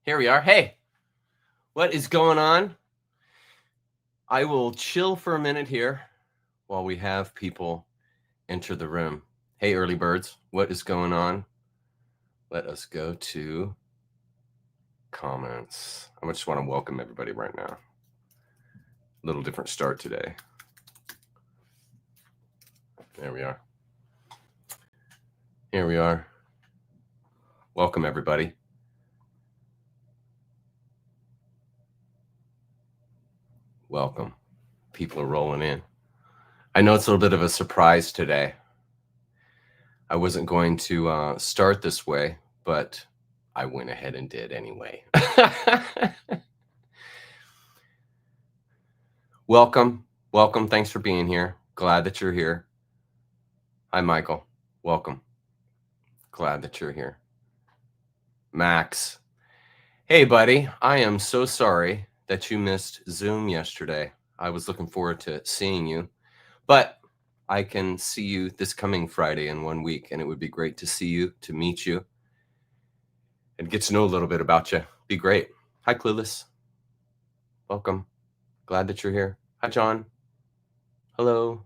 Here we are. Hey, what is going on? I will chill for a minute here while we have people enter the room. Hey, early birds, what is going on? Let us go to comments. I just want to welcome everybody right now. A little different start today. There we are. Here we are. Welcome, everybody. Welcome. People are rolling in. I know it's a little bit of a surprise today. I wasn't going to start this way, but I went ahead and did anyway. Welcome. Thanks for being here. Glad that you're here. Hi, Michael. Welcome. Glad that you're here. Max. Hey, buddy. I am so sorry that you missed Zoom yesterday. I was looking forward to seeing you, but I can see you this coming Friday in 1 week, and it would be great to see you, to meet you, and get to know a little bit about you. Be great. Hi, Clueless. Welcome. Glad that you're here. Hi, John. Hello.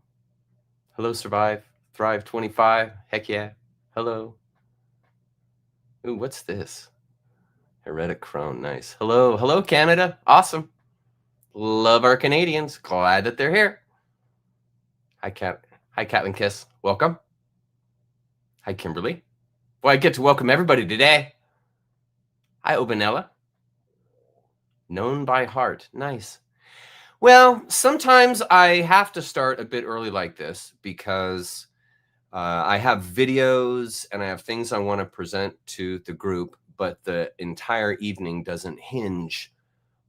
Hello, Survive. Thrive 25. Heck yeah. Hello. Ooh, what's this? Heretic Crone. Nice. Hello, Canada. Awesome. Love our Canadians. Glad that they're here. Hi, Catlin Kiss. Welcome. Hi, Kimberly. Boy, I get to welcome everybody today. Hi, Obanella. Known by heart. Nice. Well, sometimes I have to start a bit early like this because I have videos and I have things I want to present to the group, but the entire evening doesn't hinge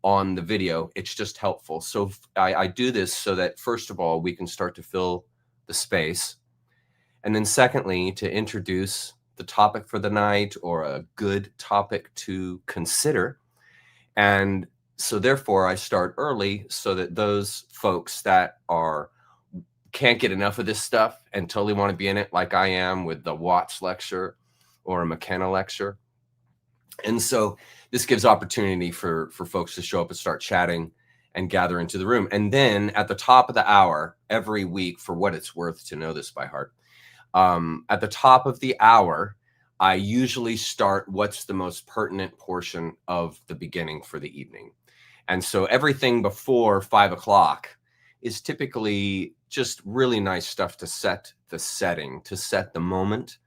on the video. It's just helpful. So I do this so that, first of all, we can start to fill the space. And then secondly, to introduce the topic for the night or a good topic to consider. And so therefore I start early so that those folks that can't get enough of this stuff and totally want to be in it, like I am with the Watts lecture or a McKenna lecture. And so this gives opportunity for folks to show up and start chatting and gather into the room. And then at the top of the hour every week, for what it's worth to know this by heart, at the top of the hour, I usually start what's the most pertinent portion of the beginning for the evening. And so everything before 5 o'clock is typically just really nice stuff to set the setting, to set the moment,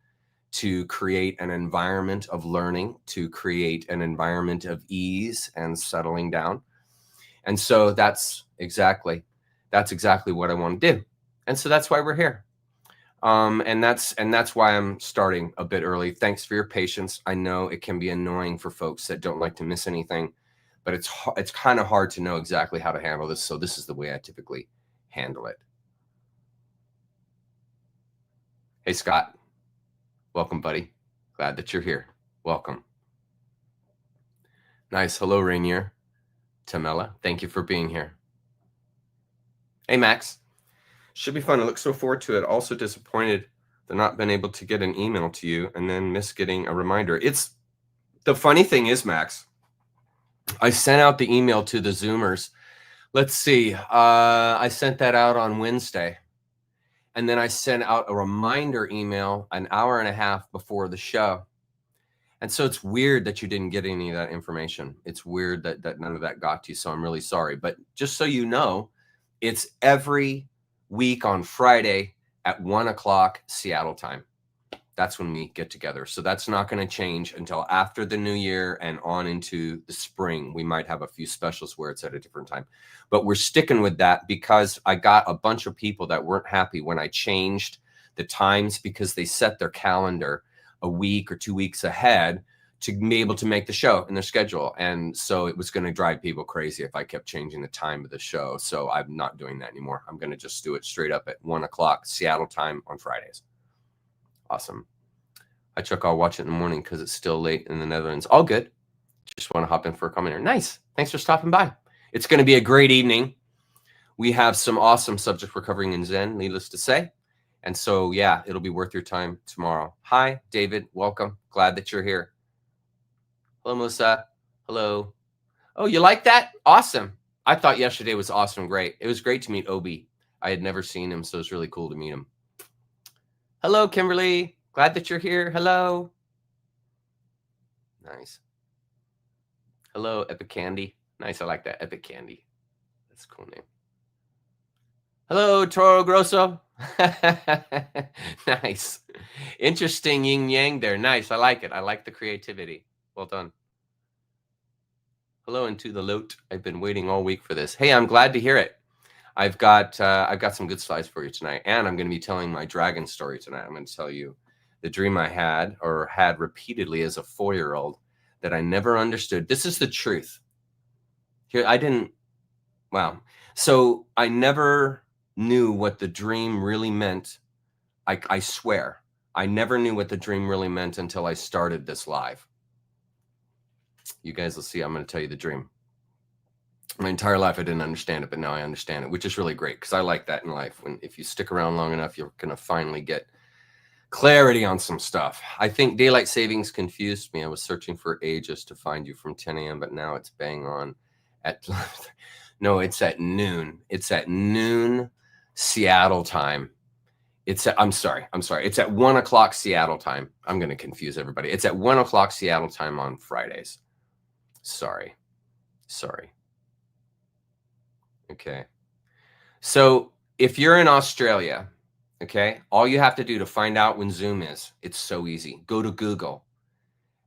to create an environment of learning, to create an environment of ease and settling down. And so that's exactly what I want to do. And so that's why we're here. And that's why I'm starting a bit early. Thanks for your patience. I know it can be annoying for folks that don't like to miss anything, but it's kind of hard to know exactly how to handle this. So this is the way I typically handle it. Hey, Scott. Welcome, buddy. Glad that you're here. Welcome. Nice. Hello, Rainier. Tamela, thank you for being here. Hey, Max. Should be fun. I look so forward to it. Also disappointed to not been able to get an email to you and then miss getting a reminder. It's the funny thing is, Max, I sent out the email to the Zoomers. Let's see. I sent that out on Wednesday. And then I sent out a reminder email an hour and a half before the show. And so it's weird that you didn't get any of that information. It's weird that none of that got to you. So I'm really sorry. But just so you know, it's every week on Friday at 1 o'clock Seattle time. That's when we get together. So that's not going to change until after the new year and on into the spring. We might have a few specials where it's at a different time, but we're sticking with that because I got a bunch of people that weren't happy when I changed the times because they set their calendar a week or 2 weeks ahead to be able to make the show in their schedule. And so it was going to drive people crazy if I kept changing the time of the show. So I'm not doing that anymore. I'm going to just do it straight up at 1 o'clock Seattle time on Fridays. Awesome. Hi, Chuck. I'll watch it in the morning because it's still late in the Netherlands. All good. Just want to hop in for a comment here. Nice. Thanks for stopping by. It's going to be a great evening. We have some awesome subjects we're covering in Zen, needless to say. And so, yeah, it'll be worth your time tomorrow. Hi, David. Welcome. Glad that you're here. Hello, Melissa. Hello. Oh, you like that? Awesome. I thought yesterday was awesome. Great. It was great to meet Obi. I had never seen him, so it's really cool to meet him. Hello, Kimberly. Glad that you're here. Hello. Nice. Hello, Epic Candy. Nice. I like that. Epic Candy. That's a cool name. Hello, Toro Grosso. Nice. Interesting yin yang there. Nice. I like it. I like the creativity. Well done. Hello, into the lot. I've been waiting all week for this. Hey, I'm glad to hear it. I've got some good slides for you tonight, and I'm going to be telling my dragon story tonight. I'm going to tell you the dream I had repeatedly as a 4-year-old that I never understood. This is the truth. Here, wow. So I never knew what the dream really meant. I swear, I never knew what the dream really meant until I started this live. You guys will see. I'm going to tell you the dream. My entire life, I didn't understand it, but now I understand it, which is really great because I like that in life. If you stick around long enough, you're going to finally get clarity on some stuff. I think daylight savings confused me. I was searching for ages to find you from 10 a.m., but now it's bang on at no, it's at noon. It's at noon Seattle time. I'm sorry. It's at 1 o'clock Seattle time. I'm going to confuse everybody. It's at 1 o'clock Seattle time on Fridays. Sorry. Okay. So if you're in Australia, okay, all you have to do to find out when Zoom is, it's so easy. Go to Google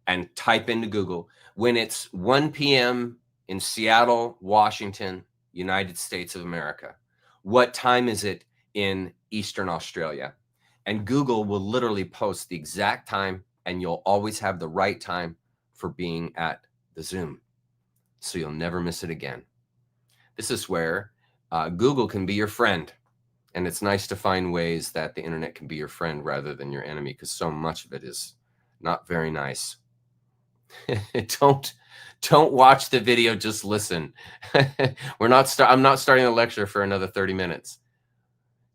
and type into Google when it's 1 p.m. in Seattle, Washington, United States of America. What time is it in Eastern Australia? And Google will literally post the exact time, and you'll always have the right time for being at the Zoom. So you'll never miss it again. This is where Google can be your friend. And it's nice to find ways that the internet can be your friend rather than your enemy, because so much of it is not very nice. Don't watch the video, just listen. I'm not starting a lecture for another 30 minutes.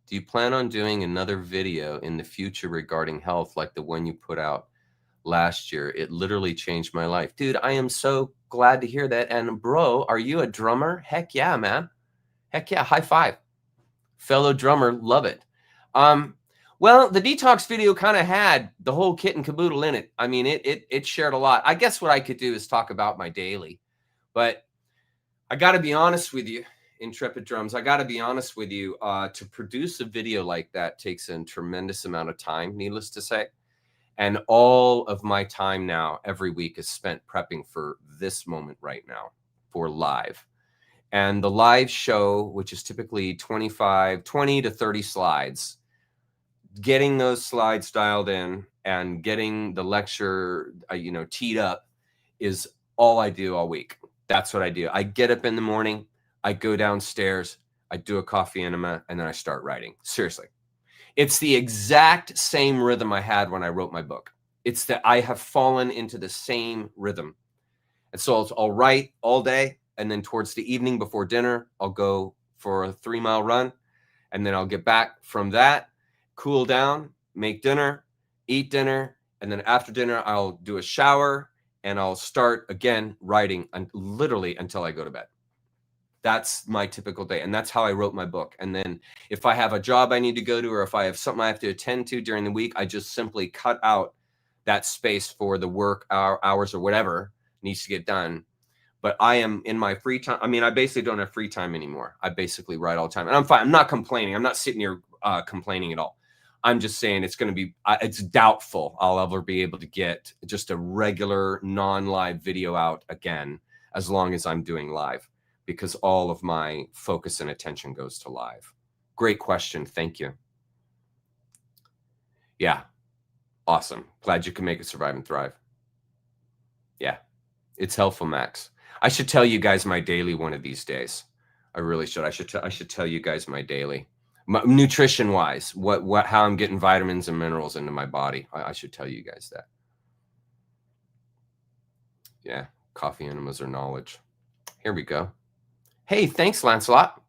Do you plan on doing another video in the future regarding health like the one you put out last year? It literally changed my life. Dude, I am so glad to hear that. And bro, are you a drummer? Heck yeah, man. Heck yeah, high five. Fellow drummer, love it. Well, the detox video kind of had the whole kit and caboodle in it. I mean, it shared a lot. I guess what I could do is talk about my daily, but I got to be honest with you, Intrepid Drums. I got to be honest with you. To produce a video like that takes a tremendous amount of time, needless to say. And all of my time now, every week, is spent prepping for this moment right now for live. And the live show, which is typically 20 to 30 slides, getting those slides dialed in and getting the lecture, teed up is all I do all week. That's what I do. I get up in the morning, I go downstairs, I do a coffee enema, and then I start writing. Seriously. It's the exact same rhythm I had when I wrote my book. It's that I have fallen into the same rhythm. And so I'll write all day, and then towards the evening before dinner, I'll go for a 3-mile run, and then I'll get back from that, cool down, make dinner, eat dinner, and then after dinner, I'll do a shower, and I'll start again writing literally until I go to bed. That's my typical day, and that's how I wrote my book. And then if I have a job I need to go to, or if I have something I have to attend to during the week, I just simply cut out that space for the work hours or whatever needs to get done. But I am in my free time. I mean, I basically don't have free time anymore. I basically write all the time, and I'm fine. I'm not complaining. I'm not sitting here complaining at all. I'm just saying it's going to be, it's doubtful I'll ever be able to get just a regular non-live video out again, as long as I'm doing live, because all of my focus and attention goes to live. Great question. Thank you. Yeah. Awesome. Glad you can make it, survive and thrive. Yeah. It's helpful, Max. I should tell you guys my daily one of these days. I really should. I should tell you guys my daily, nutrition wise, how I'm getting vitamins and minerals into my body. I should tell you guys that. Yeah. Coffee enemas are knowledge. Here we go. Hey, thanks, Lancelot.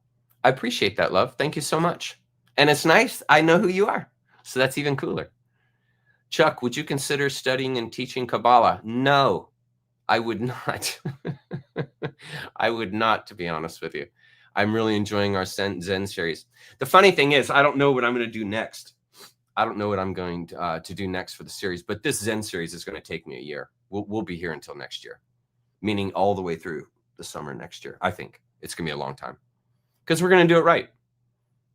I appreciate that, love. Thank you so much. And it's nice. I know who you are. So that's even cooler. Chuck, would you consider studying and teaching Kabbalah? No. I would not. I would not, to be honest with you. I'm really enjoying our Zen series. The funny thing is, I don't know what I'm going to do next. I don't know what I'm going to do next for the series, but this Zen series is going to take me a year. We'll be here until next year, meaning all the way through the summer next year. I think it's going to be a long time because we're going to do it right.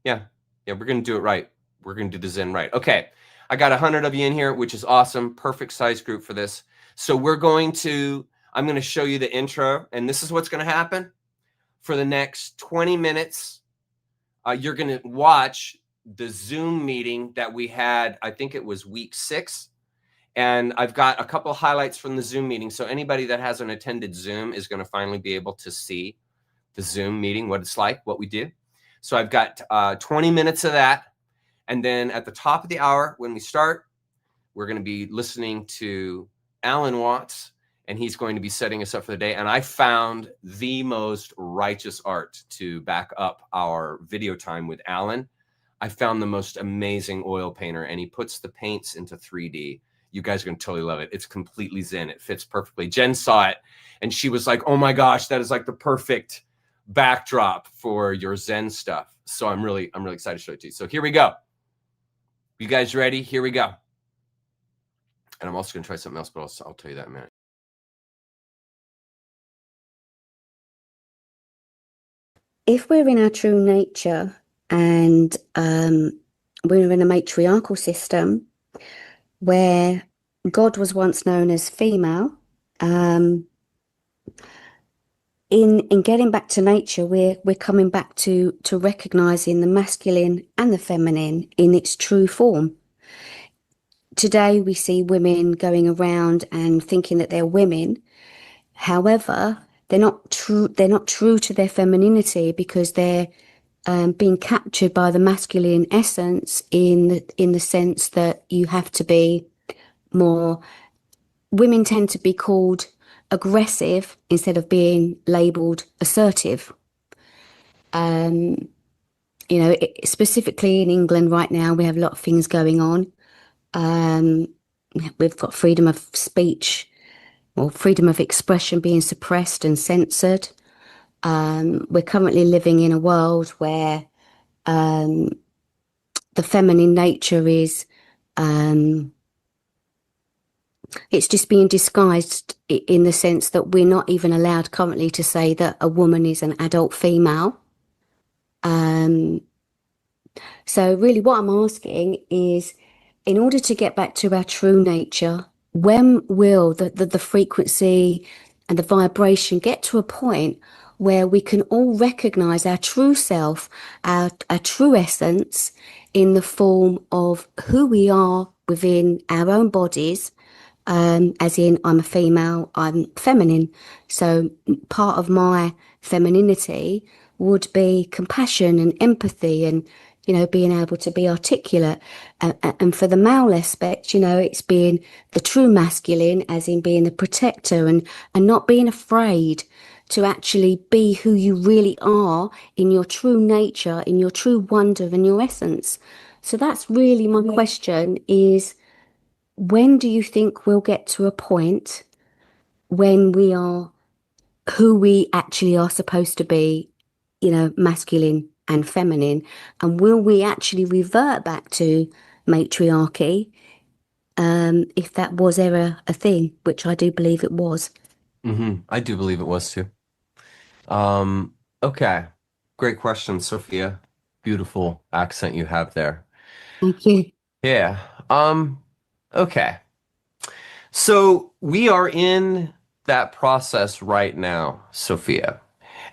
Yeah, we're going to do it right. We're going to do the Zen right. Okay, I got 100 of you in here, which is awesome. Perfect size group for this. So I'm going to show you the intro, and this is what's going to happen. For the next 20 minutes, you're going to watch the Zoom meeting that we had, I think it was week 6. And I've got a couple of highlights from the Zoom meeting. So anybody that hasn't attended Zoom is going to finally be able to see the Zoom meeting, what it's like, what we do. So I've got 20 minutes of that. And then at the top of the hour, when we start, we're going to be listening to Alan Watts, and he's going to be setting us up for the day. And I found the most righteous art to back up our video time with Alan. I found the most amazing oil painter, and he puts the paints into 3D. You guys are going to totally love it. It's completely Zen. It fits perfectly. Jen saw it, and she was like, oh my gosh, that is like the perfect backdrop for your Zen stuff. So I'm really excited to show it to you. So here we go. You guys ready? Here we go. And I'm also going to try something else, but I'll tell you that in a minute. If we're in our true nature and we're in a matriarchal system where God was once known as female, in getting back to nature, we're coming back to recognizing the masculine and the feminine in its true form. Today we see women going around and thinking that they're women. However, they're not true to their femininity because they're being captured by the masculine essence in the sense that you have to be more. Women tend to be called aggressive instead of being labeled assertive. Specifically in England right now, we have a lot of things going on. We've got freedom of speech or freedom of expression being suppressed and censored. We're currently living in a world where the feminine nature is it's just being disguised in the sense that we're not even allowed currently to say that a woman is an adult female. So really what I'm asking is, in order to get back to our true nature, when will the frequency and the vibration get to a point where we can all recognize our true self, our true essence in the form of who we are within our own bodies, as in I'm a female, I'm feminine. So part of my femininity would be compassion and empathy and, being able to be articulate. And for the male aspect, it's being the true masculine, as in being the protector and not being afraid to actually be who you really are in your true nature, in your true wonder and your essence. So that's really my question is, when do you think we'll get to a point when we are who we actually are supposed to be, masculine and feminine? And will we actually revert back to matriarchy, if that was ever a thing, which I do believe it was? I do believe it was too. Okay. Great question, Sophia. Beautiful accent you have there. Thank you. Yeah. Okay. So we are in that process right now, Sophia.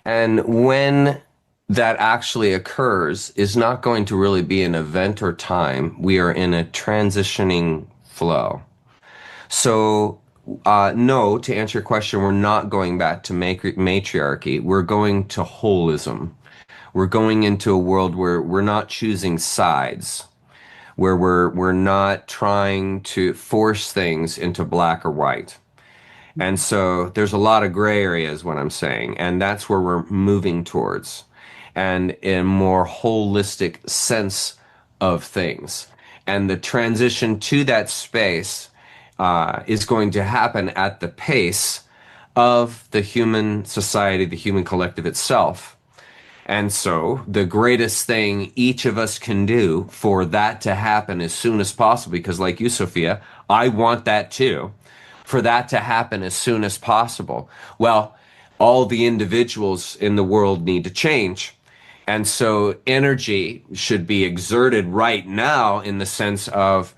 And when that actually occurs is not going to really be an event or time. We are in a transitioning flow. So, no, to answer your question, we're not going back to matriarchy. We're going to holism. We're going into a world where we're not choosing sides, where we're not trying to force things into black or white. And so there's a lot of gray areas, what I'm saying, and that's where we're moving towards, and in a more holistic sense of things. And the transition to that space is going to happen at the pace of the human society, the human collective itself. And so, the greatest thing each of us can do for that to happen as soon as possible, because, like you, Sophia, I want that too, for that to happen as soon as possible. Well, all the individuals in the world need to change. And so, energy should be exerted right now in the sense of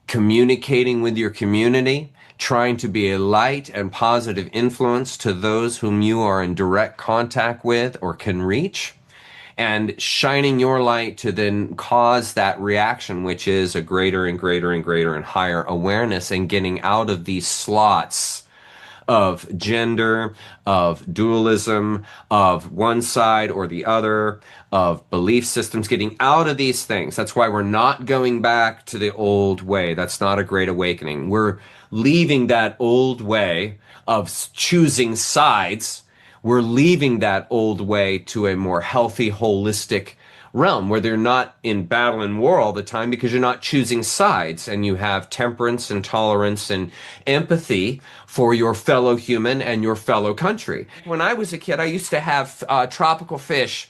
communicating with your community, trying to be a light and positive influence to those whom you are in direct contact with or can reach, and shining your light to then cause that reaction, which is a greater and greater and greater and higher awareness, and getting out of these slots of gender, of dualism, of one side or the other, of belief systems, getting out of these things. That's why we're not going back to the old way. That's not a great awakening. We're leaving that old way of choosing sides. We're leaving that old way to a more healthy, holistic realm where they're not in battle and war all the time because you're not choosing sides, and you have temperance and tolerance and empathy for your fellow human and your fellow country. When I was a kid, I used to have tropical fish.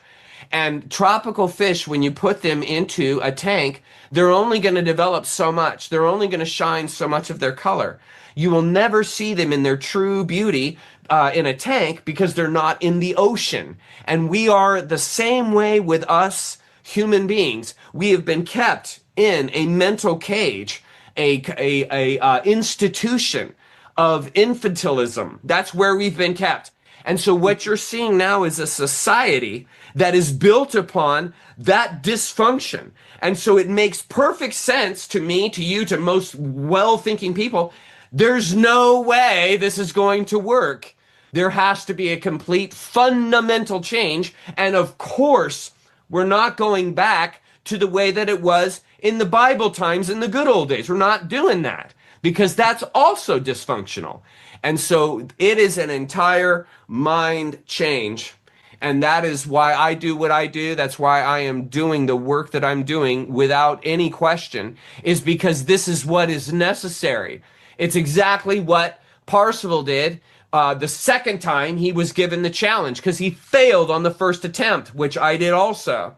And tropical fish, when you put them into a tank, they're only going to develop so much. They're only going to shine so much of their color. You will never see them in their true beauty in a tank because they're not in the ocean. And we are the same way with us human beings. We have been kept in a mental cage, a institution of infantilism. That's where we've been kept. And so what you're seeing now is a society that is built upon that dysfunction. And so it makes perfect sense to me, to you, to most well-thinking people. There's no way this is going to work. There has to be a complete fundamental change. And of course, we're not going back to the way that it was in the Bible times in the good old days. We're not doing that because that's also dysfunctional. And so it is an entire mind change. And that is why I do what I do. That's why I am doing the work that I'm doing without any question, is because this is what is necessary. It's exactly what Parsival did the second time he was given the challenge, because he failed on the first attempt, which I did also.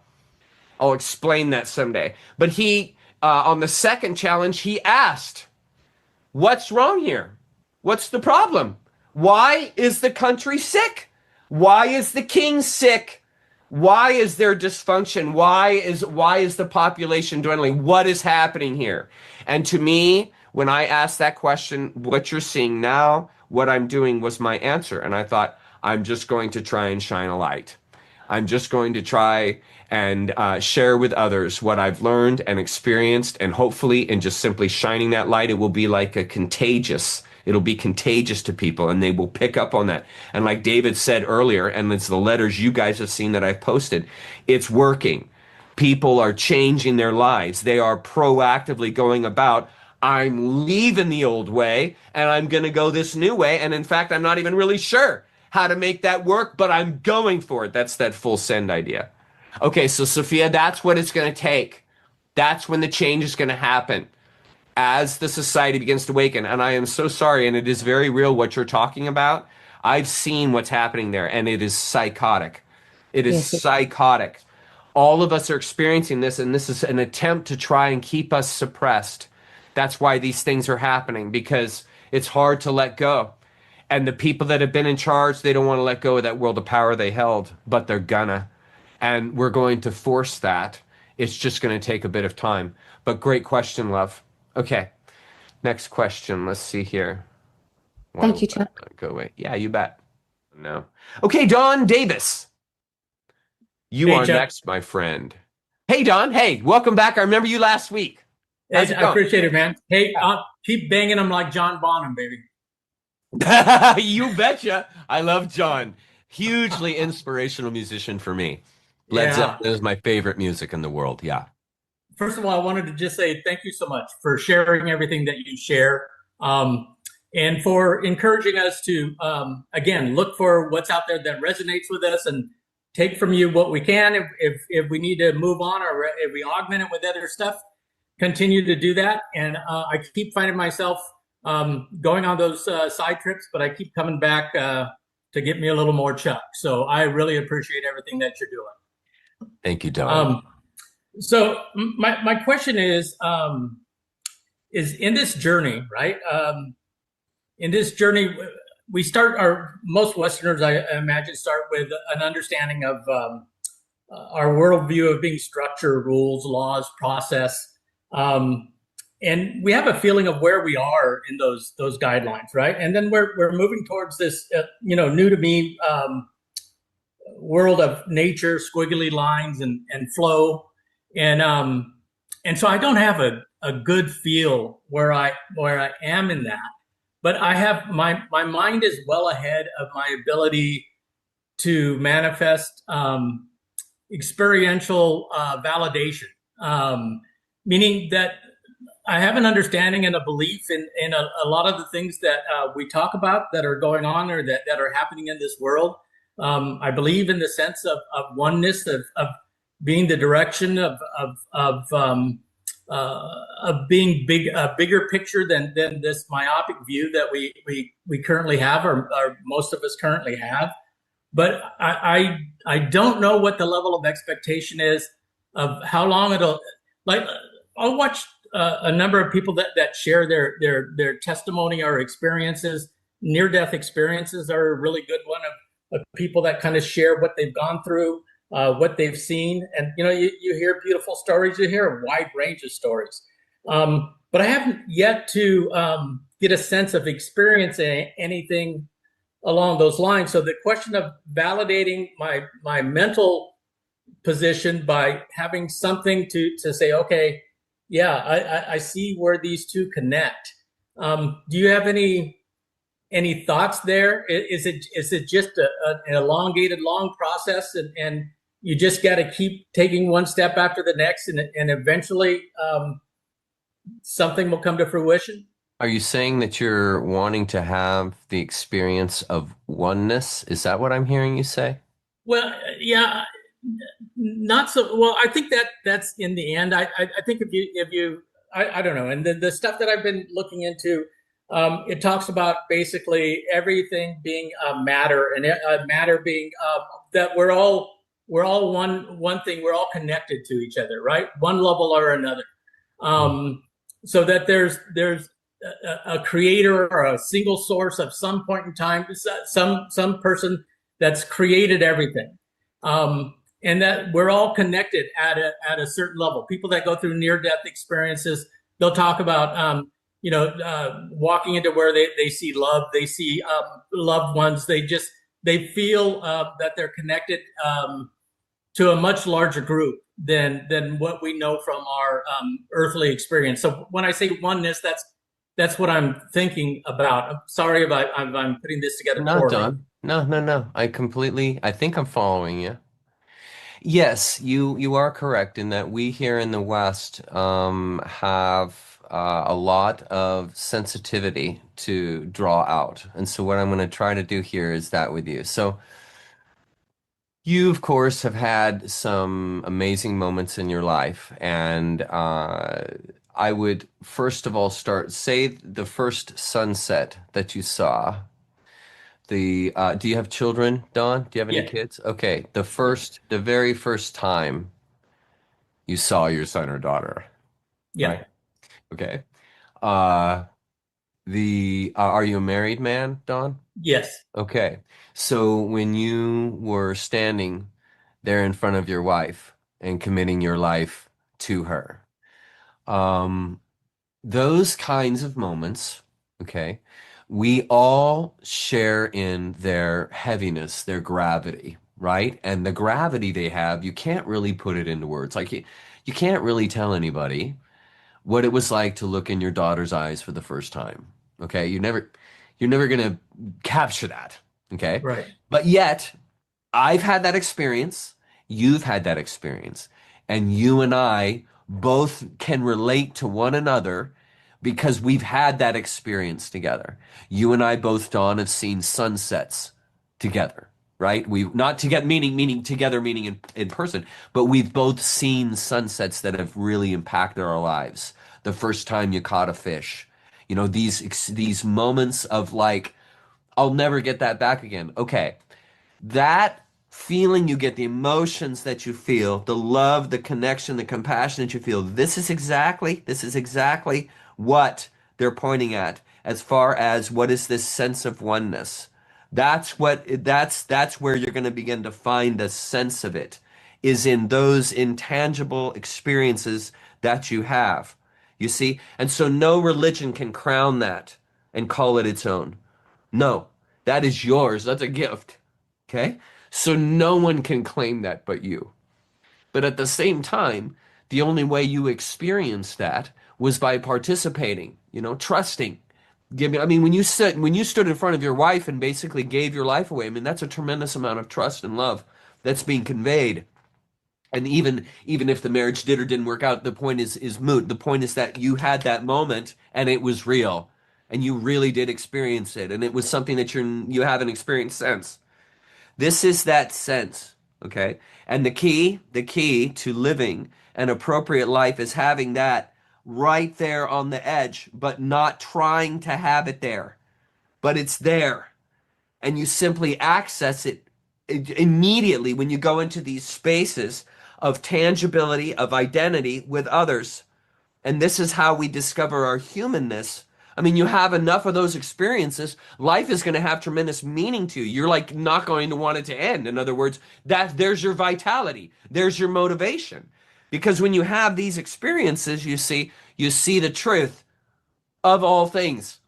I'll explain that someday. But he, on the second challenge, he asked, what's wrong here? What's the problem? Why is the country sick? Why is the king sick? Why is there dysfunction? Why is the population dwindling? What is happening here? And to me, when I asked that question, what you're seeing now, what I'm doing was my answer. And I thought, I'm just going to try and shine a light. I'm just going to try and share with others what I've learned and experienced, and hopefully, in just simply shining that light, it will be like a contagious. It'll be contagious to people, and they will pick up on that. And like David said earlier, and it's the letters you guys have seen that I've posted, it's working. People are changing their lives. They are proactively going about, I'm leaving the old way and I'm going to go this new way. And in fact, I'm not even really sure how to make that work, but I'm going for it. That's that full send idea. Okay, so Sophia, that's what it's going to take. That's when the change is going to happen as the society begins to awaken. And I am so sorry, and it is very real what you're talking about. I've seen what's happening there, and it is psychotic. It is Yes, psychotic. All of us are experiencing this, and this is an attempt to try and keep us suppressed. That's why these things are happening, because it's hard to let go. And the people that have been in charge, they don't want to let go of that world of power they held, but they're gonna. And we're going to force that. It's just going to take a bit of time. But great question, love. Okay, next question. Let's see here. Why thank will you, that Chuck. not go away? Yeah, you bet. No. Okay, Don Davis. You Hey, are Chuck. next, my friend. Hey, Don. Hey, welcome back. I remember you last week. How's Hey, it I going? appreciate it, man. Hey, keep banging them like John Bonham, baby. You betcha. I love John. Hugely inspirational musician for me. Led Yeah. Zeppelin is my favorite music in the world. Yeah. First of all, I wanted to just say thank you so much for sharing everything that you share, and for encouraging us to, again, look for what's out there that resonates with us and take from you what we can. If we need to move on, or if we augment it with other stuff, continue to do that. And I keep finding myself going on those side trips, but I keep coming back to get me a little more chuck. So I really appreciate everything that you're doing. Thank you, Don. Um, so my question is in this journey, right? In this journey, we start our most Westerners, I imagine, start with an understanding of our worldview of being structure, rules, laws, process, um, and we have a feeling of where we are in those guidelines, right? And then we're moving towards this, new to me world of nature, squiggly lines and flow, and and so I don't have a good feel where I am in that, but I have my mind is well ahead of my ability to manifest experiential validation, meaning that I have an understanding and a belief in a lot of the things that we talk about that are going on or that are happening in this world. I believe in the sense of oneness, of being the direction of being a bigger picture than this myopic view that we currently have, or most of us currently have. But I don't know what the level of expectation is of how long it'll like. I'll watch a number of people that share their testimony or experiences. Near death experiences are a really good one of people that kind of share what they've gone through, what they've seen, and you hear beautiful stories. You hear a wide range of stories, but I haven't yet to get a sense of experiencing anything along those lines. So the question of validating my mental position by having something to say, okay, yeah, I see where these two connect. Do you have any thoughts there? Is it just an elongated, long process, and you just got to keep taking one step after the next, and eventually something will come to fruition? Are you saying that you're wanting to have the experience of oneness? Is that what I'm hearing you say? Well, yeah, not so well. I think that's in the end. I think if you I don't know. And the stuff that I've been looking into, it talks about basically everything being matter, and matter being that we're all one thing. We're all connected to each other, right? One level or another. Um, so that there's a creator or a single source of some point in time, some person that's created everything. And that we're all connected at a certain level. People that go through near death experiences, they'll talk about walking into where they see love, they see loved ones. They feel that they're connected to a much larger group than what we know from our earthly experience. So when I say oneness, that's what I'm thinking about. I'm sorry if I'm putting this together Not poorly. done. No, no, no. I think I'm following you. Yes, you are correct in that we here in the West have a lot of sensitivity to draw out. And so what I'm going to try to do here is that with you. So you, of course, have had some amazing moments in your life, and I would first of all say the first sunset that you saw. Do you have children, Don? Do you have any Yeah, kids? Okay, yeah, the very first time you saw your son or daughter, yeah. right? Okay. Uh, are you a married man, Don? Yes. Okay. So when you were standing there in front of your wife and committing your life to her, um, those kinds of moments, okay, we all share in their heaviness, their gravity, right? And the gravity they have, you can't really put it into words. Like you can't really tell anybody what it was like to look in your daughter's eyes for the first time. Okay? You're never gonna capture that. Okay? Right. But yet, I've had that experience, you've had that experience, and you and I both can relate to one another because we've had that experience together. You and I both, Dawn, have seen sunsets together, right? We've not together, meaning together, meaning in person, but we've both seen sunsets that have really impacted our lives. The first time you caught a fish, You know, these moments of like, I'll never get that back again. Okay. That feeling you get, the emotions that you feel, the love, the connection, the compassion that you feel, this is exactly what they're pointing at as far as what is this sense of oneness. That's where you're going to begin to find a sense of it, is in those intangible experiences that you have. You see? And so no religion can crown that and call it its own. No, that is yours. That's a gift. Okay? So no one can claim that but you. But at the same time, the only way you experienced that was by participating, trusting. I mean, when you stood in front of your wife and basically gave your life away, I mean, that's a tremendous amount of trust and love that's being conveyed. And even if the marriage did or didn't work out, the point is moot. The point is that you had that moment and it was real, and you really did experience it, and it was something that you haven't experienced since. This is that sense, okay? And the key to living an appropriate life is having that right there on the edge, but not trying to have it there. But it's there, and you simply access it immediately when you go into these spaces of tangibility, of identity with others. And this is how we discover our humanness. I mean, you have enough of those experiences, life is going to have tremendous meaning to you. You're like not going to want it to end. In other words, there's your vitality, there's your motivation. Because when you have these experiences, you see the truth of all things,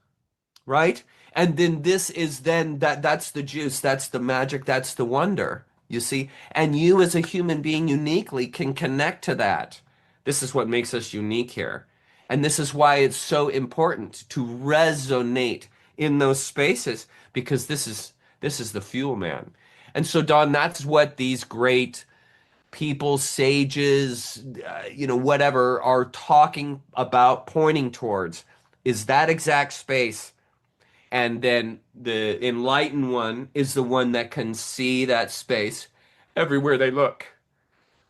right? And then this is then that's the juice, that's the magic, that's the wonder, you see? And you as a human being uniquely can connect to that. This is what makes us unique here. And this is why it's so important to resonate in those spaces, because this is the fuel, man. And so Don, that's what these great people, sages, whatever are talking about, pointing towards, is that exact space. And then the enlightened one is the one that can see that space everywhere they look.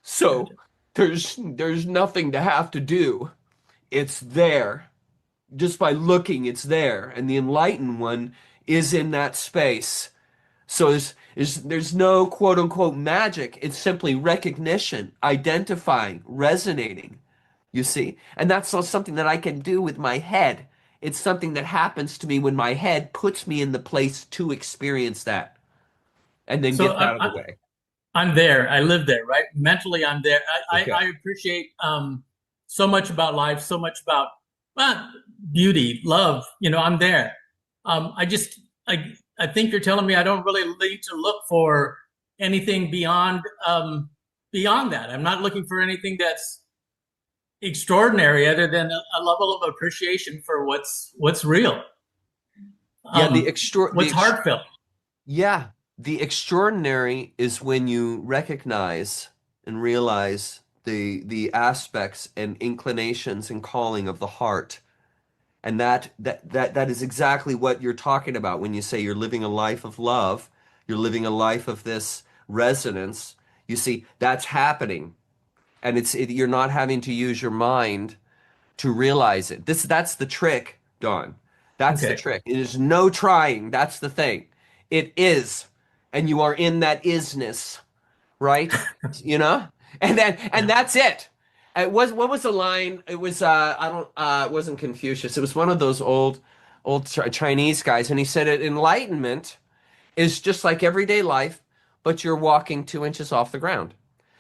So Gotcha. there's nothing to have to do. It's there. Just by looking, it's there. And the enlightened one is in that space. So there's no quote unquote magic. It's simply recognition, identifying, resonating. You see? And that's not something that I can do with my head. It's something that happens to me when my head puts me in the place to experience that and then So gets out of the way. I'm there. I live there, right? Mentally, I'm there. Okay. I appreciate so much about life, so much about uh, beauty, love. I'm there. I just, I think you're telling me I don't really need to look for anything beyond that. I'm not looking for anything that's extraordinary, other than a level of appreciation for what's real, Yeah, what's heartfelt. yeah, the extraordinary is when you recognize and realize the aspects and inclinations and calling of the heart. And that is exactly what you're talking about when you say you're living a life of love, you're living a life of this resonance. You see, that's happening. And you're not having to use your mind to realize it. That's the trick, Don. That's the Okay. trick. It is no trying. That's the thing. It is, and you are in that isness, right? You know, and Yeah. that's it. It was what was the line? It was I don't it wasn't Confucius. It was one of those old Chinese guys, and he said it enlightenment is just like everyday life, but you're walking 2 inches off the ground.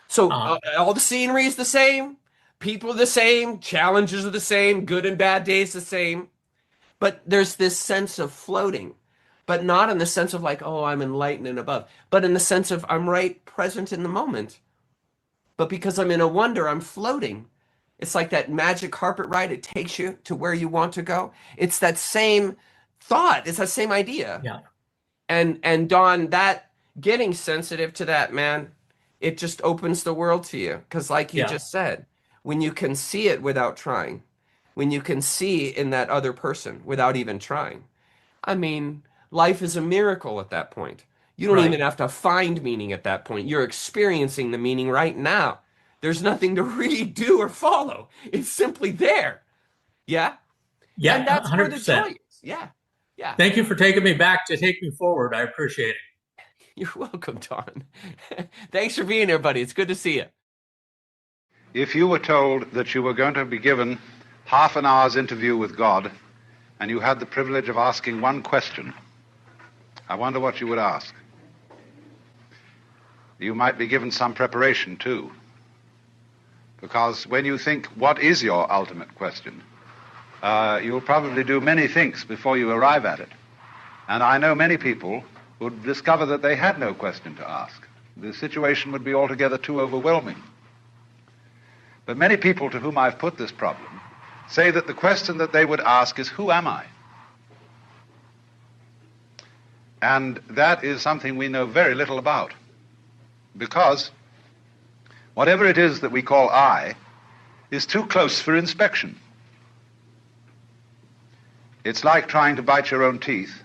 So Uh, all the scenery is the same, people are the same, challenges are the same, good and bad days the same, but there's this sense of floating, but not in the sense of like, oh, I'm enlightened and above, but in the sense of I'm right present in the moment. But because I'm in a wonder, I'm floating. It's like that magic carpet ride. It takes you to where you want to go. It's that same thought. It's that same idea. yeah. And Don, that getting sensitive to that, man, it just opens the world to you. Because like you Yeah. just said, when you can see it without trying, when you can see in that other person without even trying, I mean, life is a miracle at that point. You don't even Right. have to find meaning at that point. You're experiencing the meaning right now. There's nothing to read, do, or follow. It's simply there. Yeah? Yeah, And that's where the 100%. joy is. Yeah. Yeah. Thank you for taking me back to take me forward. I appreciate it. You're welcome, Don. Thanks for being here, buddy. It's good to see you. If you were told that you were going to be given half an hour's interview with God and you had the privilege of asking one question, I wonder what you would ask. You might be given some preparation too, because when you think, what is your ultimate question, you'll probably do many things before you arrive at it. And I know many people would discover that they had no question to ask. The situation would be altogether too overwhelming. But many people to whom I've put this problem say that the question that they would ask is, who am I? And that is something we know very little about, because whatever it is that we call I is too close for inspection. It's like trying to bite your own teeth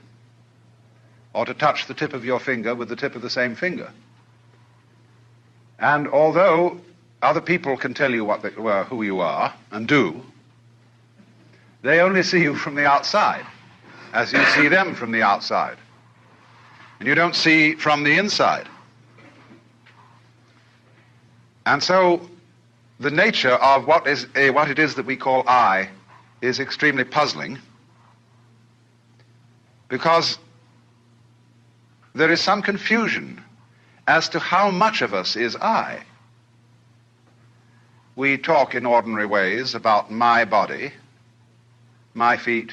or to touch the tip of your finger with the tip of the same finger. And although other people can tell you who you are, and do, they only see you from the outside, as you see them from the outside. And you don't see from the inside. And so the nature of what it is that we call I is extremely puzzling, because there is some confusion as to how much of us is I. We talk in ordinary ways about my body, my feet,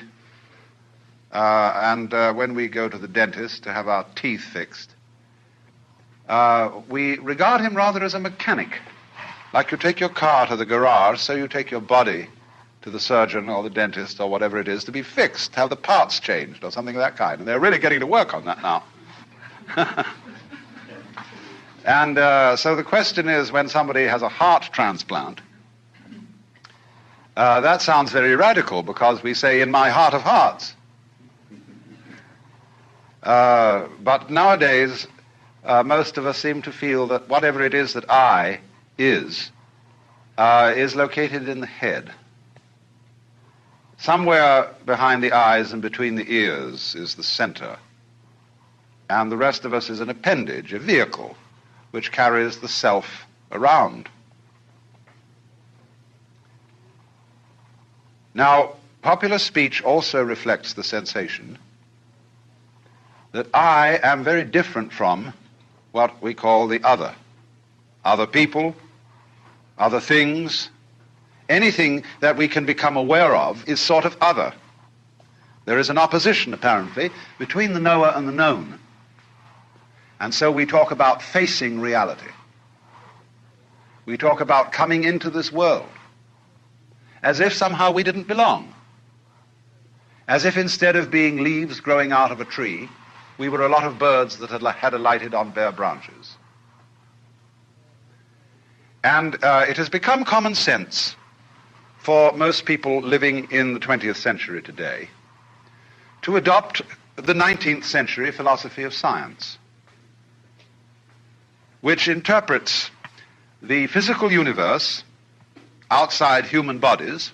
and when we go to the dentist to have our teeth fixed, we regard him rather as a mechanic. Like you take your car to the garage, so you take your body to the surgeon or the dentist or whatever it is to be fixed, have the parts changed or something of that kind. And they're really getting to work on that now. And so the question is, when somebody has a heart transplant, that sounds very radical, because we say, in my heart of hearts. But nowadays, most of us seem to feel that whatever it is that I is located in the head. Somewhere behind the eyes and between the ears is the center. And the rest of us is an appendage, a vehicle, which carries the self around. Now, popular speech also reflects the sensation that I am very different from what we call the other. Other people, other things, anything that we can become aware of is sort of other. There is an opposition, apparently, between the knower and the known. And so we talk about facing reality. We talk about coming into this world as if somehow we didn't belong. As if instead of being leaves growing out of a tree, we were a lot of birds that had alighted on bare branches. And it has become common sense for most people living in the 20th century today to adopt the 19th century philosophy of science, which interprets the physical universe outside human bodies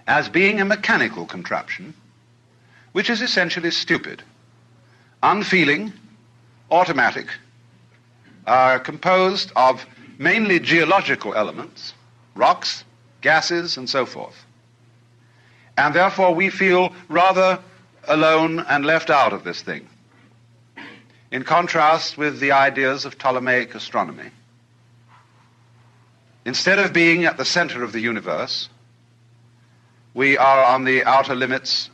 as being a mechanical contraption, which is essentially stupid, unfeeling, automatic, composed of mainly geological elements, rocks, gases, and so forth. And therefore we feel rather alone and left out of this thing, in contrast with the ideas of Ptolemaic astronomy. Instead of being at the center of the universe, we are on the outer limits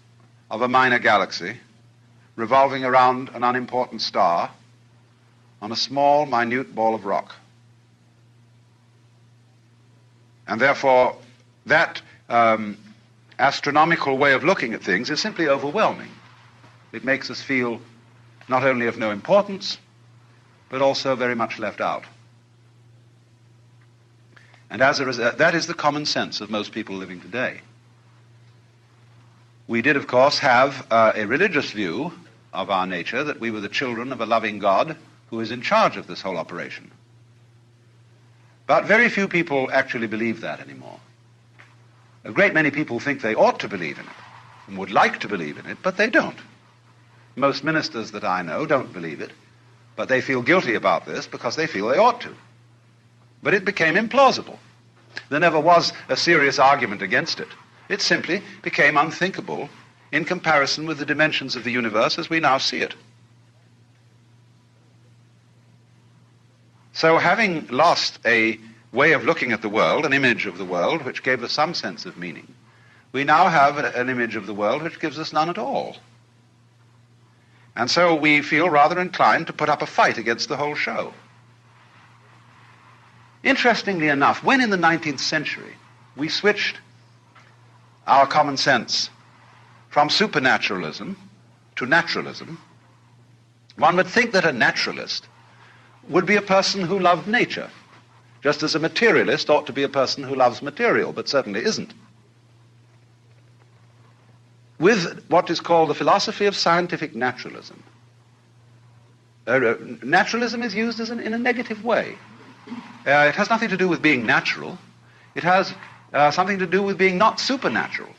of a minor galaxy, revolving around an unimportant star on a small, minute ball of rock. And therefore, that astronomical way of looking at things is simply overwhelming. It makes us feel not only of no importance, but also very much left out. And as a result, that is the common sense of most people living today. We did, of course, have a religious view of our nature, that we were the children of a loving God who is in charge of this whole operation. But very few people actually believe that anymore. A great many people think they ought to believe in it and would like to believe in it, but they don't. Most ministers that I know don't believe it, but they feel guilty about this because they feel they ought to. But it became implausible. There never was a serious argument against it. It simply became unthinkable in comparison with the dimensions of the universe as we now see it. So having lost a way of looking at the world, an image of the world which gave us some sense of meaning, we now have an image of the world which gives us none at all. And so we feel rather inclined to put up a fight against the whole show. Interestingly enough, when in the 19th century we switched our common sense from supernaturalism to naturalism, one would think that a naturalist would be a person who loved nature, just as a materialist ought to be a person who loves material, but certainly isn't. With what is called the philosophy of scientific naturalism, naturalism is used in a negative way. It has nothing to do with being natural. It has something to do with being not supernatural,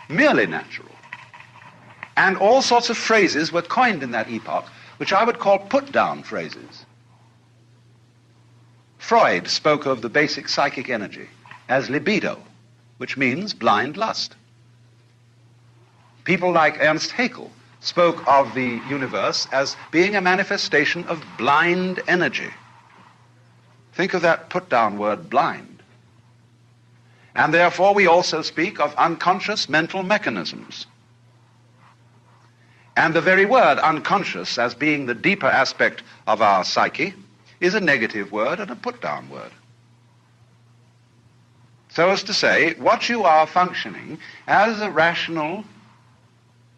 merely natural. And all sorts of phrases were coined in that epoch, which I would call put-down phrases. Freud spoke of the basic psychic energy as libido, which means blind lust. People like Ernst Haeckel spoke of the universe as being a manifestation of blind energy. Think of that put-down word, blind. And therefore we also speak of unconscious mental mechanisms. And the very word unconscious, as being the deeper aspect of our psyche, is a negative word and a put-down word. So as to say, what you are functioning as a rational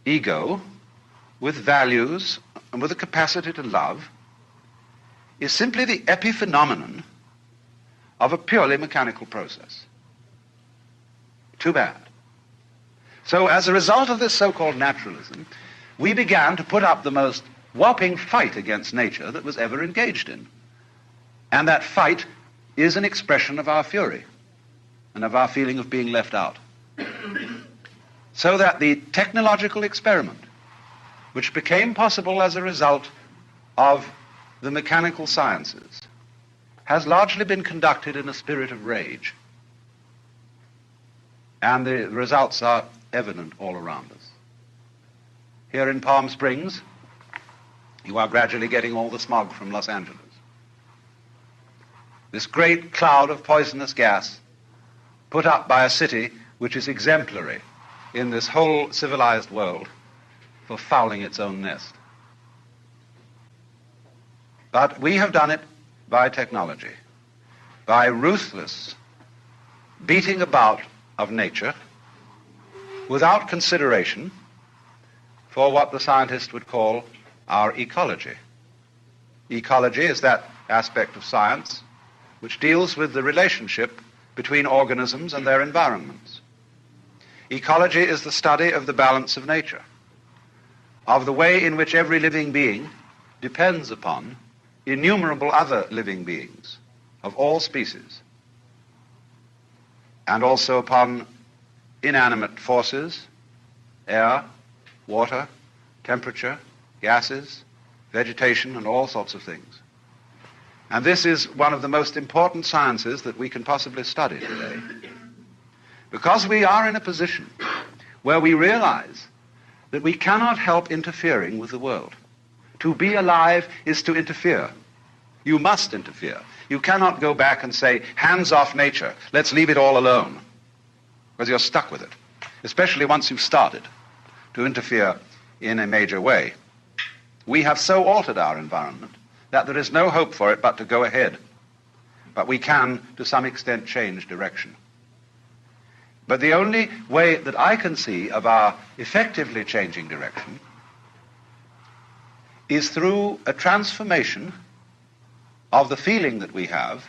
ego with values and with a capacity to love is simply the epiphenomenon of a purely mechanical process. Too bad. So as a result of this so-called naturalism, we began to put up the most whopping fight against nature that was ever engaged in. And that fight is an expression of our fury and of our feeling of being left out. So that the technological experiment, which became possible as a result of the mechanical sciences, has largely been conducted in a spirit of rage. And the results are evident all around us. Here in Palm Springs, you are gradually getting all the smog from Los Angeles. This great cloud of poisonous gas put up by a city which is exemplary in this whole civilized world for fouling its own nest. But we have done it by technology, by ruthless beating about of nature without consideration for what the scientist would call our ecology. Ecology is that aspect of science which deals with the relationship between organisms and their environments. Ecology is the study of the balance of nature, of the way in which every living being depends upon innumerable other living beings of all species, and also upon inanimate forces, air, water, temperature, gases, vegetation, and all sorts of things. And this is one of the most important sciences that we can possibly study today, because we are in a position where we realize that we cannot help interfering with the world. To be alive is to interfere. You must interfere. You cannot go back and say, hands off nature, let's leave it all alone, because you're stuck with it, especially once you've started to interfere in a major way. We have so altered our environment that there is no hope for it but to go ahead. But we can, to some extent, change direction. But the only way that I can see of our effectively changing direction is through a transformation of the feeling that we have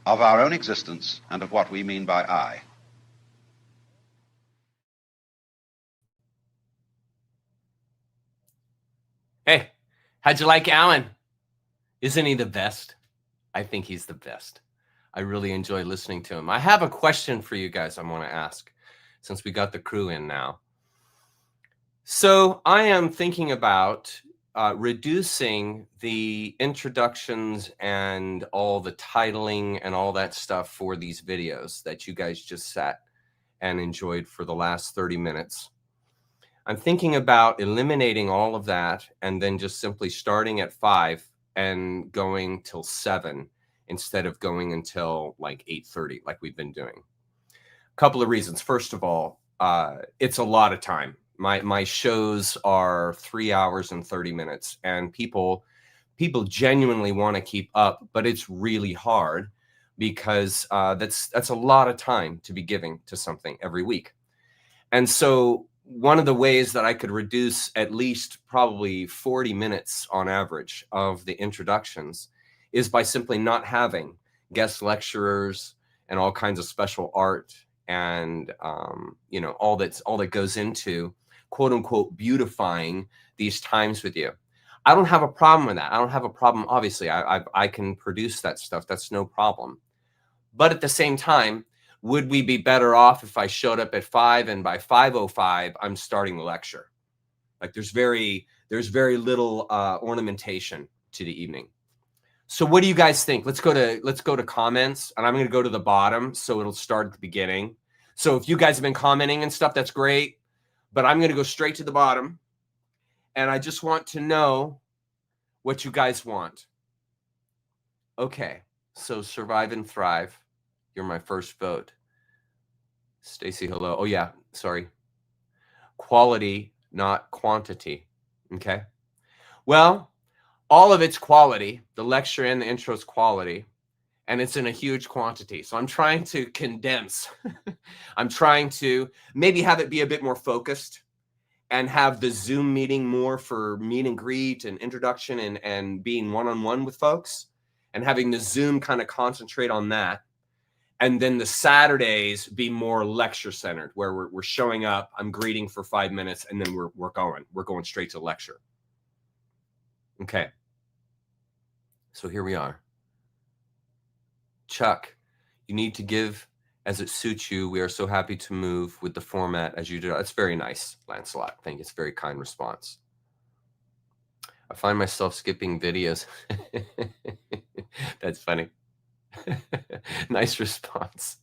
of our own existence and of what we mean by I. Hey, how'd you like Alan? Isn't he the best? I think he's the best. I really enjoy listening to him. I have a question for you guys I want to ask, since we got the crew in now. So I am thinking about reducing the introductions and all the titling and all that stuff for these videos that you guys just sat and enjoyed for the last 30 minutes. I'm thinking about eliminating all of that and then just simply starting at 5 and going till 7 instead of going until like 8:30 like we've been doing. A couple of reasons. First of all, it's a lot of time. My shows are 3 hours and 30 minutes, and people genuinely want to keep up, but it's really hard because that's a lot of time to be giving to something every week. And so one of the ways that I could reduce at least probably 40 minutes on average of the introductions is by simply not having guest lecturers and all kinds of special art and you know, all that goes into quote unquote beautifying these times with you. I don't have a problem with that. I don't have a problem. Obviously, I can produce that stuff. That's no problem. But at the same time, would we be better off if I showed up at 5 and by 5:05 I'm starting the lecture? Like there's very little ornamentation to the evening. So what do you guys think? Let's go to comments, and I'm going to go to the bottom so it'll start at the beginning. So if you guys have been commenting and stuff, that's great. But I'm going to go straight to the bottom, and I just want to know what you guys want. Okay, so survive and thrive. You're my first vote. Stacy, hello. Oh yeah, sorry. Quality, not quantity. Okay. Well, all of it's quality. The lecture and the intro is quality, and it's in a huge quantity. So I'm trying to condense. I'm trying to maybe have it be a bit more focused and have the Zoom meeting more for meet and greet and introduction and being one-on-one with folks, and having the Zoom kind of concentrate on that. And then the Saturdays be more lecture centered, where we're showing up, I'm greeting for 5 minutes, and then we're going straight to the lecture. Okay. So here we are. Chuck, you need to give as it suits you. We are so happy to move with the format as you do. That's very nice, Lancelot. Thank you. It's a very kind response. I find myself skipping videos. That's funny. Nice response.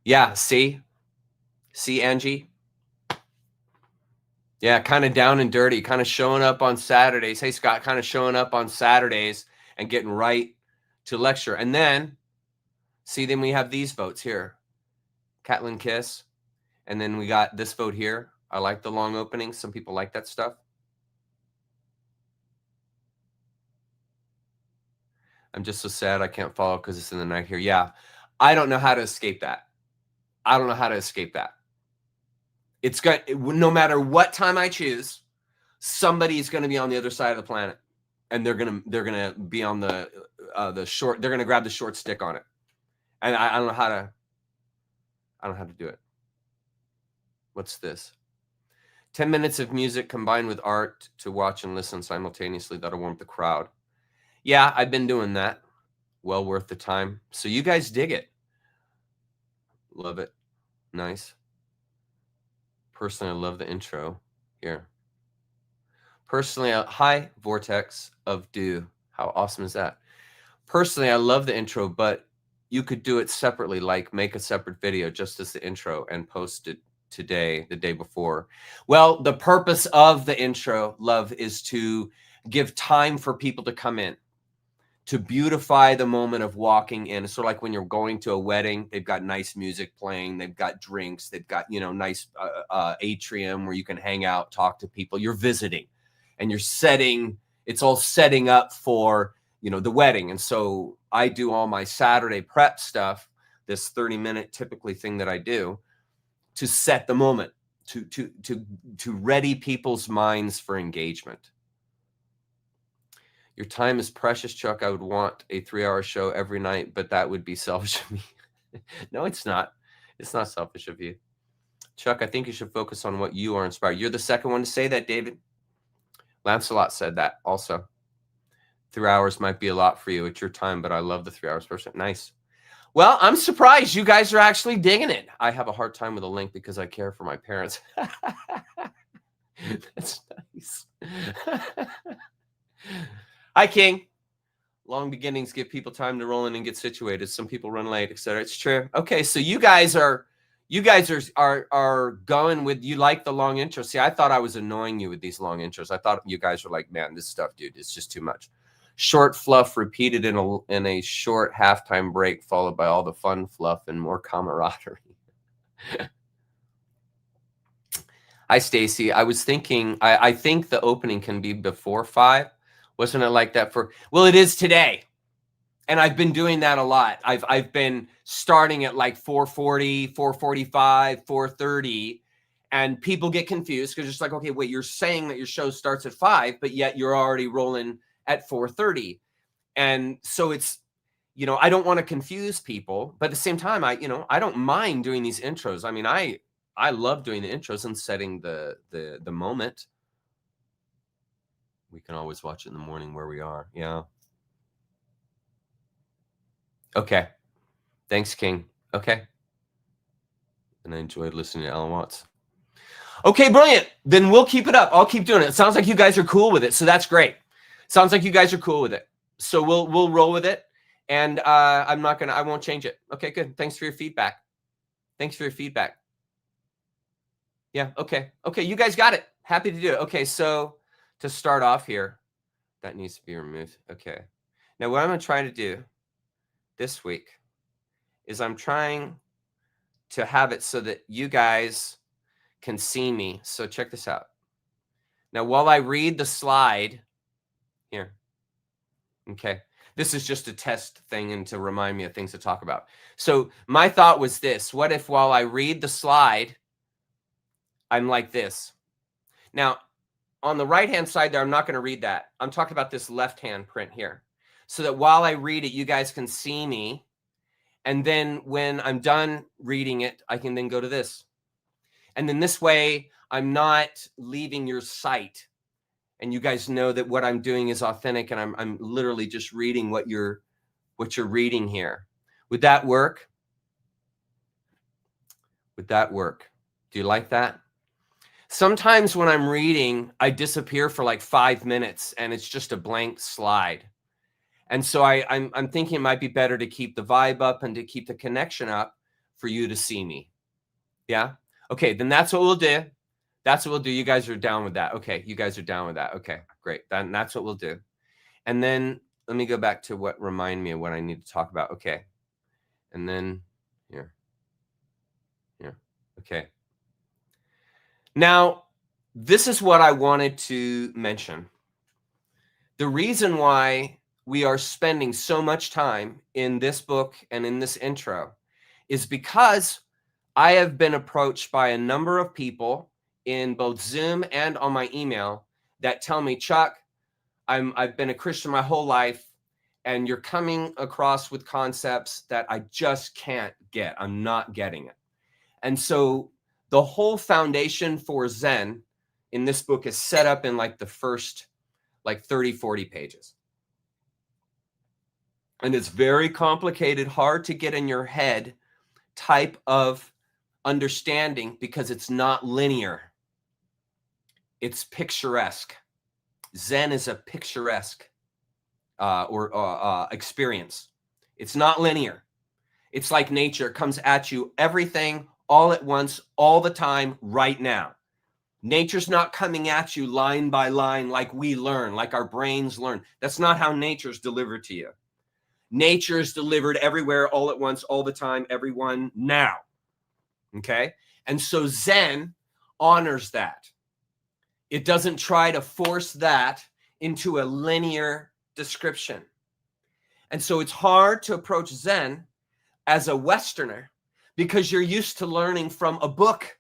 Yeah, see Angie? Yeah, kind of down and dirty, kind of showing up on Saturdays. Hey, Scott, kind of showing up on Saturdays and getting right to lecture. And then, see, then we have these votes here. Catlin Kiss. And then we got this vote here. I like the long openings. Some people like that stuff. I'm just so sad I can't follow because it's in the night here. Yeah, I don't know how to escape that. I don't know how to escape that. It's got, no matter what time I choose, somebody's going to be on the other side of the planet, and they're gonna be on the short. They're gonna grab the short stick on it, and I don't know how to. I don't know how to do it. What's this? 10 minutes of music combined with art to watch and listen simultaneously. That'll warm the crowd. Yeah, I've been doing that. Well worth the time. So you guys dig it. Love it. Nice. Personally, I love the intro here. Personally, hi, Vortex of Dew. How awesome is that? Personally, I love the intro, but you could do it separately, like make a separate video just as the intro and post it today, the day before. Well, the purpose of the intro, love, is to give time for people to come in, to beautify the moment of walking in. It's sort of like when you're going to a wedding, they've got nice music playing, they've got drinks, they've got, you know, nice atrium where you can hang out, talk to people. You're visiting and you're setting, it's all setting up for, you know, the wedding. And so I do all my Saturday prep stuff, this 30-minute typically thing that I do, to set the moment, to ready people's minds for engagement. Your time is precious, Chuck. I would want a 3-hour show every night, but that would be selfish of me. No, it's not. It's not selfish of you. Chuck, I think you should focus on what you are inspired. You're the second one to say that, David. Lancelot said that also. 3 hours might be a lot for you at your time, but I love the 3 hours person. Nice. Well, I'm surprised you guys are actually digging it. I have a hard time with a link because I care for my parents. That's nice. Hi, King. Long beginnings give people time to roll in and get situated. Some people run late, etc. It's true. Okay, so you guys are going with, you like the long intro. See, I thought I was annoying you with these long intros. I thought you guys were like, man, this stuff, dude, it's just too much. Short fluff repeated in a short halftime break, followed by all the fun fluff and more camaraderie. Hi, Stacy. I was thinking, I think the opening can be before 5. Wasn't it like that for, well, it is today. And I've been doing that a lot. I've been starting at like 4:40, 4:45, 4:30, and people get confused because it's like, okay, wait, you're saying that your show starts at 5, but yet you're already rolling at 4:30. And so it's, you know, I don't want to confuse people, but at the same time, I don't mind doing these intros. I mean, I love doing the intros and setting the moment. We can always watch it in the morning where we are. Yeah. Okay. Thanks, King. Okay. And I enjoyed listening to Alan Watts. Okay, brilliant. Then we'll keep it up. I'll keep doing it. It sounds like you guys are cool with it. So that's great. Sounds like you guys are cool with it. So we'll roll with it. And I won't change it. Okay, good. Thanks for your feedback. Thanks for your feedback. Yeah, okay. Okay, you guys got it. Happy to do it. Okay, so to start off here, that needs to be removed. Okay. Now what I'm going to try to do this week is I'm trying to have it so that you guys can see me. So check this out. Now, while I read the slide here, okay, this is just a test thing and to remind me of things to talk about. So my thought was this: what if while I read the slide, I'm like this? Now, on the right-hand side there, I'm not going to read that. I'm talking about this left-hand print here, so that while I read it, you guys can see me. And then when I'm done reading it, I can then go to this. And then this way, I'm not leaving your sight. And you guys know that what I'm doing is authentic, and I'm literally just reading what you're reading here. Would that work? Would that work? Do you like that? Sometimes when I'm reading, I disappear for like 5 minutes and it's just a blank slide. And so I'm thinking it might be better to keep the vibe up and to keep the connection up for you to see me. Yeah? Okay, then that's what we'll do. That's what we'll do. You guys are down with that. Okay, you guys are down with that. Okay, great. Then that's what we'll do. And then let me go back to what remind me of what I need to talk about. Okay. And then here. Okay. Now, this is what I wanted to mention. The reason why we are spending so much time in this book and in this intro is because I have been approached by a number of people in both Zoom and on my email that tell me, Chuck, I've been a Christian my whole life, and you're coming across with concepts that I just can't get. I'm not getting it. And so the whole foundation for Zen in this book is set up in like the first like 30, 40 pages. And it's very complicated, hard to get in your head type of understanding because it's not linear. It's picturesque. Zen is a picturesque experience. It's not linear. It's like nature. It comes at you, everything all at once, all the time, right now. Nature's not coming at you line by line like we learn, like our brains learn. That's not how nature's delivered to you. Nature is delivered everywhere, all at once, all the time, everyone, now. Okay? And so Zen honors that. It doesn't try to force that into a linear description. And so it's hard to approach Zen as a Westerner because you're used to learning from a book,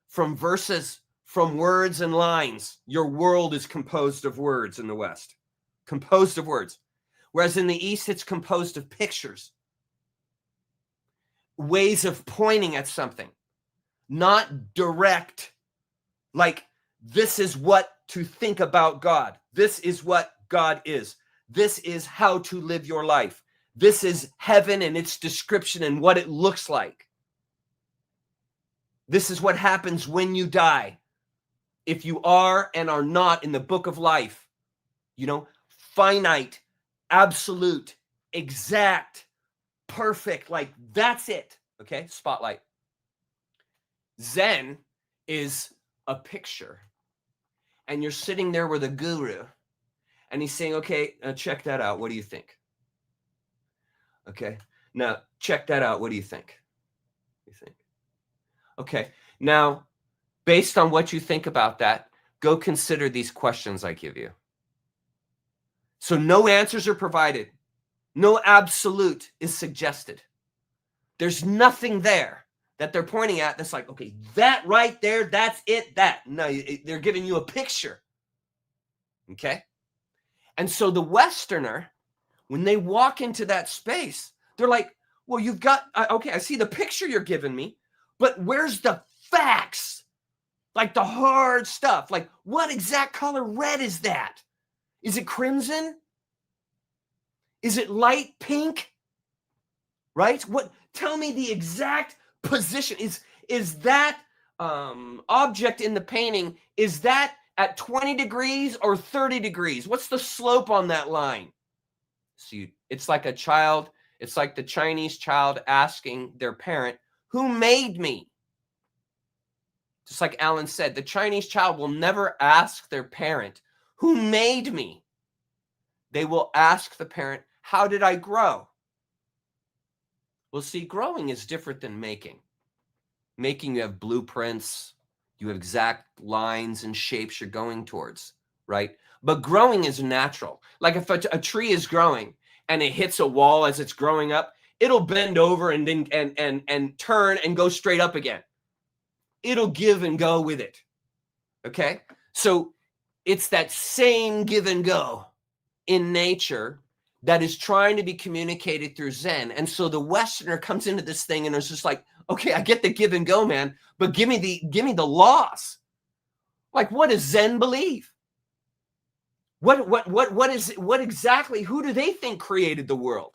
from verses, from words and lines. Your world is composed of words in the West, composed of words. Whereas in the East, it's composed of pictures, ways of pointing at something, not direct, like this is what to think about God. This is what God is. This is how to live your life. This is heaven and its description and what it looks like. This is what happens when you die. If you are and are not in the book of life, you know, finite, absolute, exact, perfect, like that's it. Okay, spotlight. Zen is a picture, and you're sitting there with a guru, and he's saying, okay, check that out. What do you think? Okay, now check that out. What do you think? You think? Okay, now based on what you think about that, go consider these questions I give you. So no answers are provided. No absolute is suggested. There's nothing there that they're pointing at that's like, okay, that right there, that's it, that. No, they're giving you a picture. Okay? And so the Westerner, when they walk into that space, they're like, well, you've got, okay, I see the picture you're giving me, but where's the facts? Like the hard stuff. Like, what exact color red is that? Is it crimson? Is it light pink? Right? What? Tell me the exact position. Is that object in the painting, is that at 20 degrees or 30 degrees? What's the slope on that line? See, it's like a child, it's like the Chinese child asking their parent, who made me? Just like Alan said, the Chinese child will never ask their parent, who made me? They will ask the parent, how did I grow? Well, see, growing is different than making. Making, you have blueprints, you have exact lines and shapes you're going towards, right? But growing is natural. Like if a tree is growing and it hits a wall as it's growing up, it'll bend over and then and turn and go straight up again. It'll give and go with it. Okay? So it's that same give and go in nature that is trying to be communicated through Zen. And so the Westerner comes into this thing and is just like, okay, I get the give and go, man, but give me the laws. Like, what does Zen believe? What exactly, who do they think created the world?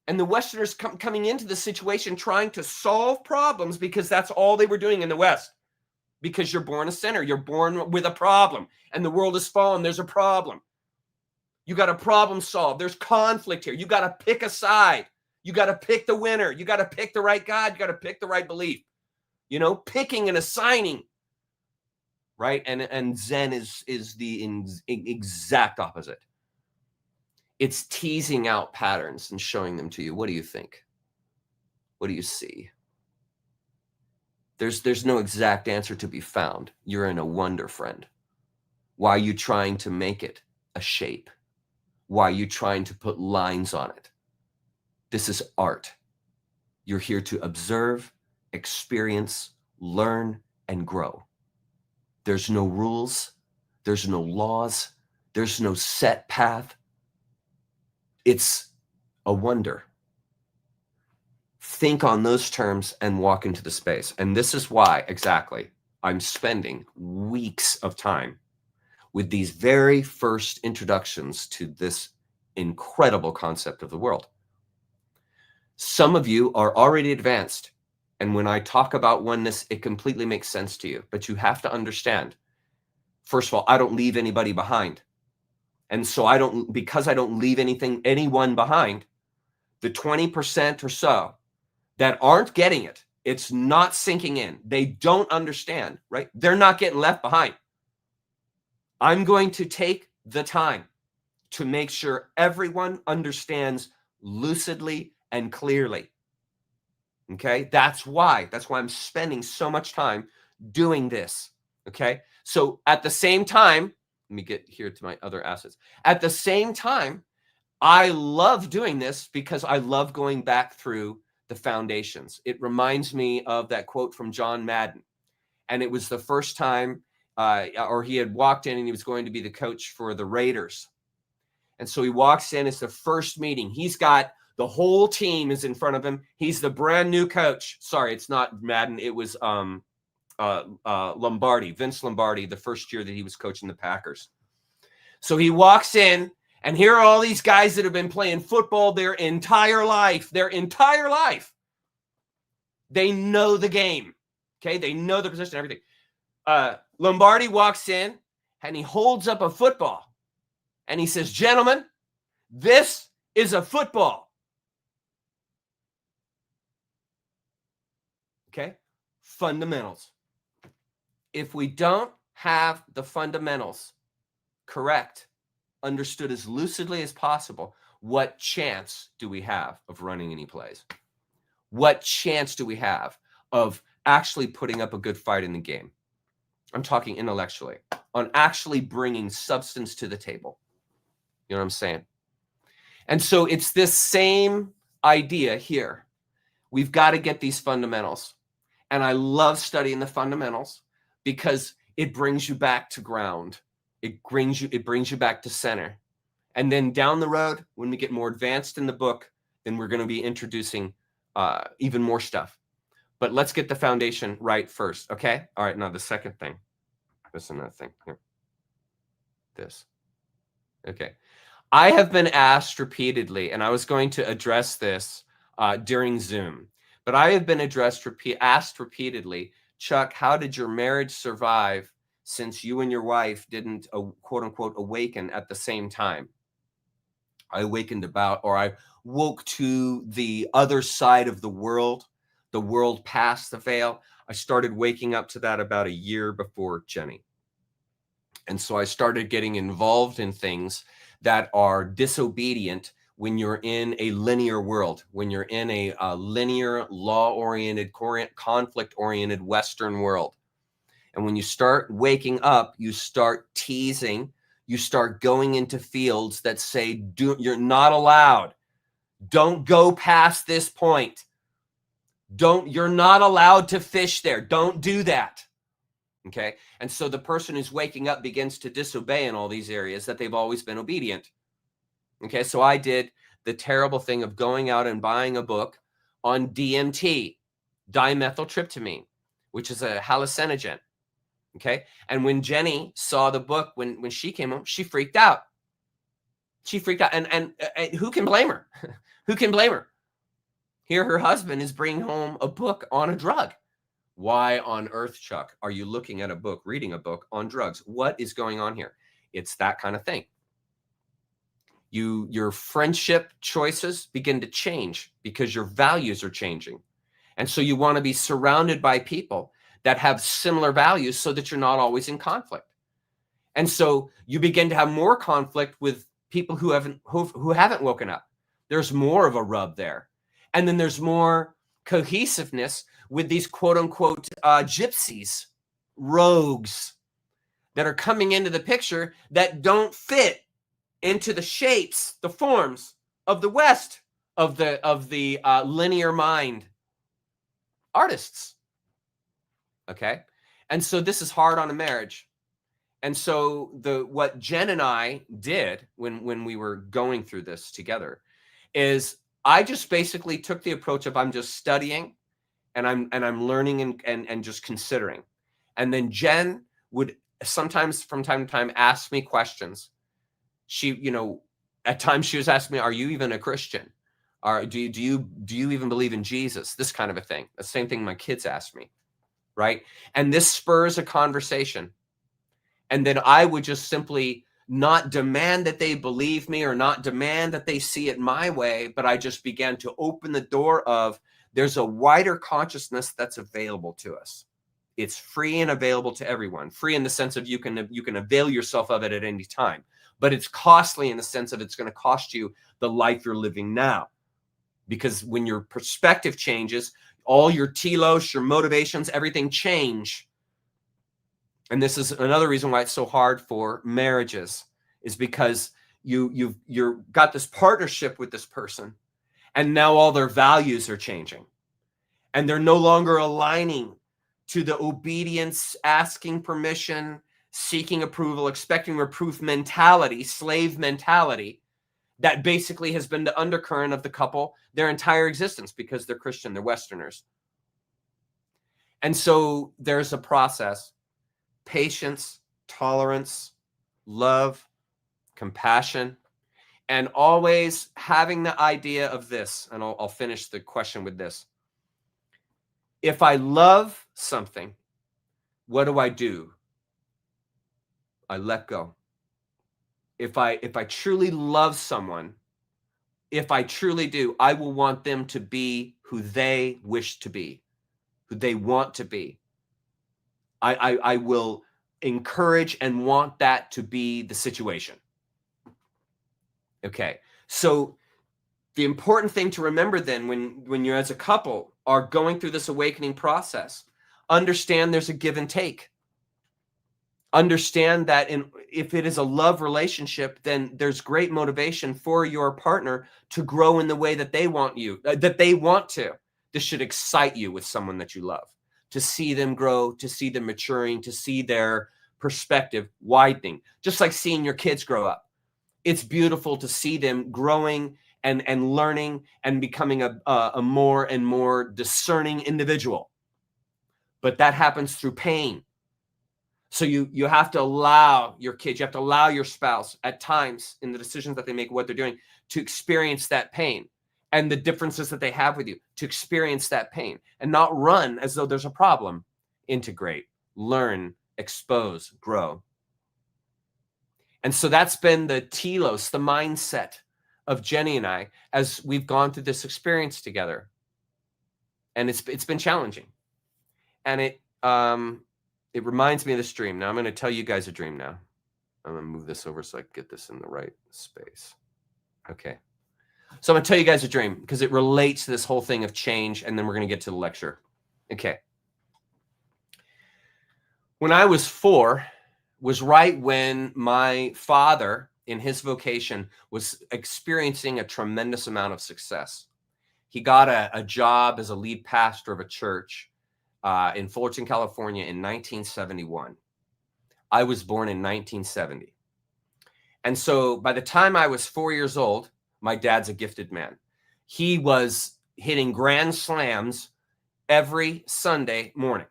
And the Westerners coming into the situation trying to solve problems because that's all they were doing in the West. Because you're born a sinner, you're born with a problem, and the world is fallen, there's a problem. You got a problem solved. There's conflict here. You got to pick a side. You got to pick the winner. You got to pick the right God. You got to pick the right belief. You know, picking and assigning. Right? And Zen is the exact opposite. It's teasing out patterns and showing them to you. What do you think? What do you see? There's no exact answer to be found. You're in a wonder, friend. Why are you trying to make it a shape? Why are you trying to put lines on it? This is art. You're here to observe, experience, learn, and grow. There's no rules. There's no laws. There's no set path. It's a wonder. Think on those terms and walk into the space. And this is why, exactly, I'm spending weeks of time with these very first introductions to this incredible concept of the world. Some of you are already advanced. And when I talk about oneness, it completely makes sense to you. But you have to understand, first of all, I don't leave anybody behind. And so because I don't leave anyone behind, the 20% or so that aren't getting it, it's not sinking in. They don't understand, right? They're not getting left behind. I'm going to take the time to make sure everyone understands lucidly and clearly. Okay? That's why I'm spending so much time doing this. Okay? So at the same time, let me get here to my other assets. At the same time, I love doing this because I love going back through the foundations. It reminds me of that quote from John Madden. And it was the first time or he had walked in and he was going to be the coach for the Raiders. And so he walks in, it's the first meeting. He's got the whole team is in front of him. He's the brand new coach. Sorry, it's not Madden. It was Lombardi, Vince Lombardi, the first year that he was coaching the Packers. So he walks in And here are all these guys that have been playing football their entire life. They know the game. Okay, they know the position, everything. Lombardi walks in and he holds up a football and he says, "Gentlemen, this is a football." Okay, fundamentals. If we don't have the fundamentals correct, understood as lucidly as possible, what chance do we have of running any plays? What chance do we have of actually putting up a good fight in the game? I'm talking intellectually, on actually bringing substance to the table. You know what I'm saying? And so it's this same idea here. We've got to get these fundamentals. And I love studying the fundamentals because it brings you back to ground. It brings you back to center. And then down the road, when we get more advanced in the book, then we're going to be introducing even more stuff. But let's get the foundation right first, okay? All right, now the second thing. This is another thing here. This. Okay. I have been asked repeatedly, and I was going to address this during Zoom, but I have been asked repeatedly, Chuck, how did your marriage survive since you and your wife didn't, quote unquote, awaken at the same time? I awakened I woke to the other side of the world past the veil. I started waking up to that about a year before Jenny. And so I started getting involved in things that are disobedient when you're in a linear world, when you're in a linear, law-oriented, conflict-oriented Western world. And when you start waking up, you start teasing, you start going into fields that say, you're not allowed. Don't go past this point. You're not allowed to fish there. Don't do that. Okay. And so the person who's waking up begins to disobey in all these areas that they've always been obedient. Okay. So I did the terrible thing of going out and buying a book on DMT, dimethyltryptamine, which is a hallucinogen. Okay. And when Jenny saw the book, when she came home, she freaked out. And who can blame her? Who can blame her? Here, her husband is bringing home a book on a drug. Why on earth, Chuck, are you looking at reading a book on drugs? What is going on here? It's that kind of thing. Your friendship choices begin to change because your values are changing. And so you want to be surrounded by people that have similar values so that you're not always in conflict. And so you begin to have more conflict with people who haven't woken up. There's more of a rub there. And then there's more cohesiveness with these quote unquote gypsies, rogues that are coming into the picture that don't fit into the shapes, the forms of the West, of the linear mind artists. Okay. And so this is hard on a marriage. And so what Jen and I did when we were going through this together is I just basically took the approach of I'm just studying and I'm learning and just considering. And then Jen would sometimes from time to time ask me questions. She, at times she was asking me, "Are you even a Christian? Or do you even believe in Jesus?" This kind of a thing. The same thing my kids ask me, right? And this spurs a conversation. And then I would just simply not demand that they believe me or not demand that they see it my way, but I just began to open the door of there's a wider consciousness that's available to us. It's free and available to everyone. Free in the sense of you can avail yourself of it at any time, but it's costly in the sense of it's going to cost you the life you're living now. Because when your perspective changes, all your telos, your motivations, everything change. And this is another reason why it's so hard for marriages, is because you've got this partnership with this person, and now all their values are changing, and they're no longer aligning to the obedience, asking permission, seeking approval, expecting reproof mentality, slave mentality that basically has been the undercurrent of the couple their entire existence because they're Christian, they're Westerners. And so there's a process. Patience, tolerance, love, compassion. And always having the idea of this, and I'll finish the question with this. If I love something, what do? I let go. If I truly love someone, if I truly do, I will want them to be who they wish to be, who they want to be. I will encourage and want that to be the situation. Okay, so the important thing to remember then when you're as a couple are going through this awakening process, understand there's a give and take. Understand that if it is a love relationship, then there's great motivation for your partner to grow in the way that they want to. This should excite you with someone that you love, to see them grow, to see them maturing, to see their perspective widening, just like seeing your kids grow up. It's beautiful to see them growing and learning and becoming a more and more discerning individual. But that happens through pain. So you have to allow your kids, you have to allow your spouse at times in the decisions that they make, what they're doing, to experience that pain and the differences that they have with you, to experience that pain and not run as though there's a problem. Integrate, learn, expose, grow. And so that's been the telos, the mindset of Jenny and I as we've gone through this experience together. And it's been challenging. And it reminds me of this dream. Now I'm going to tell you guys a dream now. I'm going to move this over so I can get this in the right space. Okay. So I'm going to tell you guys a dream because it relates to this whole thing of change, and then we're going to get to the lecture. Okay. When I was 4, was right when my father, in his vocation, was experiencing a tremendous amount of success. He got a job as a lead pastor of a church in Fullerton, California in 1971. I was born in 1970. And so by the time I was 4 years old, my dad's a gifted man. He was hitting grand slams every Sunday morning.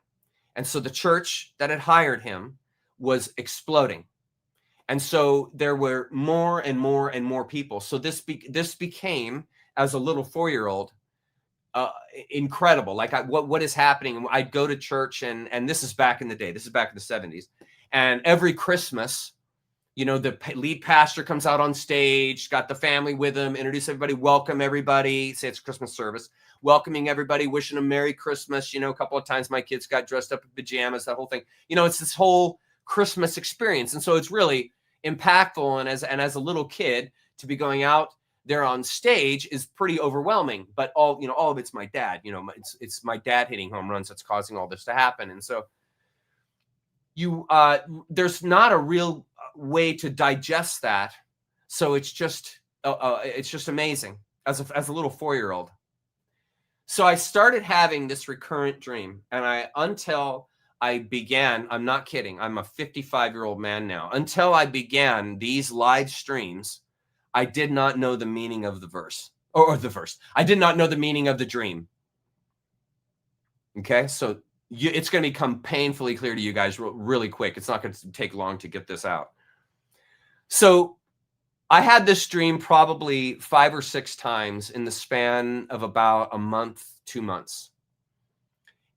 And so the church that had hired him was exploding. And so there were more and more and more people. So this became, as a little 4-year-old, incredible. Like what is happening? I'd go to church, and this is back in the day. This is back in the 70s. And every Christmas, you know, the lead pastor comes out on stage, got the family with him, introduce everybody, welcome everybody, say it's Christmas service, welcoming everybody, wishing them Merry Christmas. You know, a couple of times my kids got dressed up in pajamas, that whole thing. You know, it's this whole Christmas experience. And so it's really impactful. And as a little kid, to be going out there on stage is pretty overwhelming. But all of it's my dad. You know, it's my dad hitting home runs that's causing all this to happen. And so there's not a real way to digest that. So it's just amazing as a little 4-year-old. So I started having this recurrent dream, and until I began, I'm not kidding, I'm a 55-year-old man now. Until I began these live streams, I did not know the meaning of the verse. I did not know the meaning of the dream. Okay, so it's going to become painfully clear to you guys really quick. It's not going to take long to get this out. So I had this dream probably 5 or 6 times in the span of about a month, 2 months.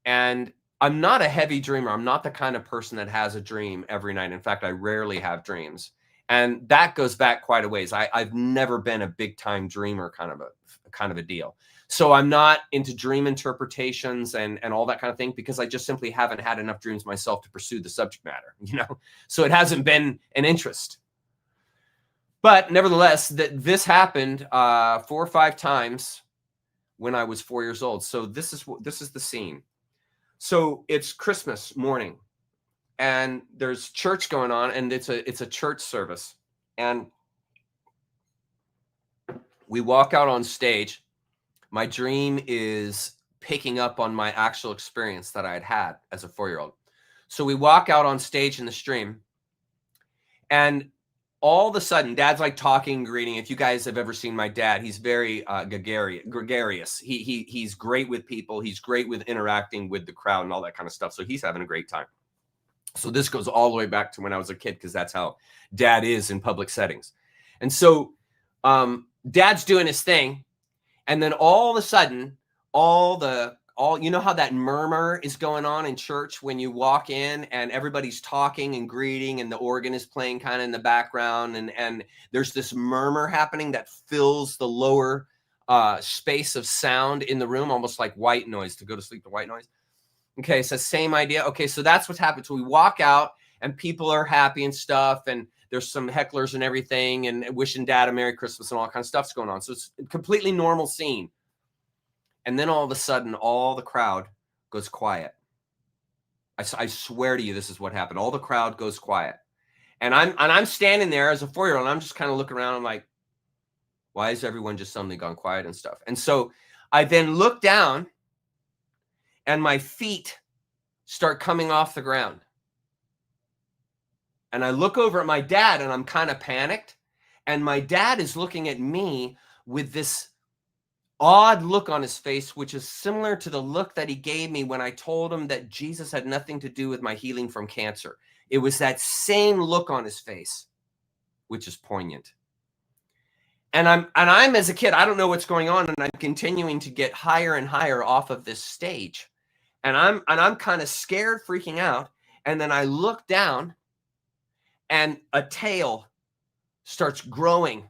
And I'm not a heavy dreamer. I'm not the kind of person that has a dream every night. In fact, I rarely have dreams. And that goes back quite a ways. I've never been a big time dreamer kind of a deal. So I'm not into dream interpretations and all that kind of thing, because I just simply haven't had enough dreams myself to pursue the subject matter, you know? So it hasn't been an interest. But nevertheless, this happened 4 or 5 times when I was 4 years old. So this is the scene. So it's Christmas morning, and there's church going on, and it's a church service. And we walk out on stage. My dream is picking up on my actual experience that I had as a 4-year-old. So we walk out on stage in the stream, and all of a sudden, Dad's like talking, greeting. If you guys have ever seen my dad, he's very gregarious. He's great with people. He's great with interacting with the crowd and all that kind of stuff. So he's having a great time. So this goes all the way back to when I was a kid, because that's how Dad is in public settings. And so Dad's doing his thing, and then all of a sudden, you know how that murmur is going on in church when you walk in and everybody's talking and greeting and the organ is playing kind of in the background, and there's this murmur happening that fills the lower space of sound in the room, almost like white noise, to go to sleep to white noise. Okay, it's the same idea. Okay, so that's what's happened. So we walk out and people are happy and stuff, and there's some hecklers and everything, and wishing Dad a Merry Christmas and all kinds of stuff's going on. So it's a completely normal scene. And then all of a sudden, all the crowd goes quiet. I swear to you, this is what happened. All the crowd goes quiet. And I'm standing there as a 4-year-old, and I'm just kind of looking around. I'm like, why is everyone just suddenly gone quiet and stuff? And so I then look down, and my feet start coming off the ground. And I look over at my dad, and I'm kind of panicked. And my dad is looking at me with this odd look on his face, which is similar to the look that he gave me when I told him that Jesus had nothing to do with my healing from cancer. It was that same look on his face, which is poignant. And I'm as a kid, I don't know what's going on, and I'm continuing to get higher and higher off of this stage. And I'm kind of scared, freaking out. And then I look down, and a tail starts growing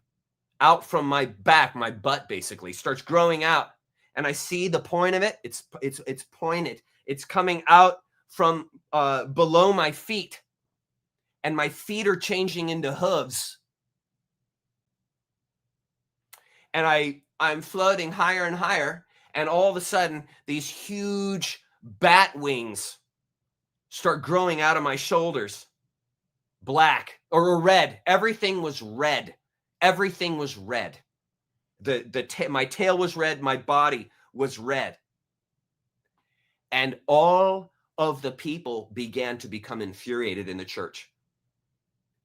out from my back, my butt basically starts growing out. And I see the point of it. It's pointed. It's coming out from below my feet. And my feet are changing into hooves. And I'm floating higher and higher. And all of a sudden, these huge bat wings start growing out of my shoulders. Black or red. Everything was red. Everything was red. My tail was red. My body was red. And all of the people began to become infuriated in the church.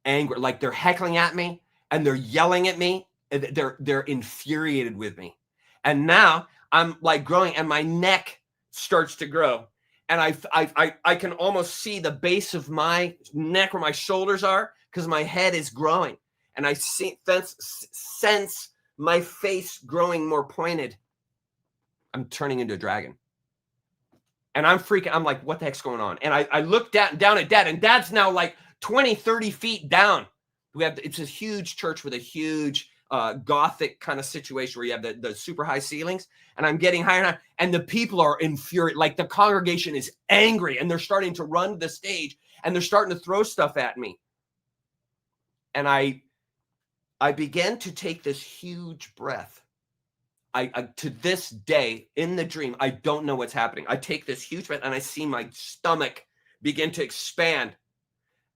Angry, like they're heckling at me and they're yelling at me. And they're infuriated with me. And now I'm like growing, and my neck starts to grow. And I can almost see the base of my neck where my shoulders are, because my head is growing. And I sense my face growing more pointed. I'm turning into a dragon. And I'm freaking. I'm like, what the heck's going on? And I look down at Dad, and Dad's now like 20, 30 feet down. It's a huge church with a huge Gothic kind of situation where you have the super high ceilings, and I'm getting higher and higher, and the people are infuriated. Like the congregation is angry, and they're starting to run to the stage, and they're starting to throw stuff at me. And I began to take this huge breath. I to this day in the dream, I don't know what's happening. I take this huge breath, and I see my stomach begin to expand.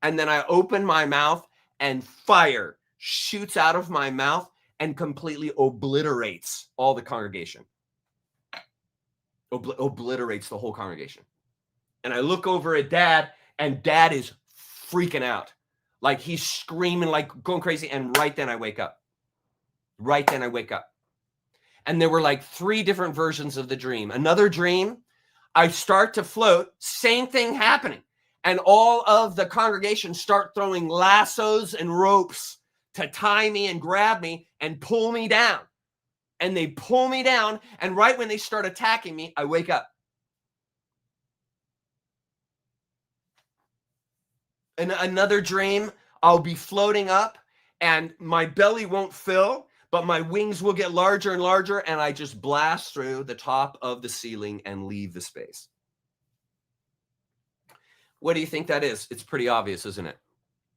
And then I open my mouth, and fire shoots out of my mouth and completely obliterates all the congregation. Obliterates the whole congregation. And I look over at Dad, and Dad is freaking out. Like he's screaming, like going crazy. And right then I wake up. And there were like 3 different versions of the dream. Another dream, I start to float, same thing happening. And all of the congregation start throwing lassos and ropes to tie me and grab me and pull me down. And they pull me down. And right when they start attacking me, I wake up. In another dream, I'll be floating up, and my belly won't fill, but my wings will get larger and larger. And I just blast through the top of the ceiling and leave the space. What do you think that is? It's pretty obvious, isn't it?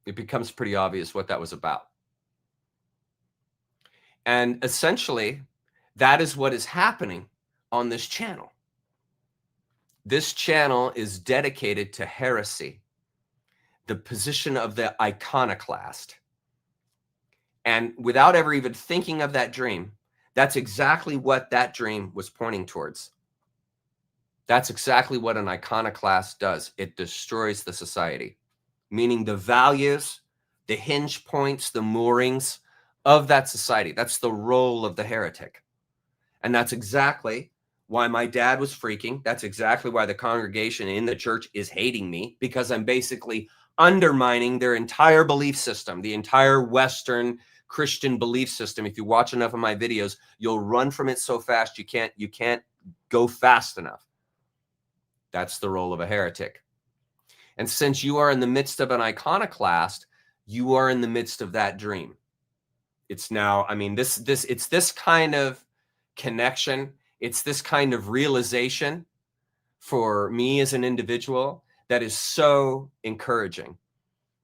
It becomes pretty obvious what that was about. And essentially, that is what is happening on this channel. This channel is dedicated to heresy, the position of the iconoclast. And without ever even thinking of that dream, that's exactly what that dream was pointing towards. That's exactly what an iconoclast does. It destroys the society, meaning the values, the hinge points, the moorings of that society. That's the role of the heretic. And that's exactly why my dad was freaking. That's exactly why the congregation in the church is hating me, because I'm basically undermining their entire belief system, the entire Western Christian belief system. If you watch enough of my videos, you'll run from it so fast you can't go fast enough. That's the role of a heretic. And since you are in the midst of an iconoclast, you are in the midst of that dream. It's now, I mean, it's this kind of connection. It's this kind of realization for me as an individual that is so encouraging,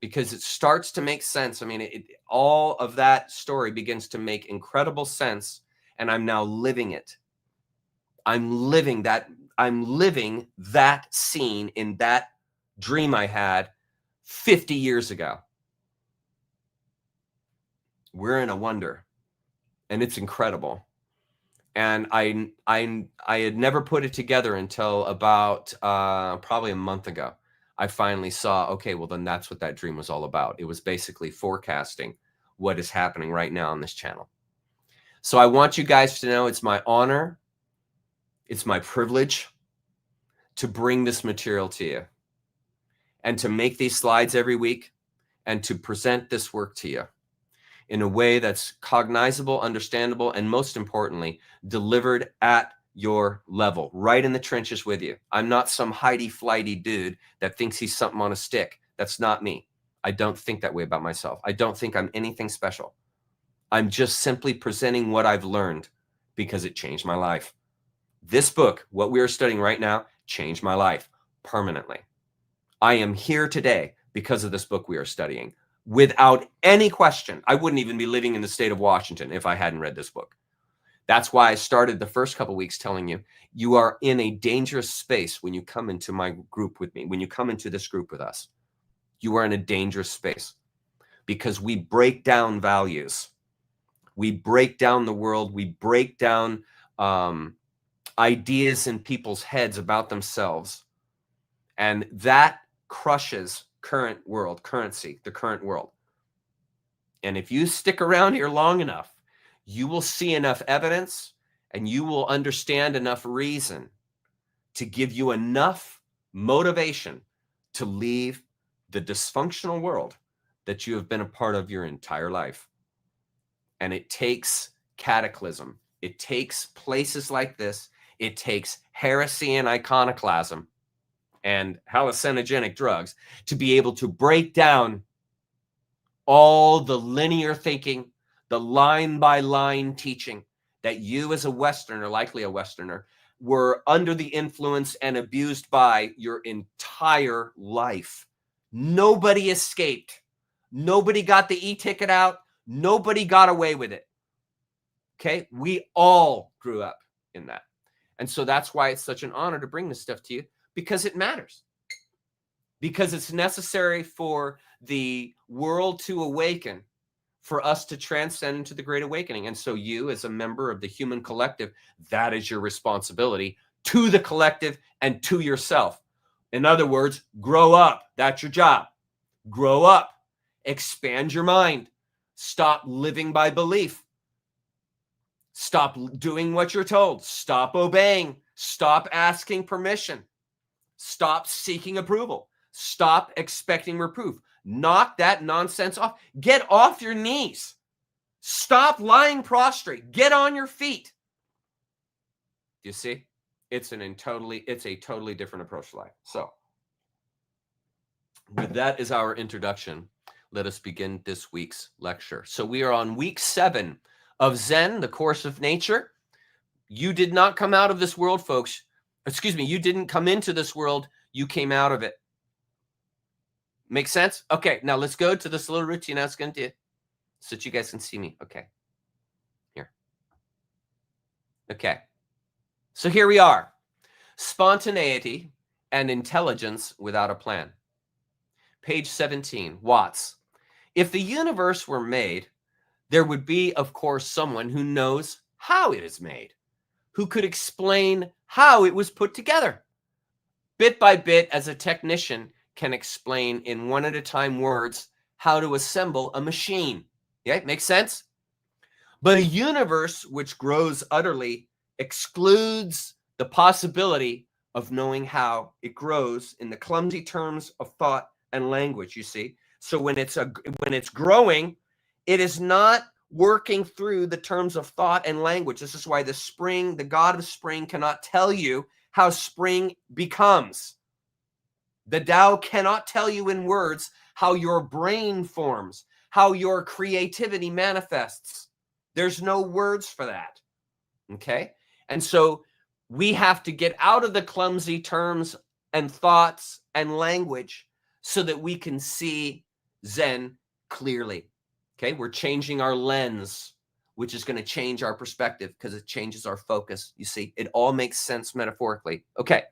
because it starts to make sense. I mean, all of that story begins to make incredible sense, and I'm now living it. I'm living that scene in that dream I had 50 years ago. We're in a wonder, and it's incredible. And I had never put it together until about probably a month ago. I finally saw, okay, well, then that's what that dream was all about. It was basically forecasting what is happening right now on this channel. So I want you guys to know it's my honor, it's my privilege to bring this material to you and to make these slides every week and to present this work to you in a way that's cognizable, understandable, and most importantly, delivered at your level, right in the trenches with you. I'm not some hidey-flighty dude that thinks he's something on a stick. That's not me. I don't think that way about myself. I don't think I'm anything special. I'm just simply presenting what I've learned because it changed my life. This book, what we are studying right now, changed my life permanently. I am here today because of this book we are studying. Without any question, I wouldn't even be living in the state of Washington if I hadn't read this book. That's why I started the first couple of weeks telling you, you are in a dangerous space when you come into my group with me, when you come into this group with us. You are in a dangerous space because we break down values. We break down the world. We break down ideas in people's heads about themselves. And that crushes current world currency, the current world. And if you stick around here long enough, you will see enough evidence and you will understand enough reason to give you enough motivation to leave the dysfunctional world that you have been a part of your entire life. And it takes cataclysm. It takes places like this. It takes heresy and iconoclasm and hallucinogenic drugs to be able to break down all the linear thinking, the line-by-line teaching that you as a Westerner, likely a Westerner, were under the influence and abused by your entire life. Nobody escaped. Nobody got the e-ticket out. Nobody got away with it. Okay? We all grew up in that. And so that's why it's such an honor to bring this stuff to you, because it matters. Because it's necessary for the world to awaken, for us to transcend into the Great Awakening. And so you, as a member of the human collective, that is your responsibility to the collective and to yourself. In other words, grow up. That's your job. Grow up. Expand your mind. Stop living by belief. Stop doing what you're told. Stop obeying. Stop asking permission. Stop seeking approval. Stop expecting reproof. Knock that nonsense off. Get off your knees. Stop lying prostrate. Get on your feet. You see, it's a totally different approach to life. So, with that as our introduction, let us begin this week's lecture. So we are on week 7 of Zen, the Course of Nature. You did not come out of this world, folks. Excuse me, you didn't come into this world. You came out of it. Make sense? Okay, now let's go to this little routine I was going to do so that you guys can see me. Okay. Here. Okay. So here we are. Spontaneity and intelligence without a plan. Page 17, Watts. If the universe were made, there would be, of course, someone who knows how it is made, who could explain how it was put together. Bit by bit, as a technician can explain in one at a time words how to assemble a machine. Yeah, makes sense? But a universe which grows utterly excludes the possibility of knowing how it grows in the clumsy terms of thought and language, you see. So when it's growing, it is not working through the terms of thought and language. This is why the God of spring cannot tell you how spring becomes. The Tao cannot tell you in words how your brain forms, how your creativity manifests. There's no words for that. Okay? And so we have to get out of the clumsy terms and thoughts and language so that we can see Zen clearly. Okay? We're changing our lens, which is going to change our perspective because it changes our focus. You see, it all makes sense metaphorically. Okay.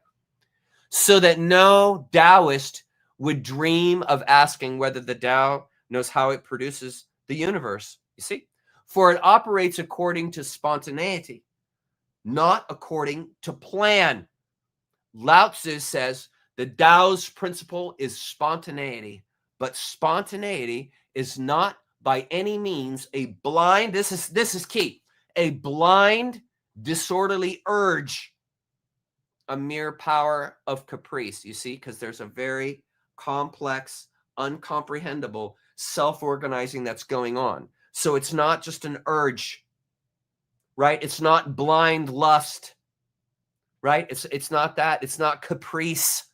So that no Taoist would dream of asking whether the Tao knows how it produces the universe. You see? For it operates according to spontaneity, not according to plan. Lao Tzu says the Tao's principle is spontaneity, but spontaneity is not by any means a blind, this is key, a blind, disorderly urge, a mere power of caprice, you see, because there's a very complex, uncomprehendable self-organizing that's going on. So it's not just an urge, right? It's not blind lust, right? It's not that. It's not caprice.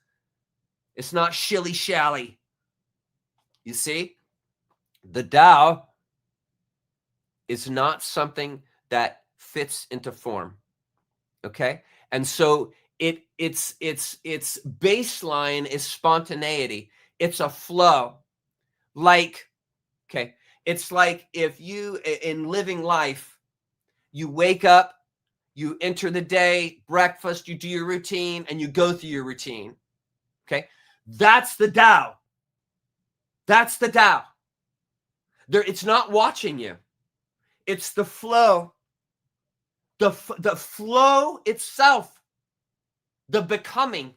It's not shilly-shally. You see, the Tao is not something that fits into form, okay? And so its baseline is spontaneity. It's a flow. Like, okay, it's like if you, in living life, you wake up, you enter the day, breakfast, you do your routine, and you go through your routine. Okay? That's the Tao. That's the Tao. It's not watching you. It's the flow. The flow itself. The becoming.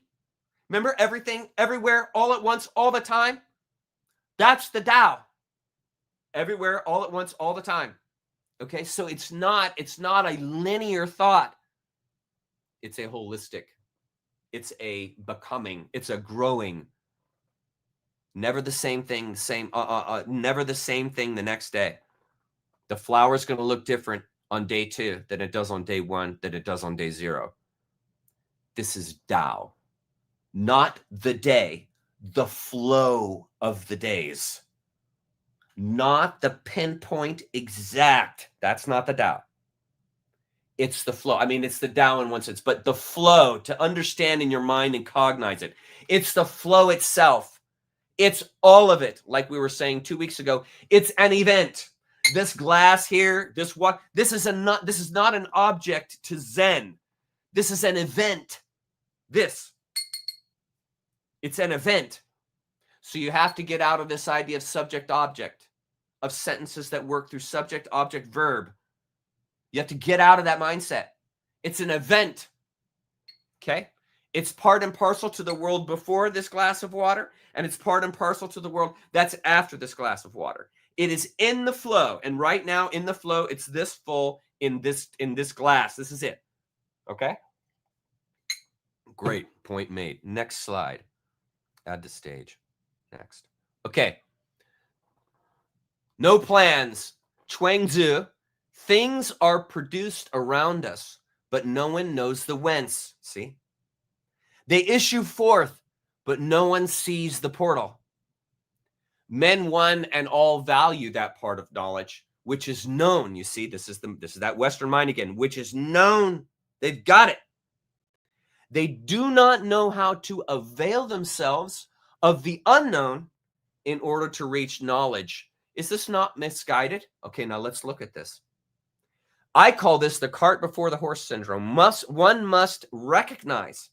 Remember everything, everywhere, all at once, all the time? That's the Tao. Everywhere, all at once, all the time. Okay, so it's not a linear thought. It's a holistic. It's a becoming. It's a growing. Never the same thing. Never the same thing the next day. The flower's going to look different on day 2 than it does on day 1 than it does on day 0. This is Tao, not the day, the flow of the days. Not the pinpoint exact. That's not the Tao. It's the flow. I mean, it's the Tao in one sense, but the flow, to understand in your mind and cognize it. It's the flow itself. It's all of it. Like we were saying 2 weeks ago, it's an event. This glass here, this is not an object to Zen. This is an event. It's an event. So you have to get out of this idea of subject-object, of sentences that work through subject, object, verb. You have to get out of that mindset. It's an event. Okay? It's part and parcel to the world before this glass of water, and it's part and parcel to the world that's after this glass of water. It is in the flow, and right now in the flow, it's this full in this glass. This is it. Okay? Great. Point made. Next slide. Add to stage. Next. Okay. No plans. Chuangzi. Things are produced around us, but no one knows the whence. See? They issue forth, but no one sees the portal. Men one and all value that part of knowledge, which is known. You see, this is that Western mind again, which is known. They've got it. They do not know how to avail themselves of the unknown in order to reach knowledge. Is this not misguided? Okay, now let's look at this. I call this the cart before the horse syndrome. One must recognize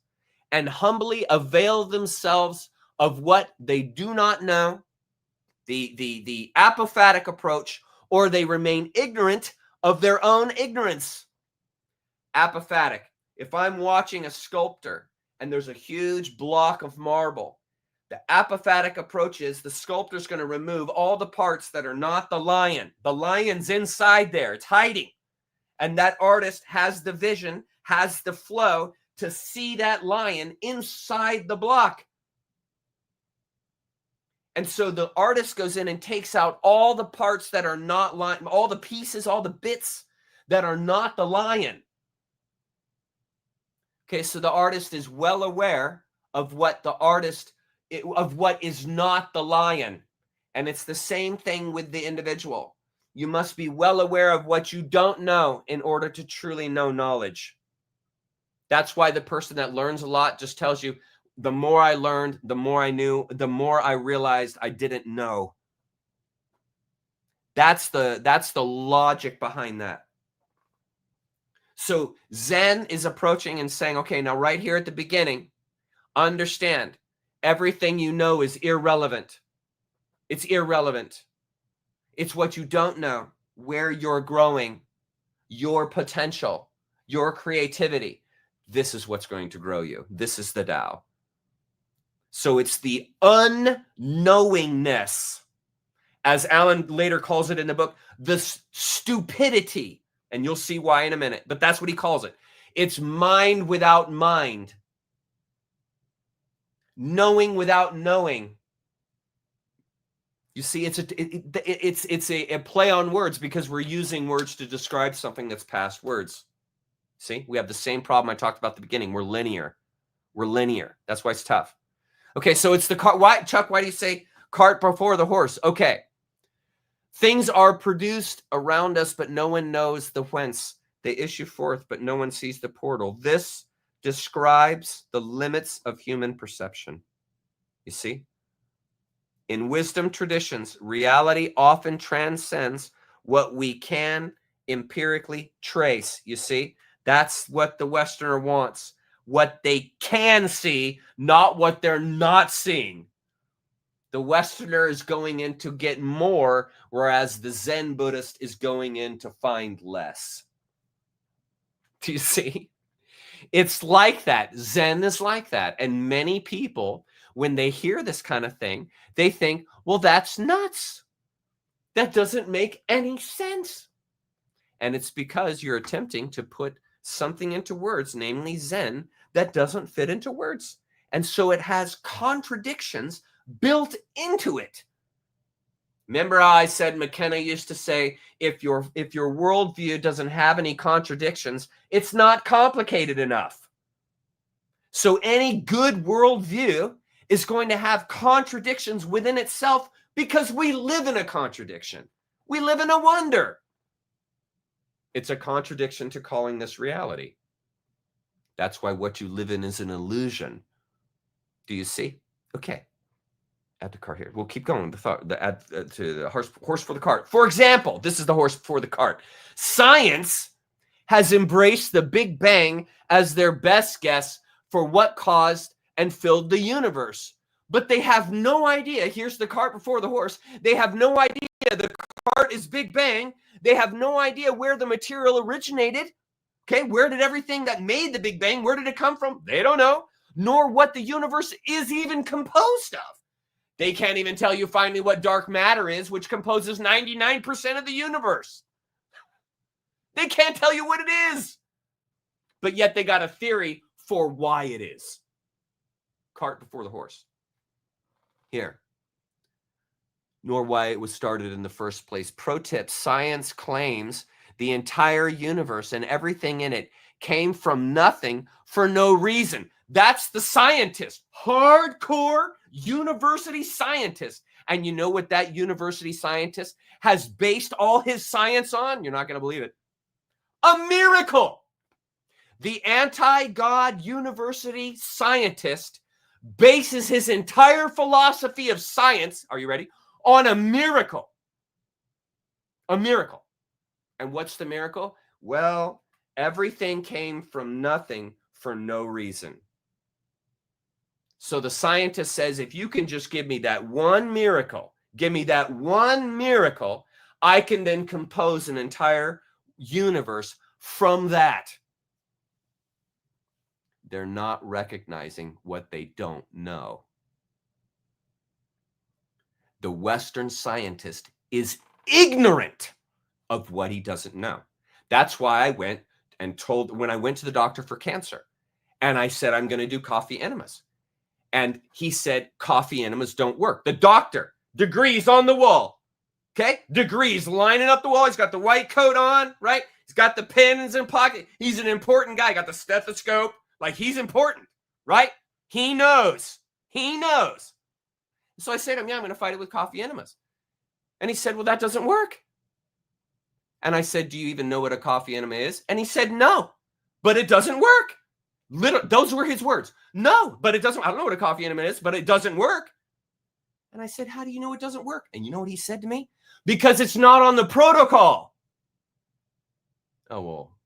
and humbly avail themselves of what they do not know, the apophatic approach, or they remain ignorant of their own ignorance. Apophatic. If I'm watching a sculptor and there's a huge block of marble, the apophatic approach is the sculptor's going to remove all the parts that are not the lion. The lion's inside there. It's hiding. And that artist has the vision, has the flow to see that lion inside the block. And so the artist goes in and takes out all the parts that are not lion, all the pieces, all the bits that are not the lion. Okay, so the artist is well aware of what of what is not the lion. And it's the same thing with the individual. You must be well aware of what you don't know in order to truly know knowledge. That's why the person that learns a lot just tells you, the more I learned, the more I knew, the more I realized I didn't know. That's the logic behind that. So Zen is approaching and saying, okay, now right here at the beginning, understand everything you know is irrelevant. It's irrelevant. It's what you don't know, where you're growing, your potential, your creativity. This is what's going to grow you. This is the Tao. So it's the unknowingness, as Alan later calls it in the book, the stupidity. And you'll see why in a minute, but that's what he calls it. It's mind without mind. Knowing without knowing. You see, it's a play on words because we're using words to describe something that's past words. See, we have the same problem I talked about at the beginning. We're linear. We're linear. That's why it's tough. Okay, so it's the cart. Why, Chuck, why do you say cart before the horse? Okay. Things are produced around us, but no one knows the whence. They issue forth, but no one sees the portal. This describes the limits of human perception. You see? In wisdom traditions, reality often transcends what we can empirically trace. You see? That's what the Westerner wants. What they can see, not what they're not seeing. The Westerner is going in to get more, whereas the Zen Buddhist is going in to find less. Do you see? It's like that. Zen is like that. And many people, when they hear this kind of thing, they think, well, that's nuts. That doesn't make any sense. And it's because you're attempting to put something into words, namely Zen, that doesn't fit into words. And so it has contradictions built into it. Remember how I said McKenna used to say, if your worldview doesn't have any contradictions, it's not complicated enough. So any good worldview is going to have contradictions within itself because we live in a contradiction. We live in a wonder. It's a contradiction to calling this reality. That's why what you live in is an illusion. Do you see? Okay. Add the cart here. We'll keep going. Add to the horse for the cart. For example, this is the horse for the cart. Science has embraced the Big Bang as their best guess for what caused and filled the universe. But they have no idea. Here's the cart before the horse. They have no idea the cart is Big Bang. They have no idea where the material originated. Okay, where did everything that made the Big Bang, where did it come from? They don't know. Nor what the universe is even composed of. They can't even tell you finally what dark matter is, which composes 99% of the universe. They can't tell you what it is. But yet they got a theory for why it is. Cart before the horse. Here. Nor why it was started in the first place. Pro tip, science claims the entire universe and everything in it came from nothing for no reason. That's the scientist. Hardcore university scientist. And you know what that university scientist has based all his science on? You're not going to believe it. A miracle. The anti-God university scientist bases his entire philosophy of science, are you ready, on a miracle. A miracle. And what's the miracle? Well, everything came from nothing for no reason. So the scientist says, if you can just give me that one miracle, I can then compose an entire universe from that. They're not recognizing what they don't know. The Western scientist is ignorant of what he doesn't know. That's why I went and when I went to the doctor for cancer, and I said, I'm going to do coffee enemas. And he said, coffee enemas don't work. The doctor, degrees on the wall. Okay, degrees lining up the wall. He's got the white coat on, right? He's got the pens in pocket. He's an important guy. Got the stethoscope. Like, he's important, right? He knows. He knows. So I said to him, yeah, I'm going to fight it with coffee enemas. And he said, well, that doesn't work. And I said, do you even know what a coffee enema is? And he said, no, but it doesn't work. Those were his words. No, but it doesn't. I don't know what a coffee enema is, but it doesn't work. And I said, how do you know it doesn't work? And you know what he said to me? Because it's not on the protocol. Oh, well,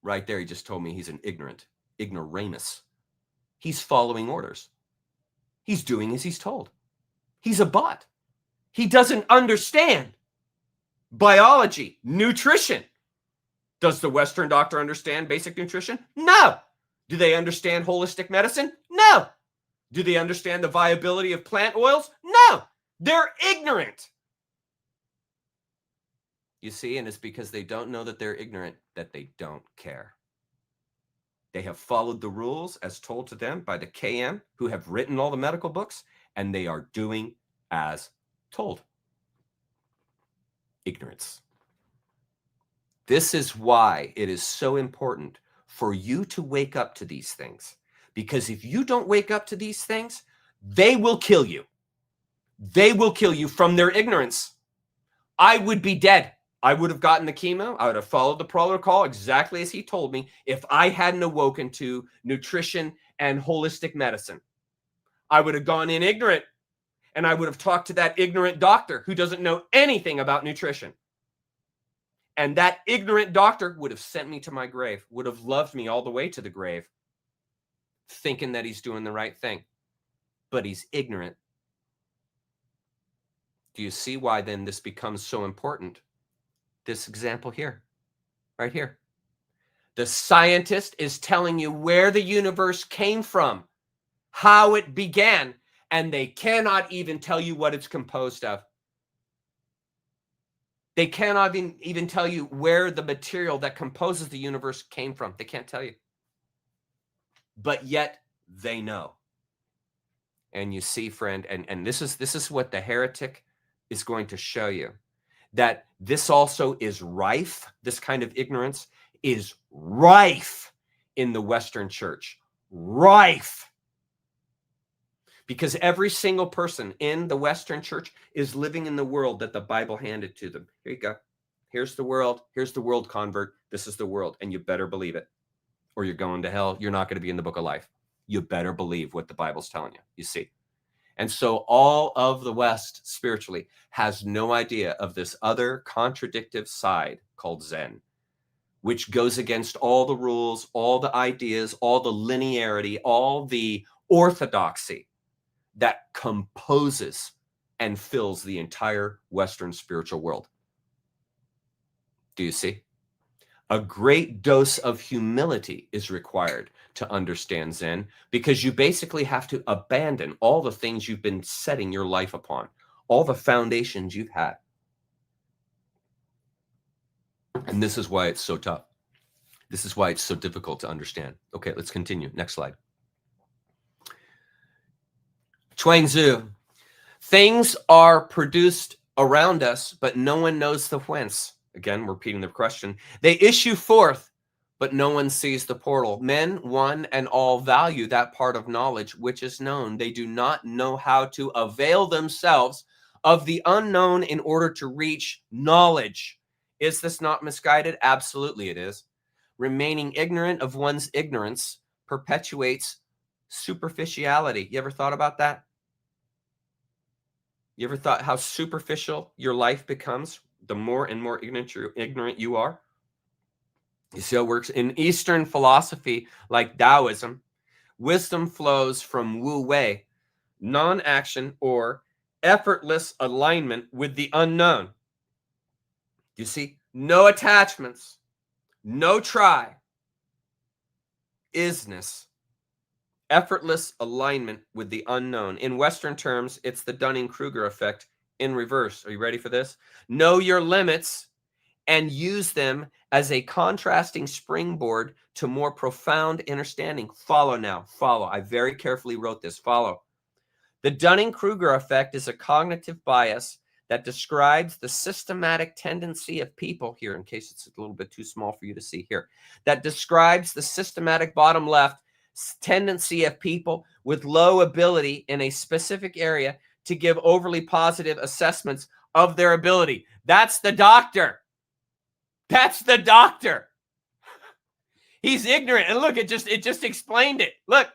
right there, he just told me he's an ignoramus. He's following orders. He's doing as he's told. He's a bot. He doesn't understand biology, nutrition. Does the Western doctor understand basic nutrition? No. Do they understand holistic medicine? No. Do they understand the viability of plant oils? No. They're ignorant. You see, and it's because they don't know that they're ignorant that they don't care. They have followed the rules as told to them by the KM who have written all the medical books, and they are doing as told. Ignorance. This is why it is so important for you to wake up to these things. Because if you don't wake up to these things, they will kill you. They will kill you from their ignorance. I would be dead. I would have gotten the chemo. I would have followed the protocol exactly as he told me if I hadn't awoken to nutrition and holistic medicine. I would have gone in ignorant, and I would have talked to that ignorant doctor who doesn't know anything about nutrition. And that ignorant doctor would have sent me to my grave, would have loved me all the way to the grave, thinking that he's doing the right thing. But he's ignorant. Do you see why then this becomes so important? This example here, right here. The scientist is telling you where the universe came from, how it began, and they cannot even tell you what it's composed of. They cannot even tell you where the material that composes the universe came from. They can't tell you. But yet they know. And you see, friend, and this is what the heretic is going to show you, that this also is rife, this kind of ignorance is rife in the Western church. Rife. Because every single person in the Western church is living in the world that the Bible handed to them. Here you go. Here's the world. Here's the world, convert. This is the world. And you better believe it, or you're going to hell. You're not going to be in the book of life. You better believe what the Bible's telling you. You see? And so all of the West spiritually has no idea of this other contradictive side called Zen, which goes against all the rules, all the ideas, all the linearity, all the orthodoxy that composes and fills the entire Western spiritual world. Do you see? A great dose of humility is required to understand Zen, because you basically have to abandon all the things you've been setting your life upon, all the foundations you've had. And this is why it's so tough. This is why it's so difficult to understand. Okay, let's continue. Next slide. Chuang-Tzu. Things are produced around us, but no one knows the whence. Again, repeating the question. They issue forth, but no one sees the portal. Men, one and all, value that part of knowledge which is known. They do not know how to avail themselves of the unknown in order to reach knowledge. Is this not misguided? Absolutely it is. Remaining ignorant of one's ignorance perpetuates superficiality. You ever thought about that? You ever thought how superficial your life becomes the more and more ignorant you are? You see how it works? In Eastern philosophy, like Taoism, wisdom flows from Wu Wei, non-action or effortless alignment with the unknown. You see, no attachments, no try, isness, effortless alignment with the unknown. In Western terms, it's the Dunning-Kruger effect in reverse. Are you ready for this? Know your limits and use them as a contrasting springboard to more profound understanding. Follow now. Follow. I very carefully wrote this. Follow. The Dunning-Kruger effect is a cognitive bias that describes the systematic tendency of people here, in case it's a little bit too small for you to see here, that describes the systematic bottom left tendency of people with low ability in a specific area to give overly positive assessments of their ability. That's the doctor. That's the doctor. He's ignorant. And look, it just explained it. Look.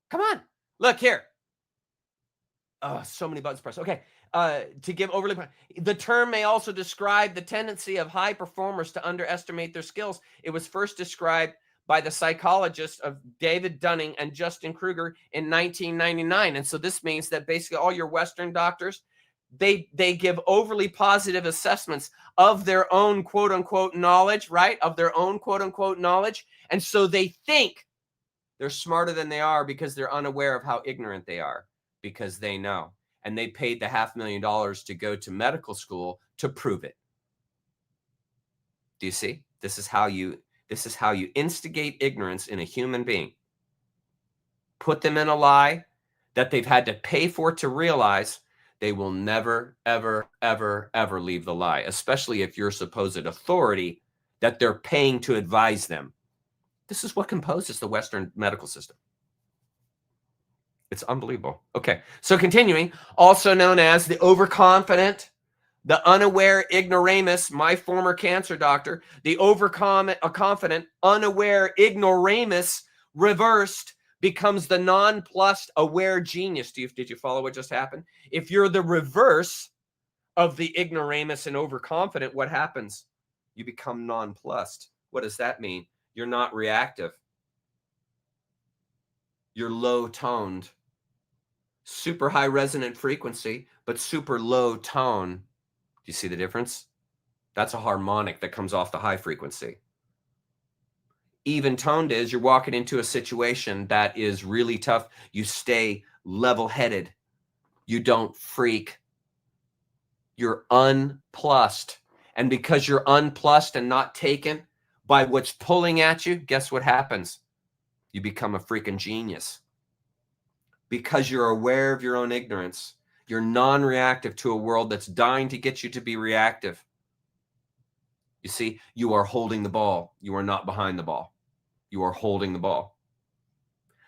Come on. Look here. Oh, so many buttons pressed. Okay. To give overly, the term may also describe the tendency of high performers to underestimate their skills. It was first described by the psychologists of David Dunning and Justin Kruger in 1999. And so this means that basically all your Western doctors, they give overly positive assessments of their own quote unquote knowledge, right? Of their own quote unquote knowledge. And so they think they're smarter than they are because they're unaware of how ignorant they are, because they know. And they paid the $500,000 to go to medical school to prove it. Do you see? This is how you instigate ignorance in a human being. Put them in a lie that they've had to pay for to realize. They will never, ever, ever, ever leave the lie, especially if you're supposed authority that they're paying to advise them. This is what composes the Western medical system. It's unbelievable. Okay, so continuing, also known as the overconfident, the unaware ignoramus, my former cancer doctor, the overconfident, unaware ignoramus reversed becomes the nonplussed aware genius. Did you follow what just happened? If you're the reverse of the ignoramus and overconfident, what happens? You become nonplussed. What does that mean? You're not reactive. You're low toned. Super high resonant frequency, but super low tone. Do you see the difference? That's a harmonic that comes off the high frequency. Even toned is you're walking into a situation that is really tough. You stay level-headed. You don't freak. You're unplussed. And because you're unplussed and not taken by what's pulling at you, guess what happens? You become a freaking genius. Because you're aware of your own ignorance, you're non-reactive to a world that's dying to get you to be reactive. You see, you are holding the ball. You are not behind the ball. You are holding the ball.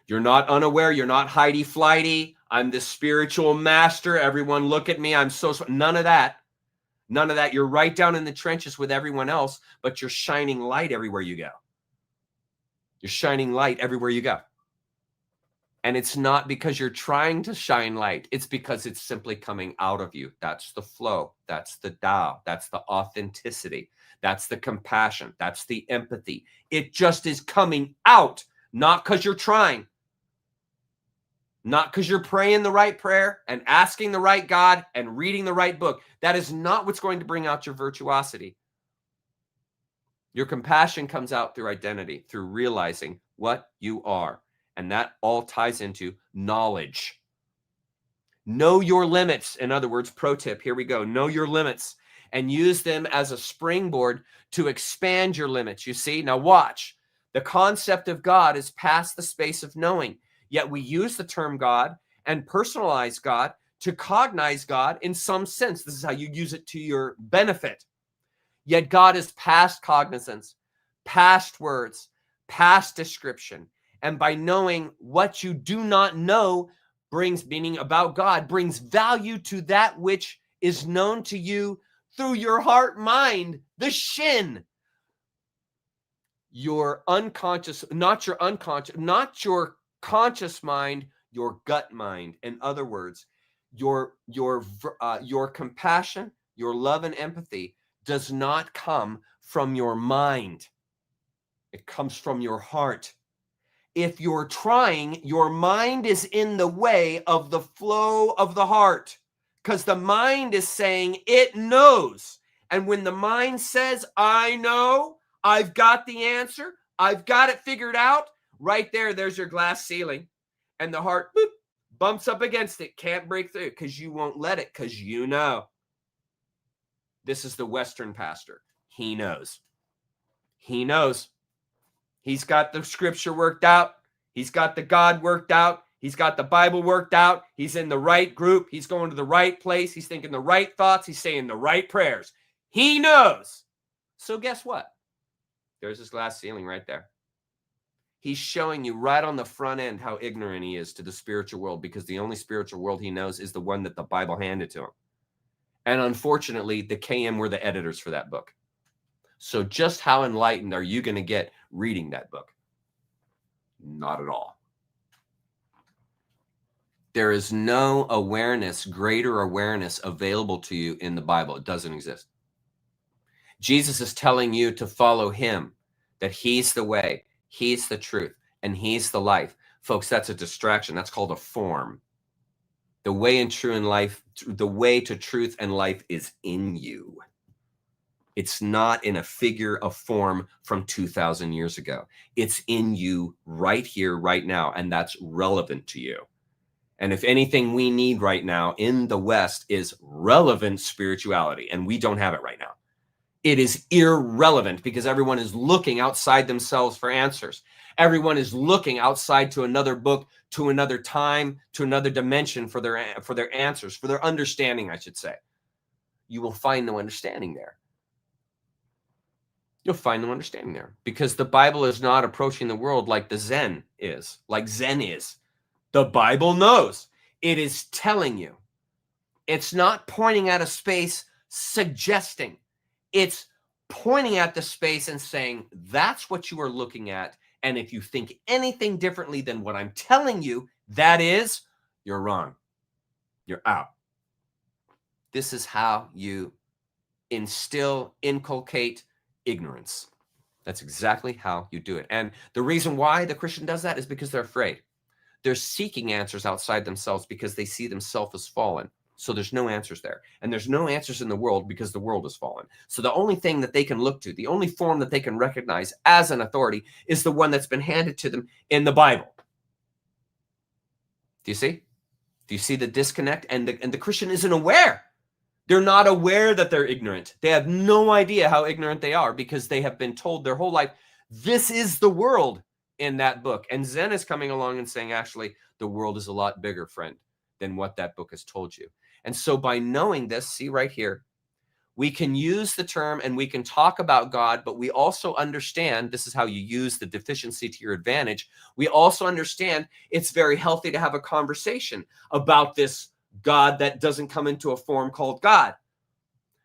You're not unaware. You're not hidey-flighty. I'm the spiritual master. Everyone look at me. I'm so none of that. None of that. You're right down in the trenches with everyone else, but you're shining light everywhere you go. You're shining light everywhere you go. And it's not because you're trying to shine light. It's because it's simply coming out of you. That's the flow. That's the Tao. That's the authenticity. That's the compassion. That's the empathy. It just is coming out, not because you're trying. Not because you're praying the right prayer and asking the right God and reading the right book. That is not what's going to bring out your virtuosity. Your compassion comes out through identity, through realizing what you are. And that all ties into knowledge. Know your limits. In other words, pro tip, here we go. Know your limits and use them as a springboard to expand your limits. You see, now watch. The concept of God is past the space of knowing. Yet we use the term God and personalize God to cognize God in some sense. This is how you use it to your benefit. Yet God is past cognizance, past words, past description. And by knowing what you do not know brings meaning about God, brings value to that which is known to you through your heart mind, the shin. Your unconscious, not your unconscious, not your conscious mind, your gut mind. In other words, your compassion, your love and empathy does not come from your mind. It comes from your heart. If you're trying, your mind is in the way of the flow of the heart because the mind is saying it knows. And when the mind says, I know, I've got the answer, I've got it figured out, right there's your glass ceiling. And the heart boop, bumps up against it, can't break through because you won't let it because you know. This is the Western pastor. He knows. He knows. He's got the scripture worked out. He's got the God worked out. He's got the Bible worked out. He's in the right group. He's going to the right place. He's thinking the right thoughts. He's saying the right prayers. He knows. So guess what? There's his glass ceiling right there. He's showing you right on the front end how ignorant he is to the spiritual world, because the only spiritual world he knows is the one that the Bible handed to him. And unfortunately, the KM were the editors for that book. So just how enlightened are you going to get reading that book? Not at all. There is no awareness, greater awareness available to you in the Bible. It doesn't exist. Jesus is telling you to follow him, that he's the way, he's the truth, and he's the life. Folks, that's a distraction. That's called a form. The way in true and life, the way to truth and life is in you. It's not in a figure of form from 2,000 years ago. It's in you right here, right now, and that's relevant to you. And if anything we need right now in the West is relevant spirituality, and we don't have it right now. It is irrelevant because everyone is looking outside themselves for answers. Everyone is looking outside to another book, to another time, to another dimension for their answers, for their understanding, I should say. You will find no understanding there. You'll find no understanding there because the Bible is not approaching the world like the Zen is, like Zen is. The Bible knows. It is telling you. It's not pointing at a space suggesting. It's pointing at the space and saying, that's what you are looking at. And if you think anything differently than what I'm telling you, that is, you're wrong. You're out. This is how you inculcate ignorance. That's exactly how you do it. And the reason why the Christian does that is because they're afraid. They're seeking answers outside themselves because they see themselves as fallen. So there's no answers there. And there's no answers in the world because the world is fallen. So the only thing that they can look to, the only form that they can recognize as an authority is the one that's been handed to them in the Bible. Do you see? Do you see the disconnect? And the Christian isn't aware. They're not aware that they're ignorant. They have no idea how ignorant they are because they have been told their whole life, this is the world in that book. And Zen is coming along and saying, actually, the world is a lot bigger, friend, than what that book has told you. And so by knowing this, see right here, we can use the term and we can talk about God, but we also understand, this is how you use the deficiency to your advantage. We also understand it's very healthy to have a conversation about this God that doesn't come into a form called God.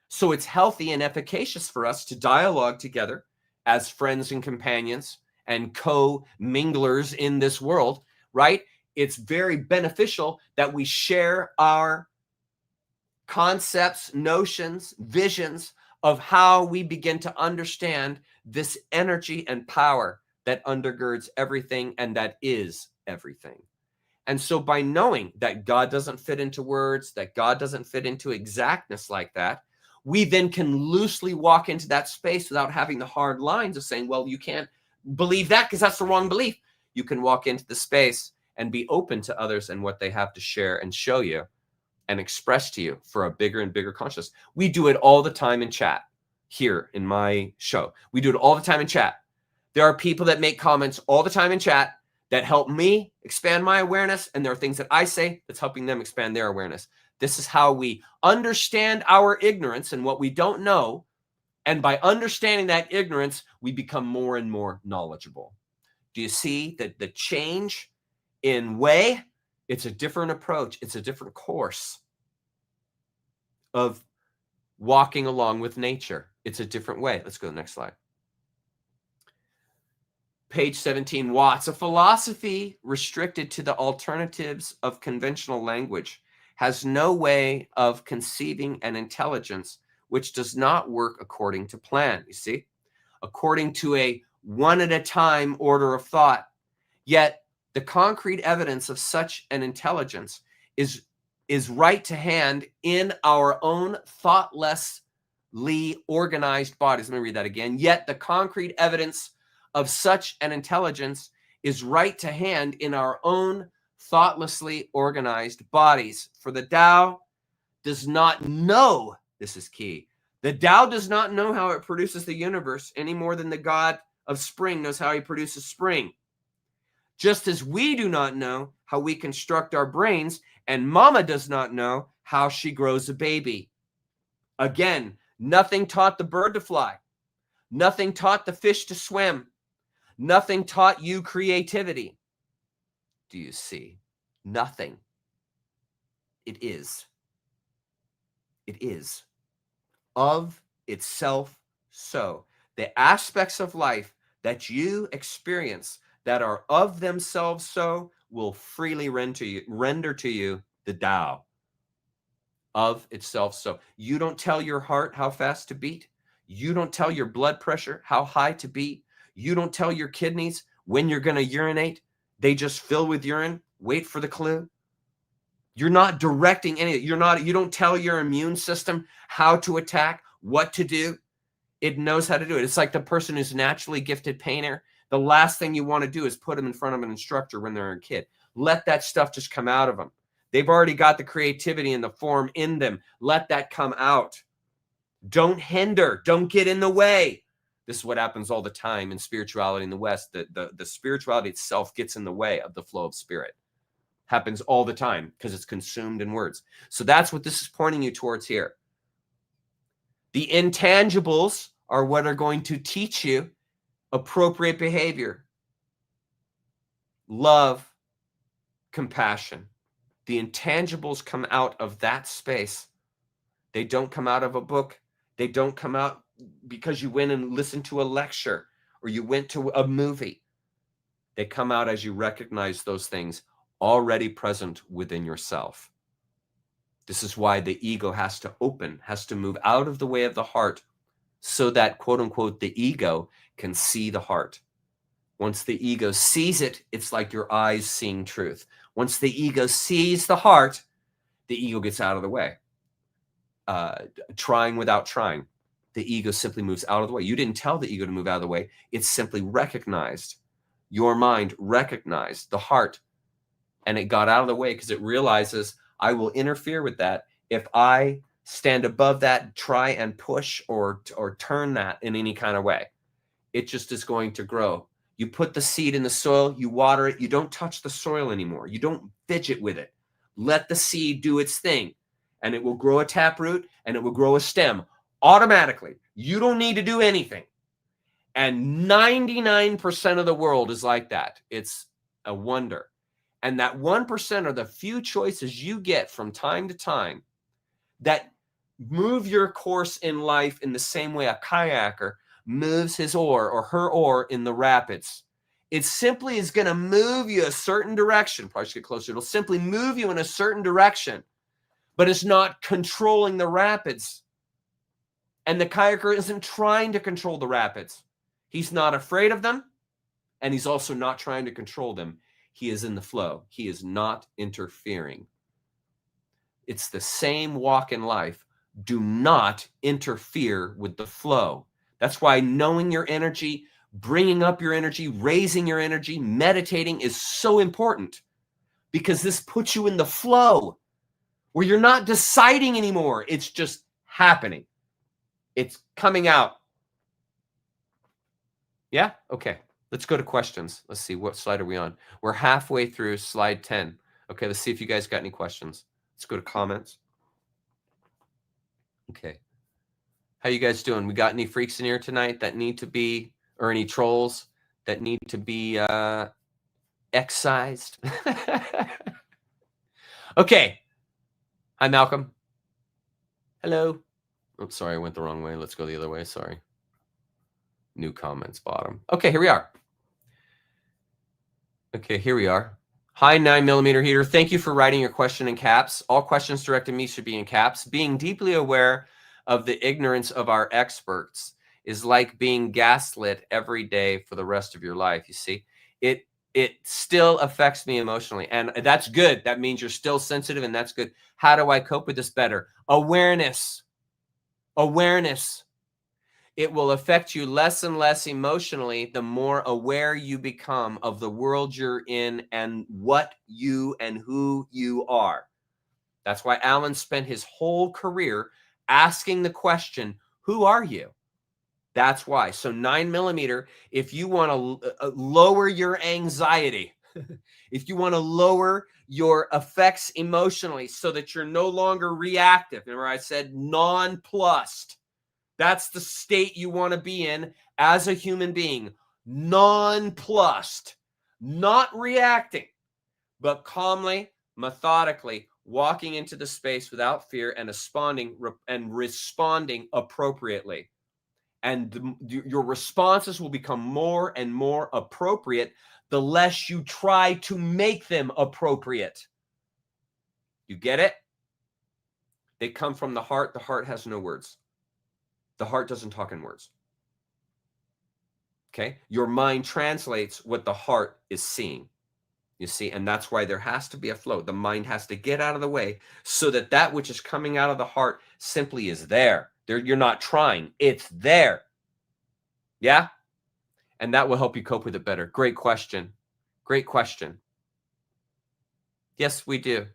So it's healthy and efficacious for us to dialogue together as friends and companions and co-minglers in this world, right? It's very beneficial that we share our concepts, notions, visions of how we begin to understand this energy and power that undergirds everything and that is everything. And so by knowing that God doesn't fit into words, that God doesn't fit into exactness like that, we then can loosely walk into that space without having the hard lines of saying, well, you can't believe that because that's the wrong belief. You can walk into the space and be open to others and what they have to share and show you and express to you for a bigger and bigger consciousness. We do it all the time in chat here in my show. We do it all the time in chat. There are people that make comments all the time in chat that help me expand my awareness. And there are things that I say that's helping them expand their awareness. This is how we understand our ignorance and what we don't know. And by understanding that ignorance, we become more and more knowledgeable. Do you see that the change in way? It's a different approach. It's a different course of walking along with nature. It's a different way. Let's go to the next slide. Page 17, Watts. A philosophy restricted to the alternatives of conventional language has no way of conceiving an intelligence which does not work according to plan. You see, according to a one at a time order of thought. Yet the concrete evidence of such an intelligence is right to hand in our own thoughtlessly organized bodies. Let me read that again. Yet the concrete evidence of such an intelligence is right to hand in our own thoughtlessly organized bodies. For the Tao does not know, this is key, the Tao does not know how it produces the universe any more than the God of spring knows how he produces spring. Just as we do not know how we construct our brains, and mama does not know how she grows a baby. Again, nothing taught the bird to fly. Nothing taught the fish to swim. Nothing taught you creativity. Do you see? Nothing. It is. It is. Of itself so. The aspects of life that you experience that are of themselves so will freely render to you the Tao. Of itself so. You don't tell your heart how fast to beat. You don't tell your blood pressure how high to beat. You don't tell your kidneys when you're going to urinate. They just fill with urine. Wait for the clue. You're not directing any. You don't tell your immune system how to attack, what to do. It knows how to do it. It's like the person who's naturally gifted painter. The last thing you want to do is put them in front of an instructor when they're a kid. Let that stuff just come out of them. They've already got the creativity and the form in them. Let that come out. Don't hinder. Don't get in the way. This is what happens all the time in spirituality in the West. The spirituality itself gets in the way of the flow of spirit. Happens all the time because it's consumed in words. So that's what this is pointing you towards here. The intangibles are what are going to teach you appropriate behavior, love, compassion. The intangibles come out of that space. They don't come out of a book. They don't come out because you went and listened to a lecture or you went to a movie. They come out as you recognize those things already present within yourself. This is why the ego has to open, has to move out of the way of the heart so that, quote unquote, the ego can see the heart. Once the ego sees it, it's like your eyes seeing truth. Once the ego sees the heart, the ego gets out of the way. Trying without trying. The ego simply moves out of the way. You didn't tell the ego to move out of the way. It simply recognized. Your mind recognized the heart. And it got out of the way because it realizes I will interfere with that if I stand above that, try and push or turn that in any kind of way. It just is going to grow. You put the seed in the soil, you water it, you don't touch the soil anymore. You don't fidget with it. Let the seed do its thing, and it will grow a taproot and it will grow a stem automatically. You don't need to do anything. And 99% of the world is like that. It's a wonder. And that 1% are the few choices you get from time to time that move your course in life in the same way a kayaker moves his oar or her oar in the rapids. It simply is going to move you a certain direction. Probably should get closer. It'll simply move you in a certain direction, but it's not controlling the rapids. And the kayaker isn't trying to control the rapids. He's not afraid of them, and he's also not trying to control them. He is in the flow. He is not interfering. It's the same walk in life. Do not interfere with the flow. That's why knowing your energy, bringing up your energy, raising your energy, meditating is so important, because this puts you in the flow where you're not deciding anymore. It's just happening. It's coming out. Yeah? Okay. Let's go to questions. Let's see. What slide are we on? We're halfway through slide 10. Okay, let's see if you guys got any questions. Let's go to comments. Okay. How you guys doing? We got any freaks in here tonight that need to be, or any trolls that need to be excised? Okay. Hi, Malcolm. Hello. Oh, sorry, I went the wrong way. Let's go the other way. Sorry. New comments, bottom. Okay, here we are. Okay, here we are. Hi, 9mm heater. Thank you for writing your question in caps. All questions directed to me should be in caps. Being deeply aware of the ignorance of our experts is like being gaslit every day for the rest of your life. You see, it still affects me emotionally, and that's good. That means you're still sensitive, and that's good. How do I cope with this better? Awareness. Awareness. It will affect you less and less emotionally the more aware you become of the world you're in and what you and who you are. That's why Alan spent his whole career asking the question, who are you? That's why. So 9mm, if you want to lower your anxiety, if you want to lower your effects emotionally so that you're no longer reactive, remember I said nonplussed. That's the state you want to be in as a human being. Nonplussed, not reacting, but calmly, methodically walking into the space without fear and responding appropriately. And your responses will become more and more appropriate the less you try to make them appropriate. You get it? They come from the heart. The heart has no words. The heart doesn't talk in words. Okay? Your mind translates what the heart is seeing. You see, and that's why there has to be a flow. The mind has to get out of the way so that that which is coming out of the heart simply is there. You're not trying. It's there. Yeah? And that will help you cope with it better. Great question. Great question. Yes, we do.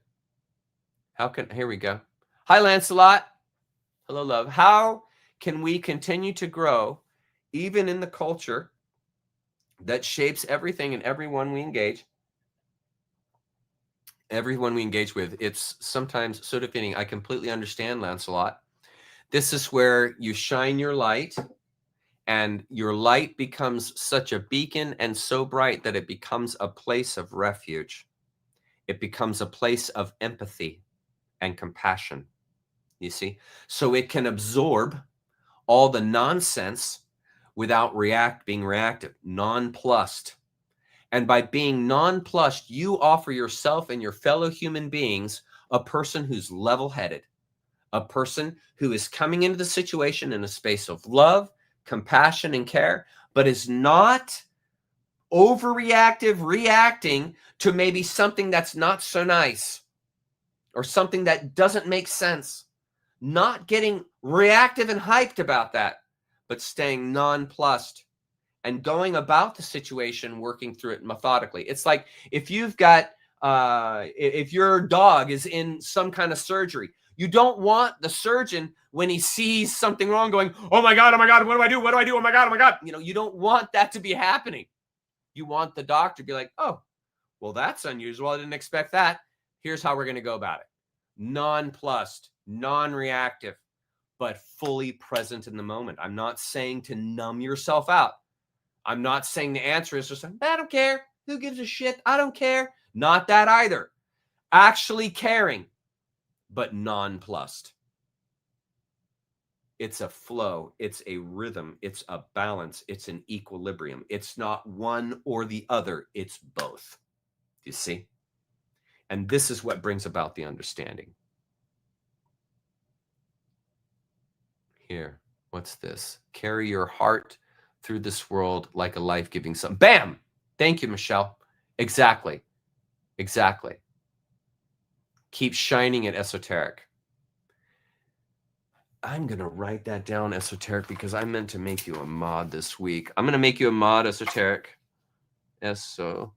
Here we go. Hi, Lancelot. Hello, love. How can we continue to grow even in the culture that shapes everything and everyone we engage? Everyone we engage with, it's sometimes so defeating. I completely understand, Lancelot. This is where you shine your light, and your light becomes such a beacon and so bright that it becomes a place of refuge. It becomes a place of empathy and compassion, you see? So it can absorb all the nonsense without being reactive, nonplussed. And by being nonplussed, you offer yourself and your fellow human beings a person who's level-headed, a person who is coming into the situation in a space of love, compassion, and care, but is not overreactive, reacting to maybe something that's not so nice or something that doesn't make sense. Not getting reactive and hyped about that, but staying nonplussed and going about the situation, working through it methodically. It's like if you've got, if your dog is in some kind of surgery, you don't want the surgeon, when he sees something wrong, going, oh my God, what do I do? What do I do? Oh my God. You don't want that to be happening. You want the doctor to be like, oh, well, that's unusual. I didn't expect that. Here's how we're going to go about it. Nonplussed, non-reactive, but fully present in the moment. I'm not saying to numb yourself out. I'm not saying the answer is just, I don't care. Who gives a shit? I don't care. Not that either. Actually caring, but nonplussed. It's a flow. It's a rhythm. It's a balance. It's an equilibrium. It's not one or the other. It's both. You see? And this is what brings about the understanding. Here, what's this? Carry your heart through this world like a life-giving sun. Bam! Thank you, Michelle. Exactly. Exactly. Keep shining at esoteric. I'm going to write that down, esoteric, because I meant to make you a mod this week. I'm going to make you a mod, esoteric. Esoteric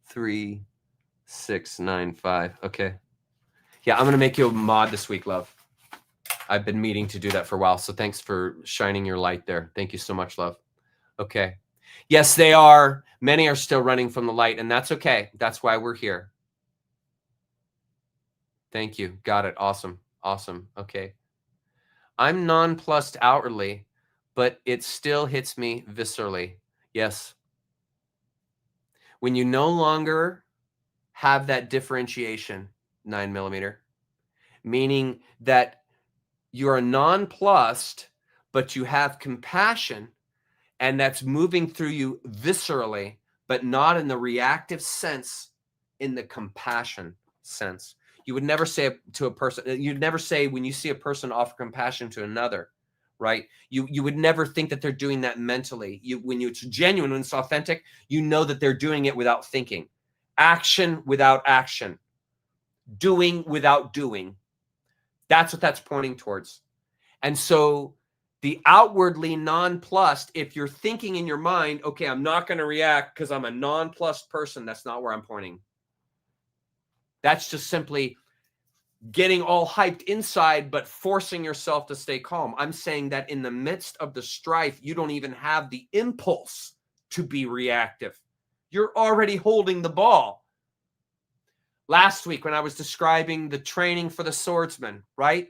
3695. Okay. Yeah, I'm going to make you a mod this week, love. I've been meaning to do that for a while, so thanks for shining your light there. Thank you so much, love. Okay. Yes, they are. Many are still running from the light, and that's okay. That's why we're here. Thank you. Got it. Awesome. Awesome. Okay. I'm nonplussed outwardly, but it still hits me viscerally. Yes. When you no longer have that differentiation, 9mm, meaning that you are nonplussed, but you have compassion, and that's moving through you viscerally, but not in the reactive sense, in the compassion sense. You would never say to a person, you'd never say when you see a person offer compassion to another, right? You would never think that they're doing that mentally. When it's genuine, when it's authentic, you know that they're doing it without thinking. Action without action. Doing without doing. That's what that's pointing towards. And so the outwardly nonplussed, if you're thinking in your mind, okay, I'm not going to react because I'm a nonplussed person, that's not where I'm pointing. That's just simply getting all hyped inside, but forcing yourself to stay calm. I'm saying that in the midst of the strife, you don't even have the impulse to be reactive. You're already holding the ball. Last week, when I was describing the training for the swordsman, right?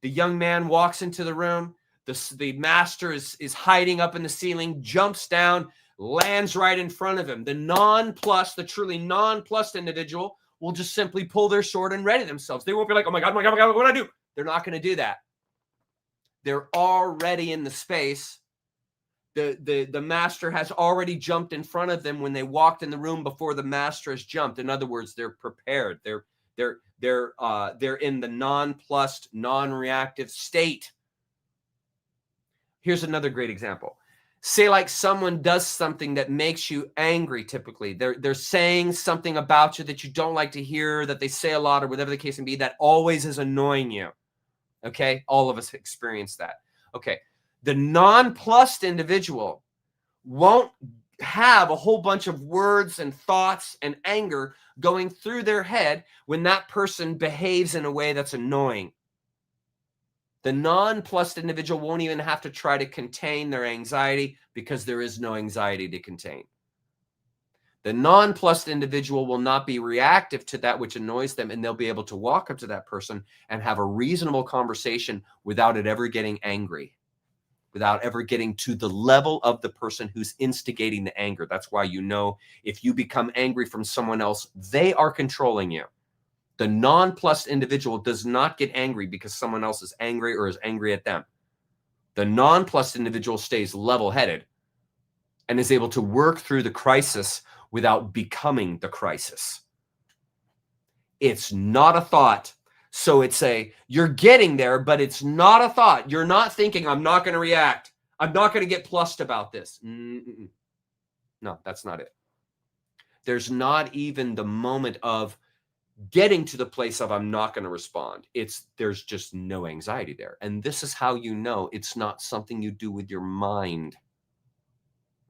The young man walks into the room. The master is hiding up in the ceiling, jumps down, lands right in front of him. The truly nonplussed individual will just simply pull their sword and ready themselves. They won't be like, oh my God, what do I do? They're not going to do that. They're already in the space. The master has already jumped in front of them when they walked in the room before the master has jumped. In other words, they're prepared. They're in the nonplussed, non-reactive state. Here's another great example. Say like someone does something that makes you angry. Typically, they're saying something about you that you don't like to hear, that they say a lot, or whatever the case may be, that always is annoying you. Okay, all of us experience that. Okay, the nonplussed individual won't have a whole bunch of words and thoughts and anger going through their head when that person behaves in a way that's annoying. The nonplussed individual won't even have to try to contain their anxiety because there is no anxiety to contain. The nonplussed individual will not be reactive to that which annoys them, and they'll be able to walk up to that person and have a reasonable conversation without it ever getting angry, without ever getting to the level of the person who's instigating the anger. That's why you know if you become angry from someone else, they are controlling you. The nonplussed individual does not get angry because someone else is angry or is angry at them. The nonplussed individual stays level-headed and is able to work through the crisis without becoming the crisis. It's not a thought. So you're getting there, but it's not a thought. You're not thinking, I'm not going to react. I'm not going to get plussed about this. No, that's not it. There's not even the moment of getting to the place of I'm not going to respond. There's just no anxiety there. And this is how you know it's not something you do with your mind.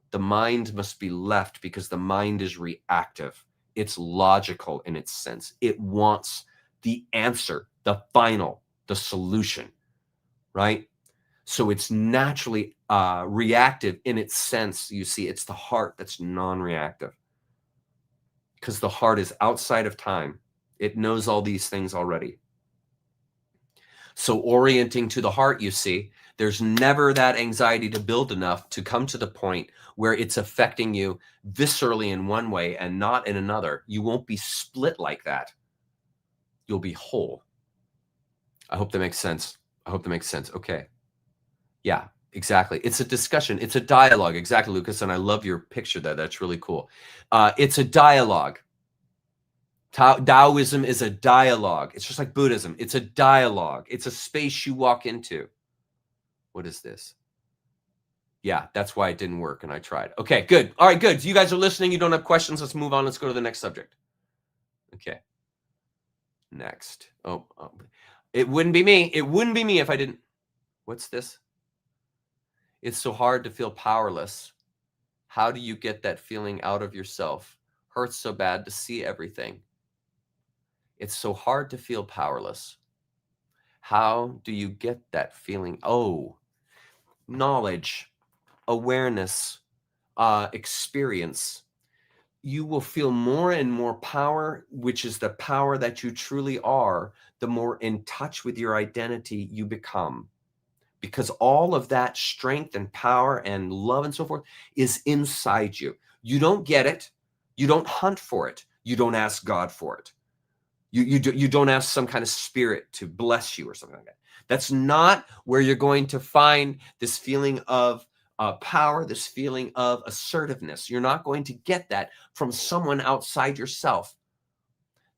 The mind must be left because the mind is reactive. It's logical in its sense. It wants the answer, the final, the solution, right? So it's naturally reactive in its sense. You see, it's the heart that's non-reactive because the heart is outside of time. It knows all these things already. So orienting to the heart, you see, there's never that anxiety to build enough to come to the point where it's affecting you viscerally in one way and not in another. You won't be split like that. You'll be whole. I hope that makes sense. Okay. Yeah, exactly. It's a discussion. It's a dialogue. Exactly, Lucas. And I love your picture there. That's really cool. It's a dialogue. Taoism is a dialogue. It's just like Buddhism. It's a dialogue. It's a space you walk into. What is this? Yeah, that's why it didn't work and I tried. Okay, good. All right, good. You guys are listening. You don't have questions. Let's move on. Let's go to the next subject. Okay. Next. Oh, it wouldn't be me. It wouldn't be me if I didn't. What's this? It's so hard to feel powerless. How do you get that feeling out of yourself? Hurts so bad to see everything. It's so hard to feel powerless. How do you get that feeling? Oh, knowledge, awareness, experience. You will feel more and more power, which is the power that you truly are, the more in touch with your identity you become. Because all of that strength and power and love and so forth is inside you. You don't get it. You don't hunt for it. You don't ask God for it. You don't ask some kind of spirit to bless you or something like that. That's not where you're going to find this feeling of power, this feeling of assertiveness. You're not going to get that from someone outside yourself.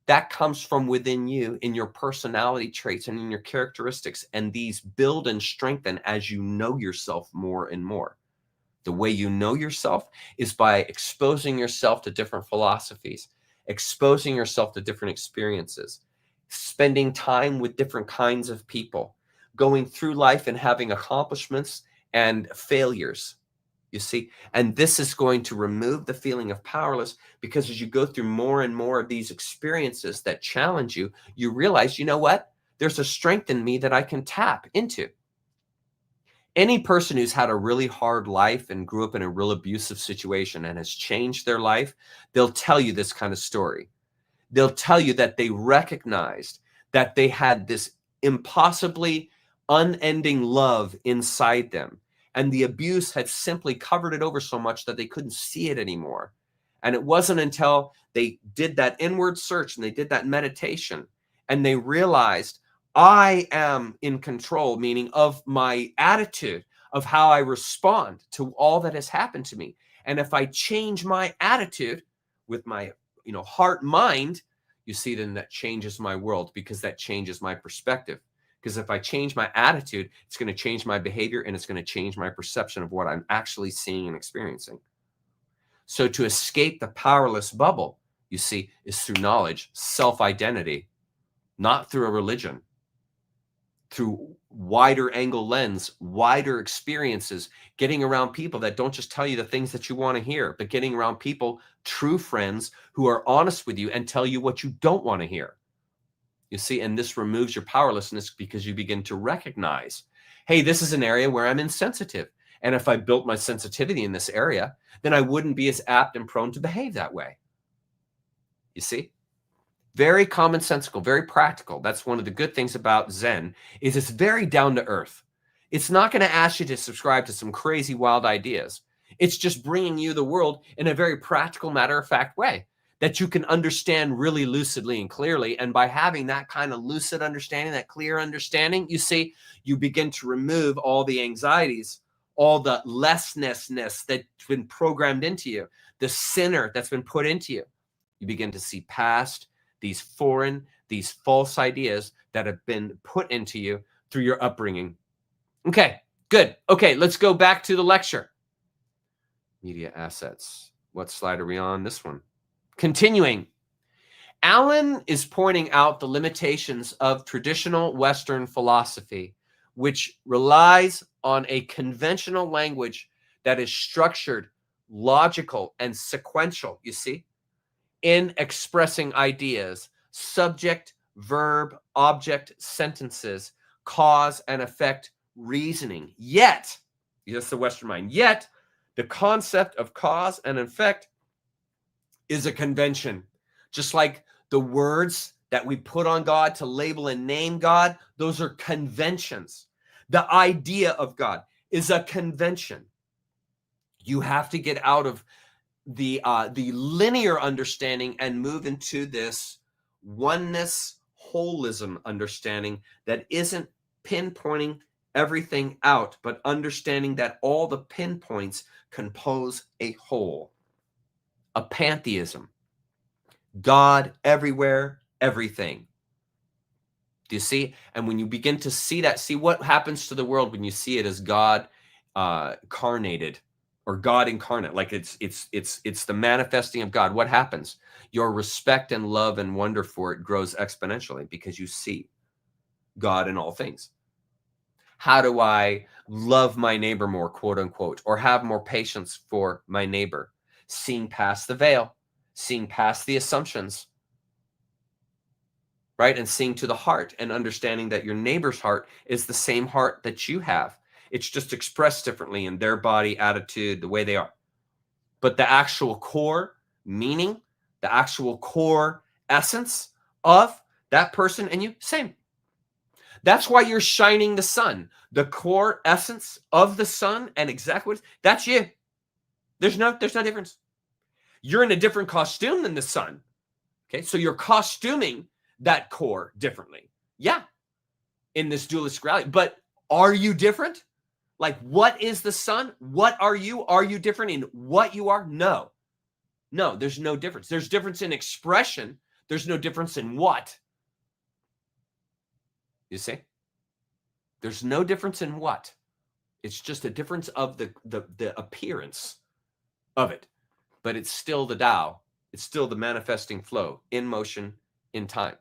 That comes from within you in your personality traits and in your characteristics. And these build and strengthen as you know yourself more and more. The way you know yourself is by exposing yourself to different philosophies, exposing yourself to different experiences, spending time with different kinds of people, going through life and having accomplishments and failures, you see. And this is going to remove the feeling of powerless because as you go through more and more of these experiences that challenge you, you realize, you know what? There's a strength in me that I can tap into. Any person who's had a really hard life and grew up in a real abusive situation and has changed their life, they'll tell you this kind of story. They'll tell you that they recognized that they had this impossibly unending love inside them. And the abuse had simply covered it over so much that they couldn't see it anymore. And it wasn't until they did that inward search and they did that meditation and they realized, I am in control, meaning of my attitude, of how I respond to all that has happened to me. And if I change my attitude with my heart, mind, you see, then that changes my world, because that changes my perspective. Because if I change my attitude, it's going to change my behavior, and it's going to change my perception of what I'm actually seeing and experiencing. So to escape the powerless bubble, you see, is through knowledge, self-identity, not through a religion, through wider angle lens, wider experiences, getting around people that don't just tell you the things that you want to hear, but getting around people, true friends, who are honest with you and tell you what you don't want to hear. You see, and this removes your powerlessness, because you begin to recognize, hey, this is an area where I'm insensitive. And if I built my sensitivity in this area, then I wouldn't be as apt and prone to behave that way. You see? Very commonsensical, very practical. That's one of the good things about Zen, is it's very down to earth. It's not going to ask you to subscribe to some crazy wild ideas. It's just bringing you the world in a very practical, matter-of-fact way that you can understand really lucidly and clearly. And by having that kind of lucid understanding, that clear understanding, you see, you begin to remove all the anxieties, all the lessness that's been programmed into you, the sinner that's been put into you. You begin to see past these foreign, these false ideas that have been put into you through your upbringing. Okay, good. Okay, let's go back to the lecture. Media assets. What slide are we on? This one. Continuing. Alan is pointing out the limitations of traditional Western philosophy, which relies on a conventional language that is structured, logical, and sequential, you see, in expressing ideas, subject, verb, object, sentences, cause and effect, reasoning. Yet, that's the Western mind, yet the concept of cause and effect is a convention. Just like the words that we put on God to label and name God, those are conventions. The idea of God is a convention. You have to get out of the linear understanding and move into this oneness, holism understanding that isn't pinpointing everything out, but understanding that all the pinpoints compose a whole, a pantheism. God everywhere, everything. Do you see? And when you begin to see that, see what happens to the world when you see it as God carnated, or God incarnate, like it's the manifesting of God. What happens? Your respect and love and wonder for it grows exponentially, because you see God in all things. How do I love my neighbor more, quote unquote, or have more patience for my neighbor? Seeing past the veil, seeing past the assumptions, right? And seeing to the heart and understanding that your neighbor's heart is the same heart that you have. It's just expressed differently in their body, attitude, the way they are. But the actual core meaning, the actual core essence of that person and you, same. That's why you're shining the sun. The core essence of the sun and exactly what that's you. There's no difference. You're in a different costume than the sun. Okay, so you're costuming that core differently. Yeah, in this dualistic reality. But are you different? Like, what is the sun? What are you? Are you different in what you are? No. No, there's no difference. There's difference in expression. There's no difference in what. You see? There's no difference in what. It's just a difference of the appearance of it. But it's still the Tao. It's still the manifesting flow in motion, in time.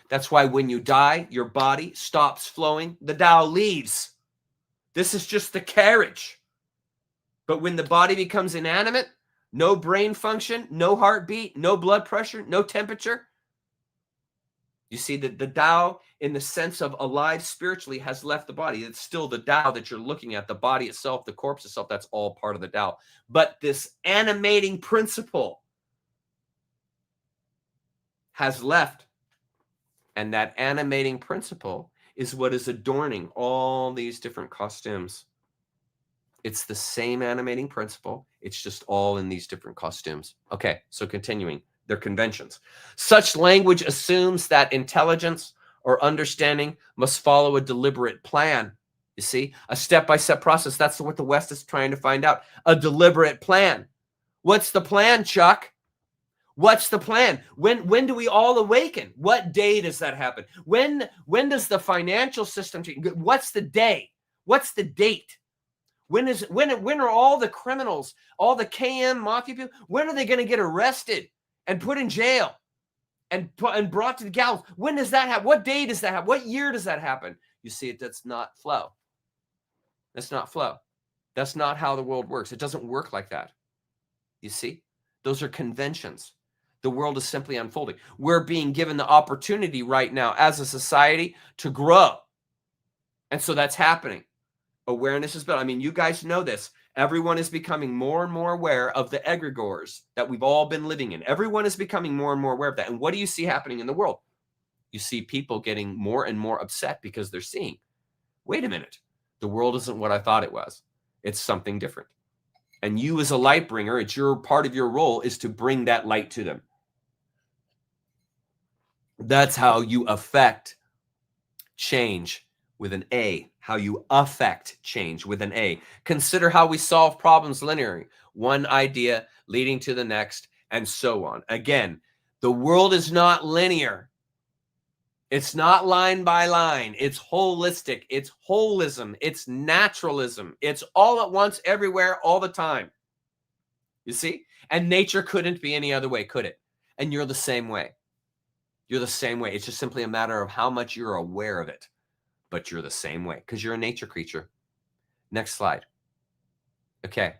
That's why when you die, your body stops flowing. The Tao leaves. This is just the carriage. But when the body becomes inanimate, no brain function, no heartbeat, no blood pressure, no temperature, You see that the Tao, in the sense of alive spiritually, has left the body. It's still the Tao that you're looking at, the body itself, the corpse itself, that's all part of the Tao. But this animating principle has left. And that animating principle is what is adorning all these different costumes. It's the same animating principle. It's just all in these different costumes. Okay, so continuing. They're conventions. Such language assumes that intelligence or understanding must follow a deliberate plan. You see, a step-by-step process. That's what the West is trying to find out. A deliberate plan. What's the plan, Chuck? What's the plan? When do we all awaken? What day does that happen? When does the financial system change? What's the day? What's the date? When are all the criminals, all the KM mafia people, when are they going to get arrested and put in jail and brought to the gallows? When does that happen? What day does that happen? What year does that happen? You see, that's not flow. That's not flow. That's not how the world works. It doesn't work like that. You see, those are conventions. The world is simply unfolding. We're being given the opportunity right now as a society to grow. And so that's happening. Awareness is built. I mean, you guys know this. Everyone is becoming more and more aware of the egregores that we've all been living in. Everyone is becoming more and more aware of that. And what do you see happening in the world? You see people getting more and more upset because they're seeing, wait a minute, the world isn't what I thought it was. It's something different. And you as a light bringer, it's your part of your role is to bring that light to them. That's how you affect change with an A. How you affect change with an A. Consider how we solve problems linearly. One idea leading to the next, and so on. Again, the world is not linear. It's not line by line. It's holistic. It's holism. It's naturalism. It's all at once, everywhere, all the time. You see? And nature couldn't be any other way, could it? And you're the same way. You're the same way. It's just simply a matter of how much you're aware of it. But you're the same way because you're a nature creature. Next slide. Okay.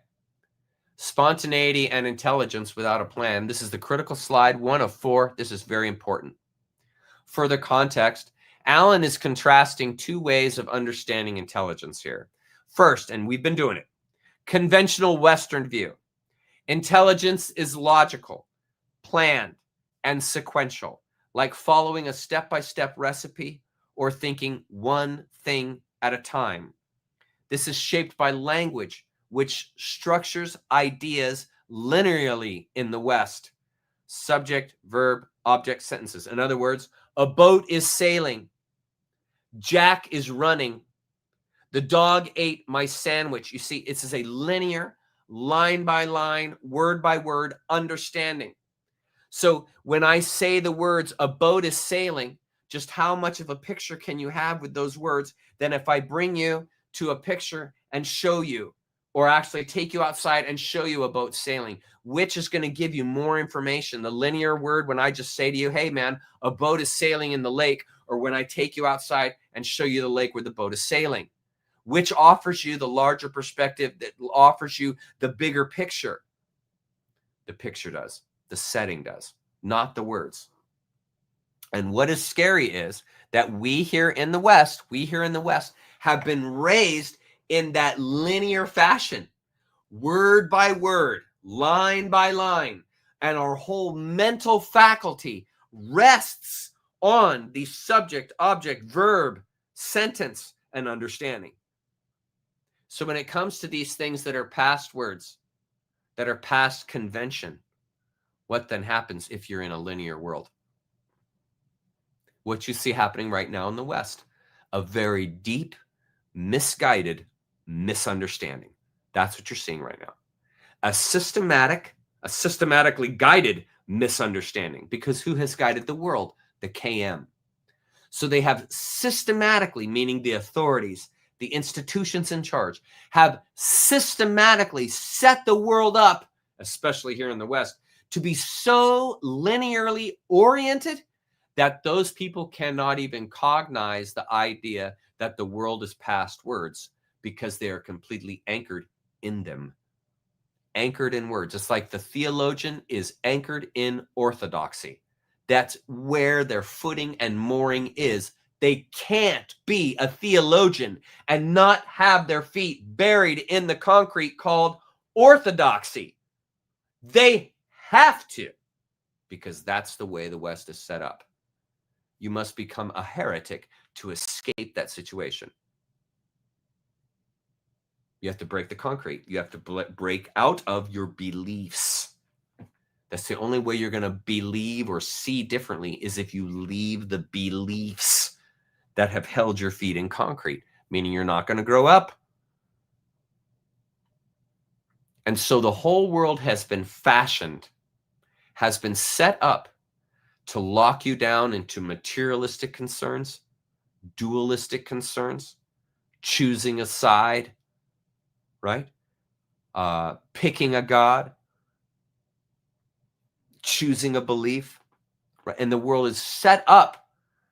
Spontaneity and intelligence without a plan. This is the critical slide, 1 of 4. This is very important. Further context, Alan is contrasting two ways of understanding intelligence here. First, and we've been doing it, conventional Western view. Intelligence is logical, planned, and sequential, like following a step-by-step recipe or thinking one thing at a time. This is shaped by language, which structures ideas linearly in the West. Subject, verb, object, sentences. In other words, a boat is sailing. Jack is running. The dog ate my sandwich. You see, it's a linear, line by line, word by word understanding. So when I say the words, a boat is sailing, just how much of a picture can you have with those words? Then if I bring you to a picture and show you, or actually take you outside and show you a boat sailing, which is going to give you more information? The linear word, when I just say to you, hey man, a boat is sailing in the lake, or when I take you outside and show you the lake where the boat is sailing, which offers you the larger perspective, that offers you the bigger picture? The picture does, the setting does, not the words. And what is scary is that we here in the West have been raised in that linear fashion, word by word, line by line, and our whole mental faculty rests on the subject, object, verb, sentence, and understanding. So when it comes to these things that are past words, that are past convention, what then happens if you're in a linear world? What you see happening right now in the West, a very deep, misguided misunderstanding. That's what you're seeing right now. A systematically guided misunderstanding, because who has guided the world? The KM. So they have systematically, meaning the authorities, the institutions in charge, have systematically set the world up, especially here in the West, to be so linearly oriented that those people cannot even cognize the idea that the world is past words, because they are completely anchored in them. Anchored in words. It's like the theologian is anchored in orthodoxy. That's where their footing and mooring is. They can't be a theologian and not have their feet buried in the concrete called orthodoxy. They have to, because that's the way the West is set up. You must become a heretic to escape that situation. You have to break the concrete. You have to break out of your beliefs. That's the only way you're going to believe or see differently, is if you leave the beliefs that have held your feet in concrete, meaning you're not going to grow up. And so the whole world has been fashioned, has been set up to lock you down into materialistic concerns, dualistic concerns, choosing a side, right? Picking a God, choosing a belief, right? And the world is set up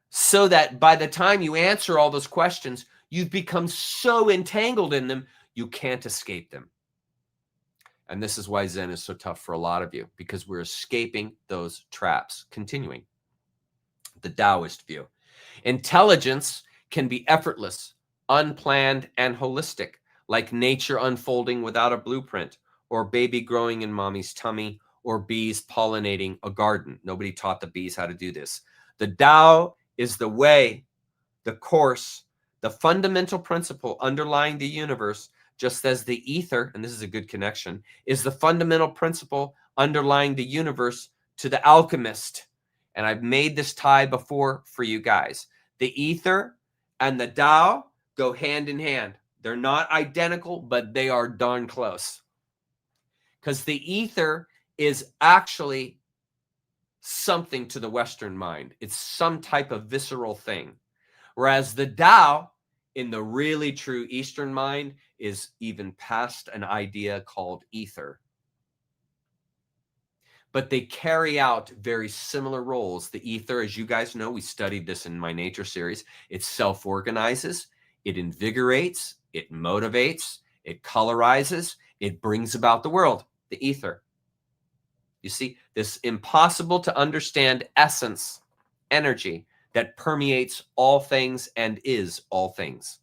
so that by the time you answer all those questions, you've become so entangled in them, you can't escape them. And this is why Zen is so tough for a lot of you, because we're escaping those traps. Continuing, the Taoist view. Intelligence can be effortless, unplanned, and holistic, like nature unfolding without a blueprint, or baby growing in mommy's tummy, or bees pollinating a garden. Nobody taught the bees how to do this. The Tao is the way, the course, the fundamental principle underlying the universe, just as the ether, and this is a good connection, is the fundamental principle underlying the universe to the alchemist. And I've made this tie before for you guys. The ether and the Tao go hand in hand. They're not identical, but they are darn close. Because the ether is actually something to the Western mind. It's some type of visceral thing. Whereas the Tao, in the really true Eastern mind, is even past an idea called ether. But they carry out very similar roles. The ether, as you guys know, we studied this in my nature series, it self-organizes, it invigorates, it motivates, it colorizes, it brings about the world, the ether. You see, this impossible to understand essence, energy that permeates all things and is all things.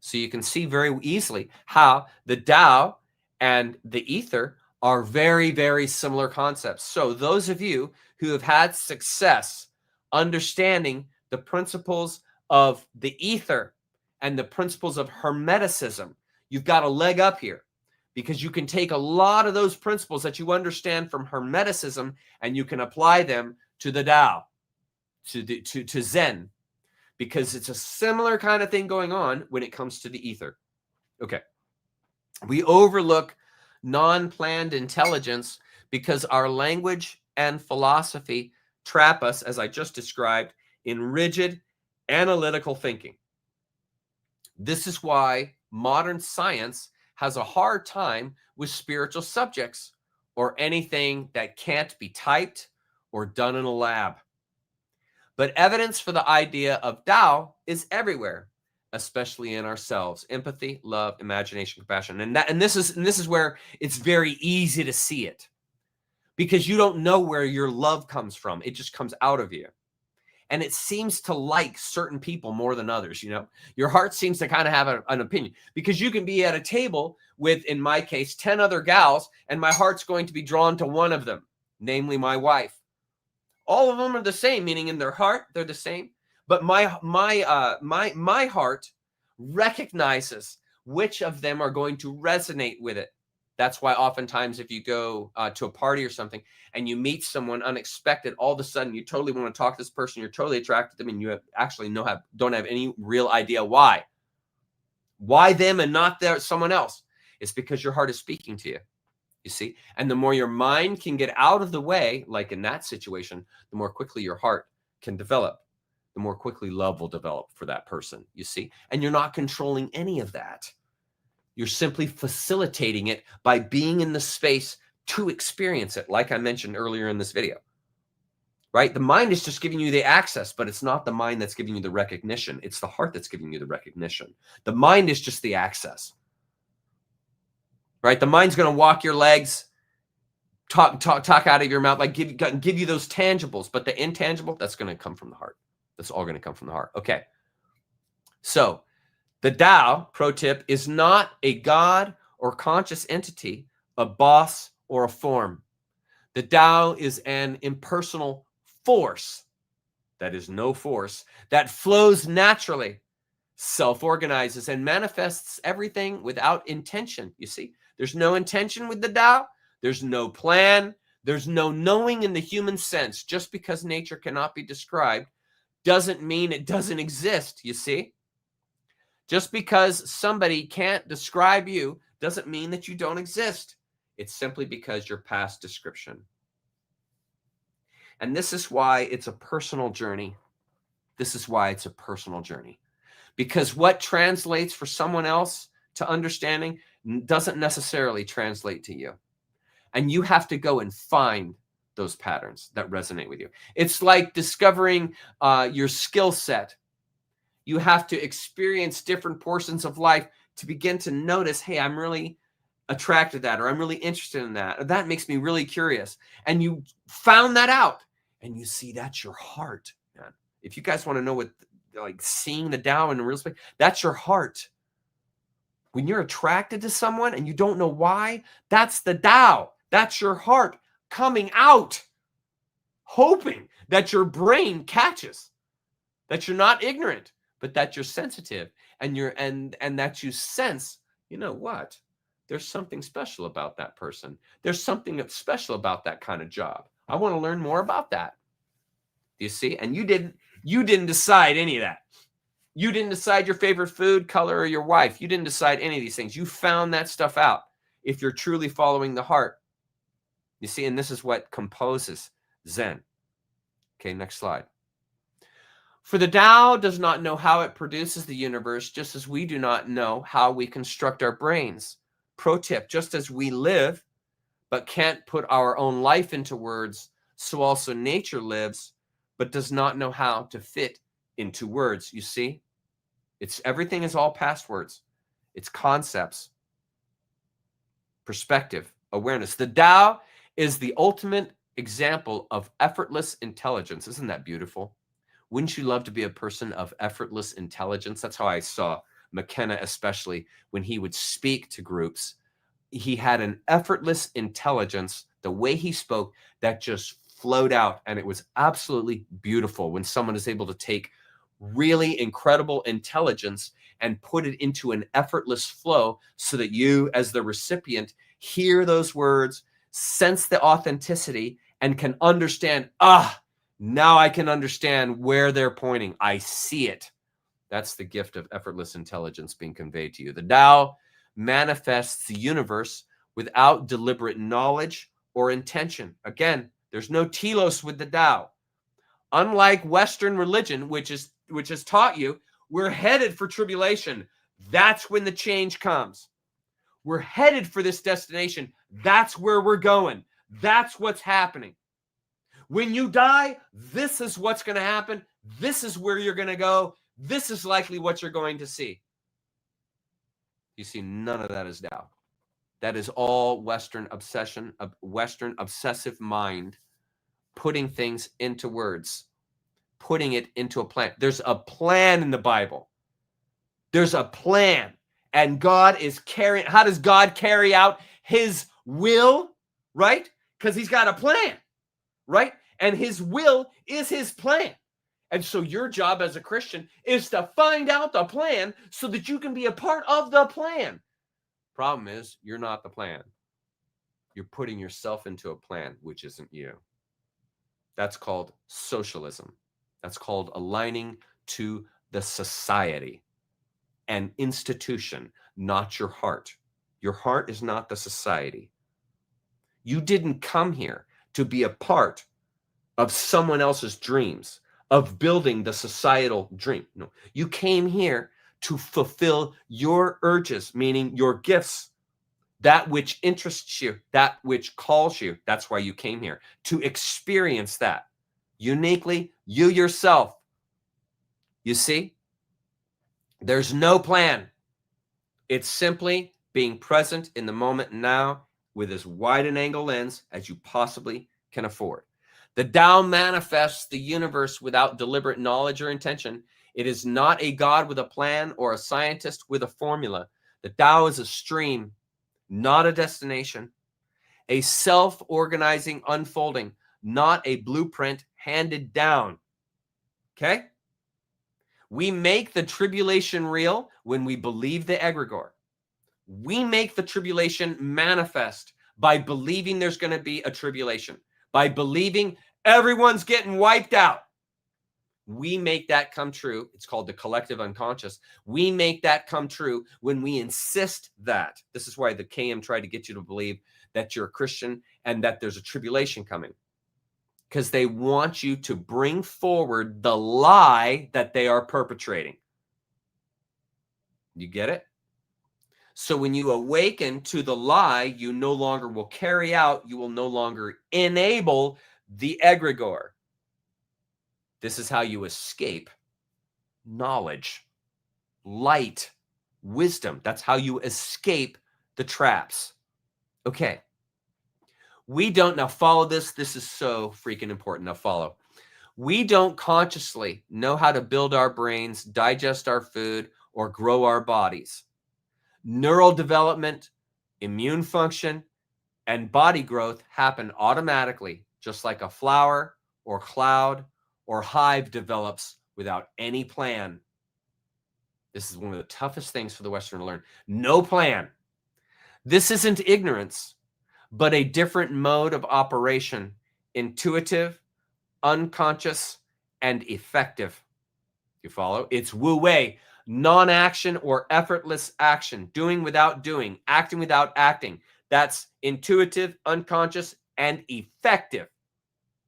So you can see very easily how the Tao and the ether are very, very similar concepts. So those of you who have had success understanding the principles of the ether and the principles of Hermeticism, you've got a leg up here, because you can take a lot of those principles that you understand from Hermeticism and you can apply them to the Tao, to Zen, because it's a similar kind of thing going on when it comes to the ether. Okay. We overlook non-planned intelligence because our language and philosophy trap us, as I just described, in rigid analytical thinking. This is why modern science has a hard time with spiritual subjects or anything that can't be typed or done in a lab. But evidence for the idea of Tao is everywhere, especially in ourselves. Empathy, love, imagination, compassion. And this is where it's very easy to see it, because you don't know where your love comes from. It just comes out of you. And it seems to like certain people more than others, you know. Your heart seems to kind of have an opinion, because you can be at a table with, in my case, 10 other gals, and my heart's going to be drawn to one of them, namely my wife. All of them are the same, meaning in their heart, they're the same. But my heart recognizes which of them are going to resonate with it. That's why oftentimes if you go to a party or something and you meet someone unexpected, all of a sudden you totally want to talk to this person, you're totally attracted to them, and you don't have any real idea why. Why them and not someone else? It's because your heart is speaking to you. You see, and the more your mind can get out of the way, like in that situation, the more quickly your heart can develop, the more quickly love will develop for that person, you see, and you're not controlling any of that. You're simply facilitating it by being in the space to experience it, like I mentioned earlier in this video, right? The mind is just giving you the access, but it's not the mind that's giving you the recognition. It's the heart that's giving you the recognition. The mind is just the access. Right? The mind's going to walk your legs, talk out of your mouth, like give you those tangibles, but the intangible, that's going to come from the heart. That's all going to come from the heart. Okay. So the Tao, pro tip, is not a God or conscious entity, a boss or a form. The Tao is an impersonal force, that is no force, that flows naturally, self-organizes, and manifests everything without intention. You see, there's no intention with the Tao. There's no plan. There's no knowing in the human sense. Just because nature cannot be described doesn't mean it doesn't exist, you see? Just because somebody can't describe you doesn't mean that you don't exist. It's simply because you're past description. And this is why it's a personal journey. This is why it's a personal journey. Because what translates for someone else to understanding doesn't necessarily translate to you. And you have to go and find those patterns that resonate with you. It's like discovering your skill set. You have to experience different portions of life to begin to notice, hey, I'm really attracted to that, or I'm really interested in that, or that makes me really curious. And you found that out, and you see that's your heart, man. If you guys want to know what, like, seeing the Tao in real space, that's your heart. When you're attracted to someone and you don't know why, that's the Tao. That's your heart coming out, hoping that your brain catches, that you're not ignorant, but that you're sensitive, and that you sense, you know what? There's something special about that person. There's something special about that kind of job. I want to learn more about that. You see? And you didn't decide any of that. You didn't decide your favorite food, color, or your wife. You didn't decide any of these things. You found that stuff out if you're truly following the heart. You see, and this is what composes Zen. Okay, next slide. For the Tao does not know how it produces the universe, just as we do not know how we construct our brains. Pro tip, just as we live, but can't put our own life into words, so also nature lives, but does not know how to fit into words. You see? Everything is all past words. It's concepts, perspective, awareness. The Tao is the ultimate example of effortless intelligence. Isn't that beautiful? Wouldn't you love to be a person of effortless intelligence? That's how I saw McKenna, especially when he would speak to groups. He had an effortless intelligence, the way he spoke, that just flowed out. And it was absolutely beautiful when someone is able to take really incredible intelligence and put it into an effortless flow so that you, as the recipient, hear those words, sense the authenticity, and can understand, now I can understand where they're pointing. I see it. That's the gift of effortless intelligence being conveyed to you. The Tao manifests the universe without deliberate knowledge or intention. Again, there's no telos with the Tao. Unlike Western religion, which has taught you we're headed for tribulation. That's when the change comes. We're headed for this destination. That's where we're going. That's what's happening. When you die, this is what's going to happen. This is where you're going to go. This is likely what you're going to see. You see, none of that is Tao. That is all Western obsession, Western obsessive mind, putting things into words, putting it into a plan. There's a plan in the Bible. There's a plan. And God is carrying, how does God carry out his will? Right? Because he's got a plan. Right? And his will is his plan. And so your job as a Christian is to find out the plan so that you can be a part of the plan. Problem is, you're not the plan. You're putting yourself into a plan, which isn't you. That's called socialism. That's called aligning to the society, an institution, not your heart. Your heart is not the society. You didn't come here to be a part of someone else's dreams, of building the societal dream. No, you came here to fulfill your urges, meaning your gifts, that which interests you, that which calls you. That's why you came here, to experience that uniquely, you yourself. You see, there's no plan. It's simply being present in the moment now with as wide an angle lens as you possibly can afford. The Tao manifests the universe without deliberate knowledge or intention. It is not a God with a plan or a scientist with a formula. The Tao is a stream, not a destination, a self-organizing unfolding, not a blueprint handed down. Okay? We make the tribulation real when we believe the egregore. We make the tribulation manifest by believing there's going to be a tribulation, by believing everyone's getting wiped out. We make that come true. It's called the collective unconscious. We make that come true when we insist that. This is why the KM tried to get you to believe that you're a Christian and that there's a tribulation coming, because they want you to bring forward the lie that they are perpetrating. You get it? So when you awaken to the lie, you no longer will carry out, you will no longer enable the egregore. This is how you escape knowledge, light, wisdom. That's how you escape the traps. Okay. We don't, now follow this. This is so freaking important. Now follow. We don't consciously know how to build our brains, digest our food, or grow our bodies. Neural development, immune function, and body growth happen automatically, just like a flower or cloud or hive develops without any plan. This is one of the toughest things for the Westerner to learn. No plan. This isn't ignorance, but a different mode of operation, intuitive, unconscious, and effective. You follow? It's Wu Wei. Non-action or effortless action, doing without doing, acting without acting. That's intuitive, unconscious, and effective.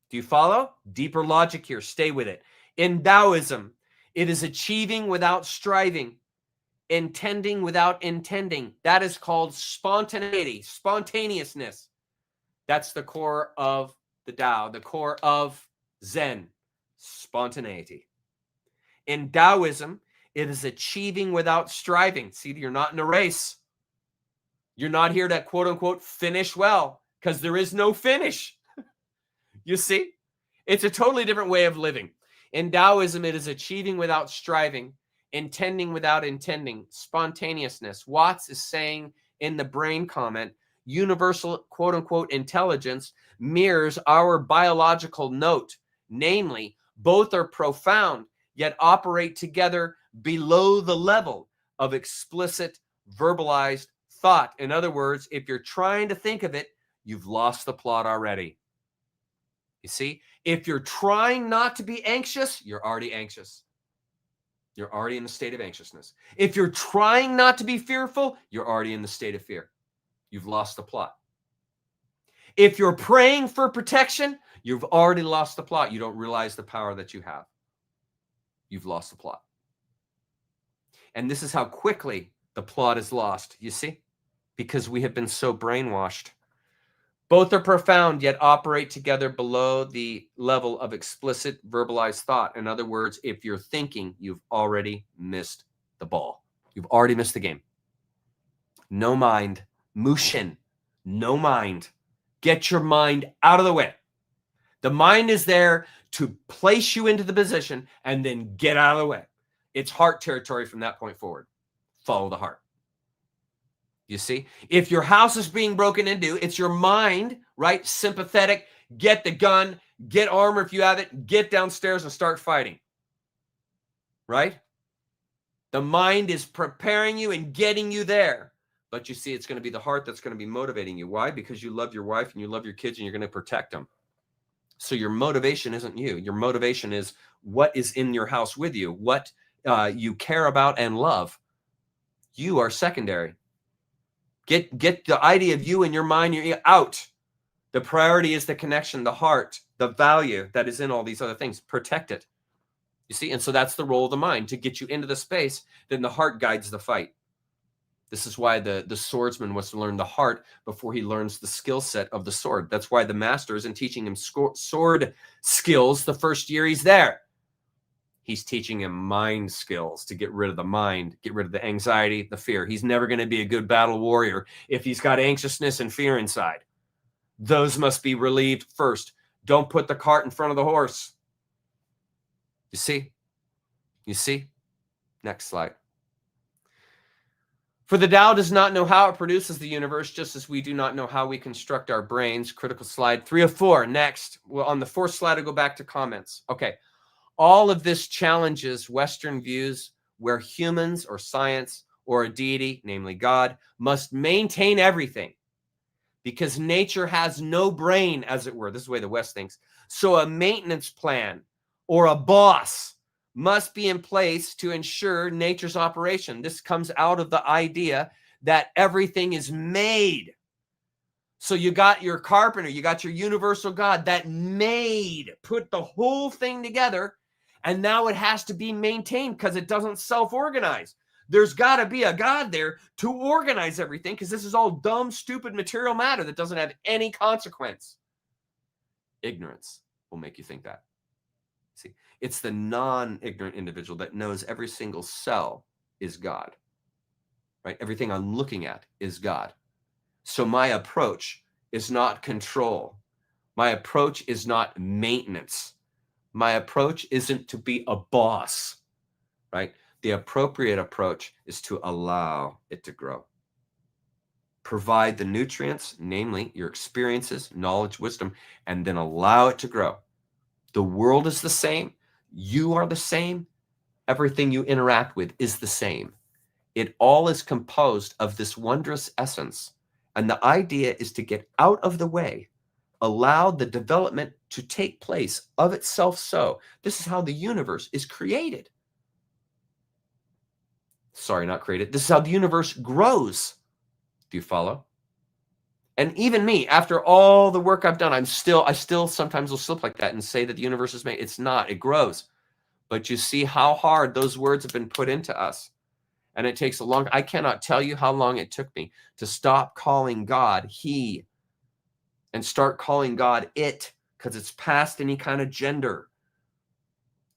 Do you follow? Deeper logic here. Stay with it. In Taoism, it is achieving without striving, intending without intending. That is called spontaneity, spontaneousness. That's the core of the Tao, the core of Zen, spontaneity. In Taoism, it is achieving without striving. See, you're not in a race. You're not here to, quote unquote, finish well, because there is no finish. You see, it's a totally different way of living. In Taoism, it is achieving without striving, intending without intending, spontaneousness. Watts is saying in the brain comment, universal, quote unquote, intelligence mirrors our biological note. Namely, both are profound, yet operate together below the level of explicit verbalized thought. In other words, if you're trying to think of it, you've lost the plot already. You see, if you're trying not to be anxious, you're already anxious. You're already in the state of anxiousness. If you're trying not to be fearful, you're already in the state of fear. You've lost the plot. If you're praying for protection, you've already lost the plot. You don't realize the power that you have. You've lost the plot. And this is how quickly the plot is lost, you see, because we have been so brainwashed. Both are profound, yet operate together below the level of explicit verbalized thought. In other words, if you're thinking, you've already missed the ball. You've already missed the game. No mind. Mushin. No mind. Get your mind out of the way. The mind is there to place you into the position and then get out of the way. It's heart territory from that point forward. Follow the heart. You see, if your house is being broken into, it's your mind, right? Sympathetic. Get the gun, get armor if you have it, get downstairs and start fighting. Right? The mind is preparing you and getting you there. But you see, it's going to be the heart that's going to be motivating you. Why? Because you love your wife and you love your kids and you're going to protect them. So your motivation isn't you. Your motivation is what is in your house with you, what you care about and love. You are secondary. Get the idea of you and your mind out. The priority is the connection, the heart, the value that is in all these other things. Protect it. You see, and so that's the role of the mind, to get you into the space. Then the heart guides the fight. This is why the swordsman wants to learn the heart before he learns the skill set of the sword. That's why the master isn't teaching him sword skills the first year he's there. He's teaching him mind skills to get rid of the mind, get rid of the anxiety, the fear. He's never going to be a good battle warrior if he's got anxiousness and fear inside. Those must be relieved first. Don't put the cart in front of the horse. You see? You see? Next slide. For the Tao does not know how it produces the universe, just as we do not know how we construct our brains. Critical slide 3 of 4. Next. Well, on the 4th slide, I'll go back to comments. Okay. All of this challenges Western views where humans or science or a deity, namely God, must maintain everything because nature has no brain, as it were. This is the way the West thinks. So a maintenance plan or a boss must be in place to ensure nature's operation. This comes out of the idea that everything is made. So you got your carpenter, you got your universal God that made, put the whole thing together, and now it has to be maintained because it doesn't self-organize. There's got to be a God there to organize everything because this is all dumb, stupid material matter that doesn't have any consequence. Ignorance will make you think that. See, it's the non-ignorant individual that knows every single cell is God, right? Everything I'm looking at is God. So my approach is not control. My approach is not maintenance. My approach isn't to be a boss, right? The appropriate approach is to allow it to grow. Provide the nutrients, namely your experiences, knowledge, wisdom, and then allow it to grow. The world is the same. You are the same. Everything you interact with is the same. It all is composed of this wondrous essence. And the idea is to get out of the way, allow the development to take place of itself. So this is how the universe is created. Sorry, not created. This is how the universe grows. Do you follow? And even me, after all the work I've done, I still sometimes will slip like that and say that the universe is made. It's not, it grows. But you see how hard those words have been put into us. And it takes a long, I cannot tell you how long it took me to stop calling God he and start calling God it, because it's past any kind of gender.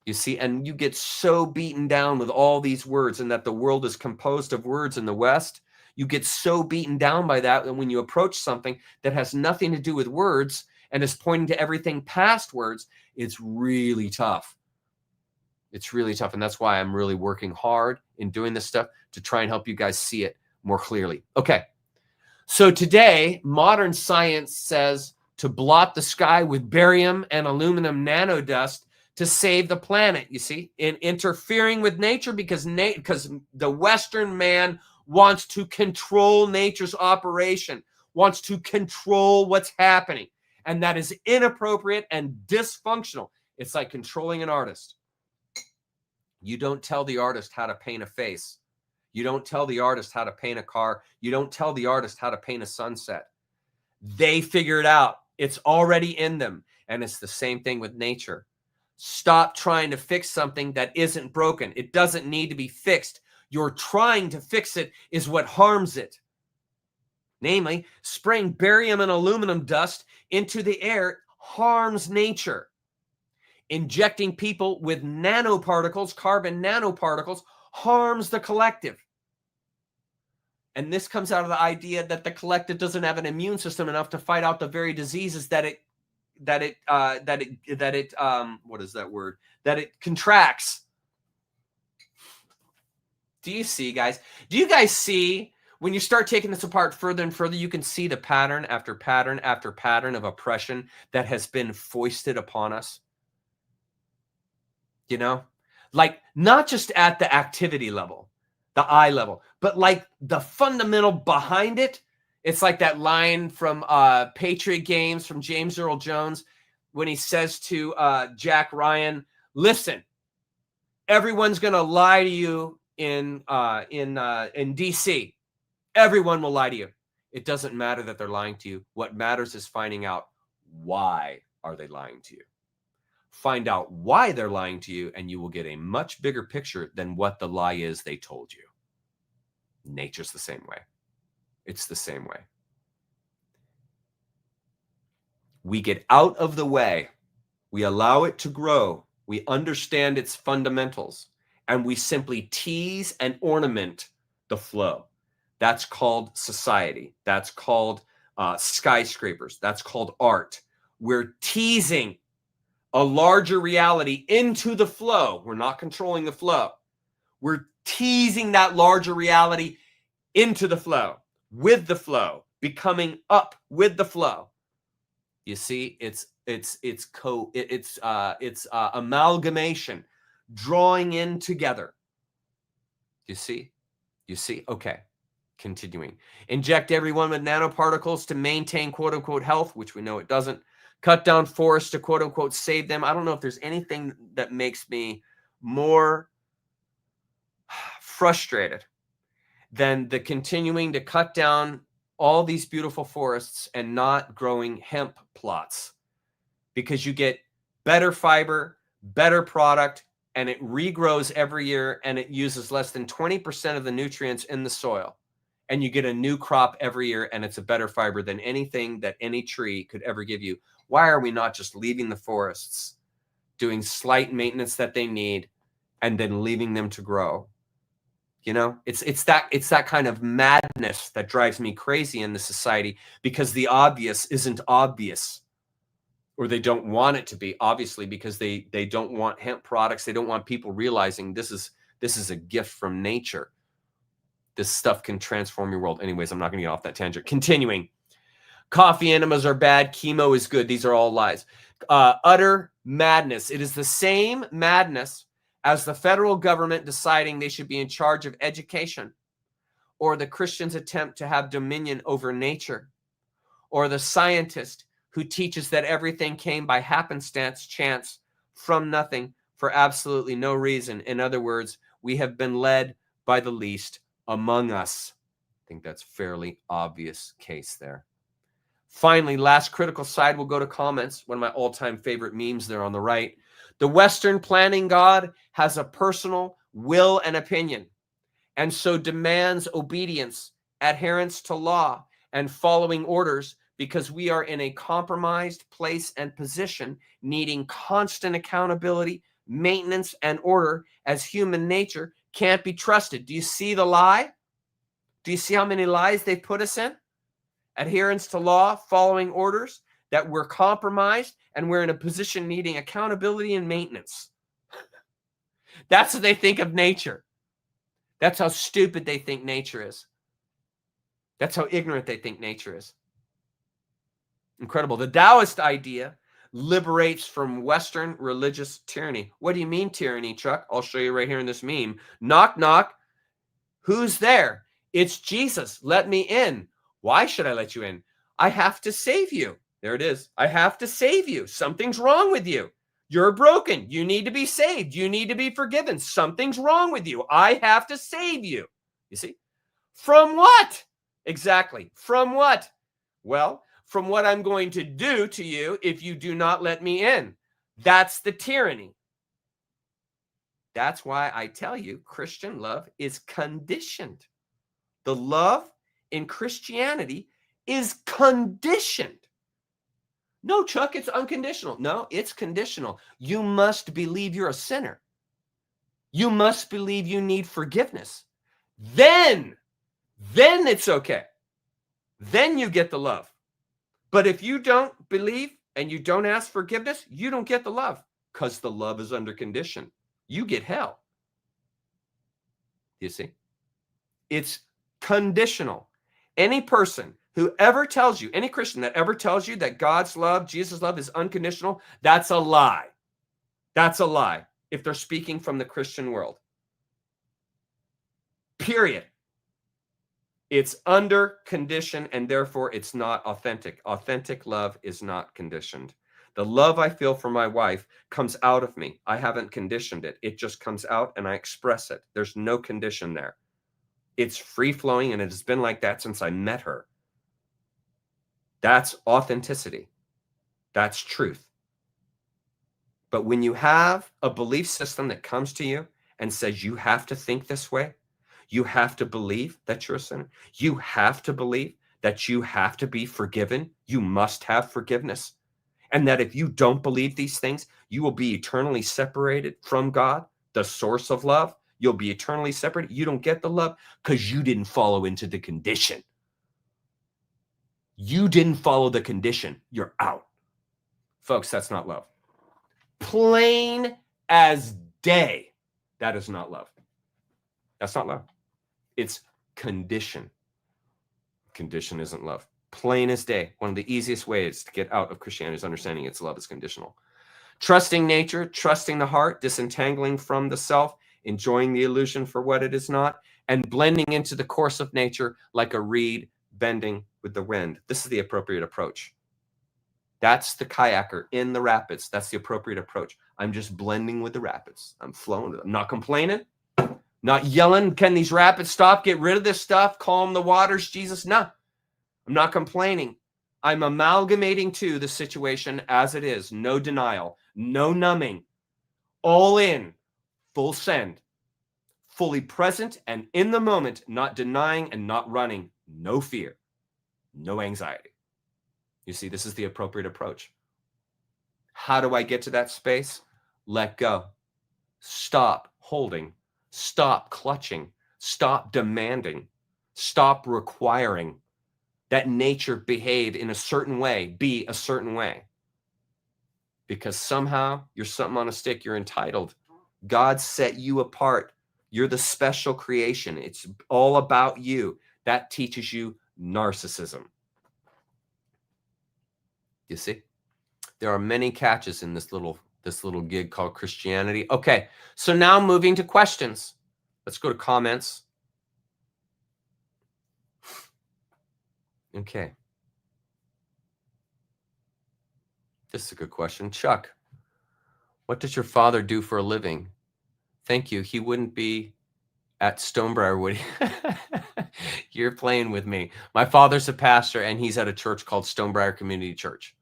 You see, and you get so beaten down with all these words and that the world is composed of words in the West. You get so beaten down by that when you approach something that has nothing to do with words and is pointing to everything past words, it's really tough. It's really tough. And that's why I'm really working hard in doing this stuff to try and help you guys see it more clearly. Okay. So today, modern science says to blot the sky with barium and aluminum nanodust to save the planet, you see, in interfering with nature because the Western man wants to control nature's operation, wants to control what's happening. And that is inappropriate and dysfunctional. It's like controlling an artist. You don't tell the artist how to paint a face. You don't tell the artist how to paint a car. You don't tell the artist how to paint a sunset. They figure it out. It's already in them. And it's the same thing with nature. Stop trying to fix something that isn't broken. It doesn't need to be fixed. You're trying to fix it is what harms it. Namely, spraying barium and aluminum dust into the air harms nature. Injecting people with nanoparticles, carbon nanoparticles, harms the collective. And this comes out of the idea that the collective doesn't have an immune system enough to fight out the very diseases that it contracts. Do you see, guys? Do you guys see when you start taking this apart further and further, you can see the pattern after pattern after pattern of oppression that has been foisted upon us? You know, like not just at the activity level, the eye level, but like the fundamental behind it. It's like that line from Patriot Games from James Earl Jones when he says to Jack Ryan, listen, everyone's going to lie to you in DC. Everyone will lie to you. It doesn't matter that they're lying to you. What matters is finding out why are they lying to you. Find out why they're lying to you, and you will get a much bigger picture than what the lie is they told you. Nature's the same way. It's the same way. We get out of the way. We allow it to grow. We understand its fundamentals, and we simply tease and ornament the flow. That's called society. That's called skyscrapers. That's called art. We're teasing a larger reality into the flow. We're not controlling the flow. We're teasing that larger reality into the flow, with the flow, becoming up with the flow. You see, it's amalgamation, drawing in together. You see? Okay. Continuing. Inject everyone with nanoparticles to maintain quote unquote health, which we know it doesn't. Cut down forests to quote unquote save them. I don't know if there's anything that makes me more frustrated than the continuing to cut down all these beautiful forests and not growing hemp plots, because you get better fiber, better product, and it regrows every year, and it uses less than 20% of the nutrients in the soil. And you get a new crop every year, and it's a better fiber than anything that any tree could ever give you. Why are we not just leaving the forests, doing slight maintenance that they need, and then leaving them to grow? You know, it's that kind of madness that drives me crazy in the society, because the obvious isn't obvious, or they don't want it to be, obviously, because they don't want hemp products. They don't want people realizing this is a gift from nature. This stuff can transform your world. Anyways, I'm not going to get off that tangent. Continuing. Coffee enemas are bad. Chemo is good. These are all lies. Utter madness. It is the same madness as the federal government deciding they should be in charge of education, or the Christian's attempt to have dominion over nature, or the scientist who teaches that everything came by happenstance, chance, from nothing, for absolutely no reason. In other words, we have been led by the least among us. I think that's fairly obvious case there. Finally, last critical side, we'll go to comments. One of my all-time favorite memes there on the right. The Western planning God has a personal will and opinion, and so demands obedience, adherence to law, and following orders, because we are in a compromised place and position, needing constant accountability, maintenance, and order, as human nature can't be trusted. Do you see the lie? Do you see how many lies they've put us in? Adherence to law, following orders, that we're compromised, and we're in a position needing accountability and maintenance. That's what they think of nature. That's how stupid they think nature is. That's how ignorant they think nature is. Incredible. The Taoist idea liberates from Western religious tyranny. What do you mean tyranny, Chuck? I'll show you right here in this meme. Knock, knock. Who's there? It's Jesus. Let me in. Why should I let you in? I have to save you. There it is. I have to save you. Something's wrong with you. You're broken. You need to be saved. You need to be forgiven. Something's wrong with you. I have to save you. You see? From what? Exactly. From what? Well, from what I'm going to do to you if you do not let me in. That's the tyranny. That's why I tell you, Christian love is conditioned. The love in Christianity is conditioned. No, Chuck, it's unconditional. No, it's conditional. You must believe you're a sinner. You must believe you need forgiveness. Then it's okay. Then you get the love. But if you don't believe and you don't ask forgiveness, you don't get the love, because the love is under condition. You get hell. You see? It's conditional. Any person who ever tells you, any Christian that ever tells you that God's love, Jesus' love is unconditional, that's a lie. That's a lie if they're speaking from the Christian world. Period. It's under condition, and therefore it's not authentic. Authentic love is not conditioned. The love I feel for my wife comes out of me. I haven't conditioned it. It just comes out and I express it. There's no condition there. It's free-flowing, and it has been like that since I met her. That's authenticity. That's truth. But when you have a belief system that comes to you and says you have to think this way, you have to believe that you're a sinner, you have to believe that you have to be forgiven, you must have forgiveness, and that if you don't believe these things, you will be eternally separated from God, the source of love. You'll be eternally separated. You don't get the love because you didn't follow into the condition. You didn't follow the condition. You're out. Folks, that's not love. Plain as day. That is not love. That's not love. It's condition. Condition isn't love. Plain as day. One of the easiest ways to get out of Christianity is understanding its love is conditional. Trusting nature, trusting the heart, disentangling from the self, enjoying the illusion for what it is not, and blending into the course of nature like a reed bending with the wind. This is the appropriate approach. That's the kayaker in the rapids. That's the appropriate approach. I'm just blending with the rapids. I'm flowing. I'm not complaining, not yelling, can these rapids stop? Get rid of this stuff. Calm the waters, Jesus. No, I'm not complaining. I'm amalgamating to the situation as it is. No denial, no numbing, all in, full send, fully present and in the moment, not denying and not running, no fear, no anxiety. You see, this is the appropriate approach. How do I get to that space? Let go. Stop holding. Stop clutching. Stop demanding. Stop requiring that nature behave in a certain way, be a certain way. Because somehow you're something on a stick, you're entitled. God set you apart. You're the special creation. It's all about you. That teaches you narcissism. You see, there are many catches in this little gig called Christianity. Okay, so now moving to questions. Let's go to comments. Okay. This is a good question. Chuck, what does your father do for a living? Thank you. He wouldn't be at Stonebriar, would he? You're playing with me. My father's a pastor, and he's at a church called Stonebriar Community Church.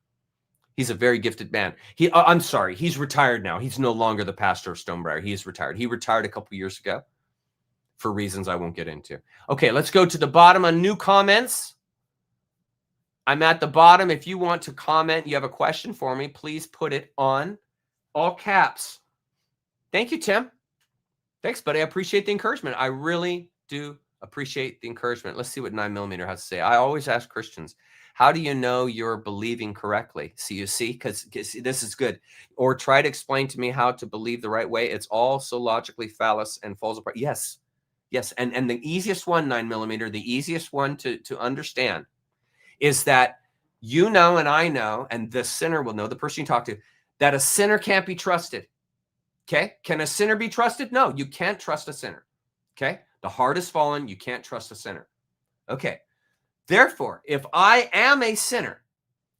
He's a very gifted man. I'm sorry, he's retired now. He's no longer the pastor of Stonebriar. He is retired. He retired a couple years ago for reasons I won't get into. Okay, let's go to the bottom on new comments. I'm at the bottom. If you want to comment, you have a question for me, please put it on all caps. Thank you, Tim. Thanks, buddy. I appreciate the encouragement. I really do appreciate the encouragement. Let's see what 9mm has to say. I always ask Christians, how do you know you're believing correctly? So you see, because this is good. Or try to explain to me how to believe the right way. It's all so logically phallus and falls apart. Yes, yes. And the easiest one, 9mm, the easiest one to understand is that you know and I know, and the sinner will know, the person you talk to, that a sinner can't be trusted. Okay? Can a sinner be trusted? No, you can't trust a sinner. Okay? The heart is fallen. You can't trust a sinner. Okay. Therefore, if I am a sinner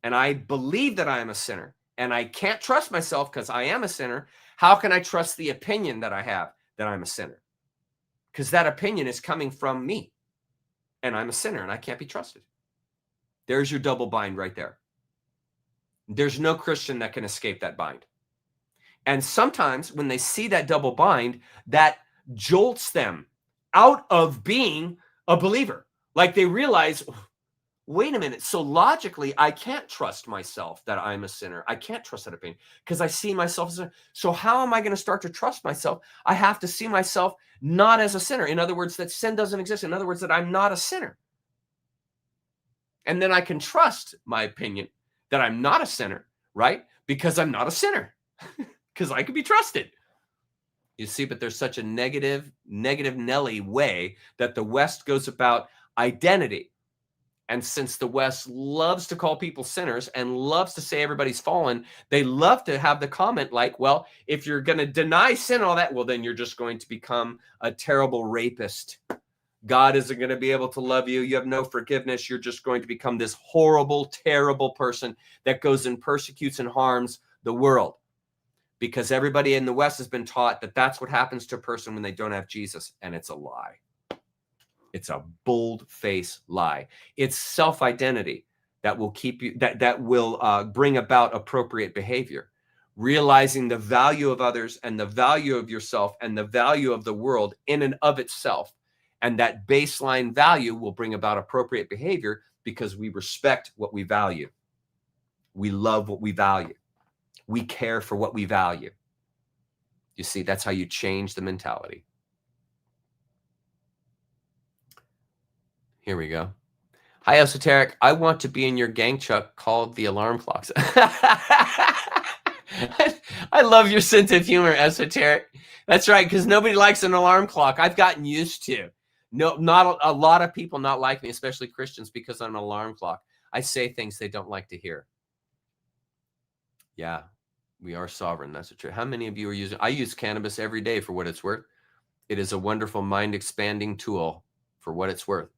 and I believe that I am a sinner and I can't trust myself because I am a sinner, how can I trust the opinion that I have that I'm a sinner? Because that opinion is coming from me and I'm a sinner and I can't be trusted. There's your double bind right there. There's no Christian that can escape that bind. And sometimes when they see that double bind, that jolts them out of being a believer. Like they realize, wait a minute. So logically, I can't trust myself that I'm a sinner. I can't trust that opinion because I see myself as a sinner. So how am I going to start to trust myself? I have to see myself not as a sinner. In other words, that sin doesn't exist. In other words, that I'm not a sinner. And then I can trust my opinion that I'm not a sinner, right? Because I'm not a sinner. Because I can be trusted. You see, but there's such a negative Nelly way that the West goes about identity. And since the West loves to call people sinners and loves to say everybody's fallen, they love to have the comment like, well, if you're going to deny sin and all that, well, then you're just going to become a terrible rapist. God isn't going to be able to love you. You have no forgiveness. You're just going to become this horrible, terrible person that goes and persecutes and harms the world. Because everybody in the West has been taught that that's what happens to a person when they don't have Jesus. And it's a lie. It's a bold-faced lie. It's self-identity that will keep you, that will bring about appropriate behavior. Realizing the value of others and the value of yourself and the value of the world in and of itself. And that baseline value will bring about appropriate behavior because we respect what we value. We love what we value. We care for what we value. You see, that's how you change the mentality. Here we go. Hi, Esoteric. I want to be in your gang, Chuck, called the alarm clocks. I love your sense of humor, Esoteric. That's right, because nobody likes an alarm clock. I've gotten used to. No, not a lot of people not like me, especially Christians, because I'm an alarm clock. I say things they don't like to hear. Yeah, we are sovereign. That's the truth. How many of you are using? I use cannabis every day for what it's worth. It is a wonderful mind-expanding tool for what it's worth.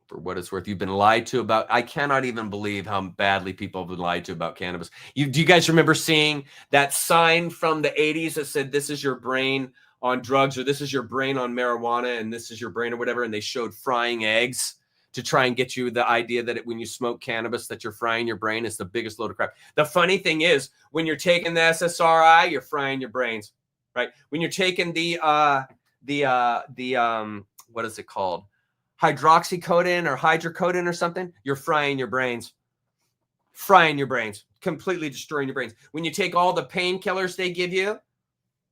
For what it's worth. You've been lied to about. I cannot even believe how badly people have been lied to about cannabis. Do you guys remember seeing that sign from the 80s that said, this is your brain on drugs, or this is your brain on marijuana, and this is your brain or whatever, and they showed frying eggs to try and get you the idea that when you smoke cannabis that you're frying your brain? Is the biggest load of crap. The funny thing is, when you're taking the SSRI, you're frying your brains, right? When you're taking the what is it called? Hydroxycodone or hydrocodone or something, you're frying your brains. Frying your brains. Completely destroying your brains. When you take all the painkillers they give you,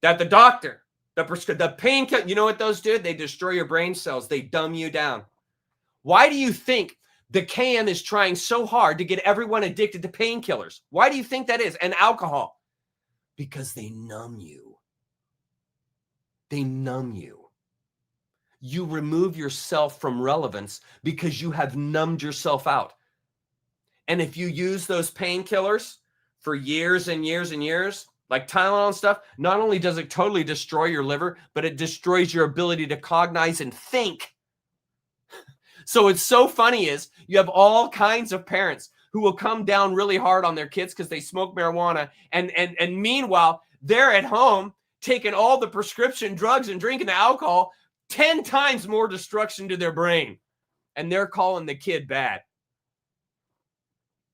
that the doctor, the painkiller, you know what those do? They destroy your brain cells. They dumb you down. Why do you think the KM is trying so hard to get everyone addicted to painkillers? Why do you think that is? And alcohol? Because they numb you. They numb you. You remove yourself from relevance because you have numbed yourself out. And if you use those painkillers for years and years and years, like Tylenol and stuff, not only does it totally destroy your liver, but it destroys your ability to cognize and think. So it's so funny is you have all kinds of parents who will come down really hard on their kids because they smoke marijuana. And meanwhile, they're at home taking all the prescription drugs and drinking the alcohol, 10 times more destruction to their brain. And they're calling the kid bad.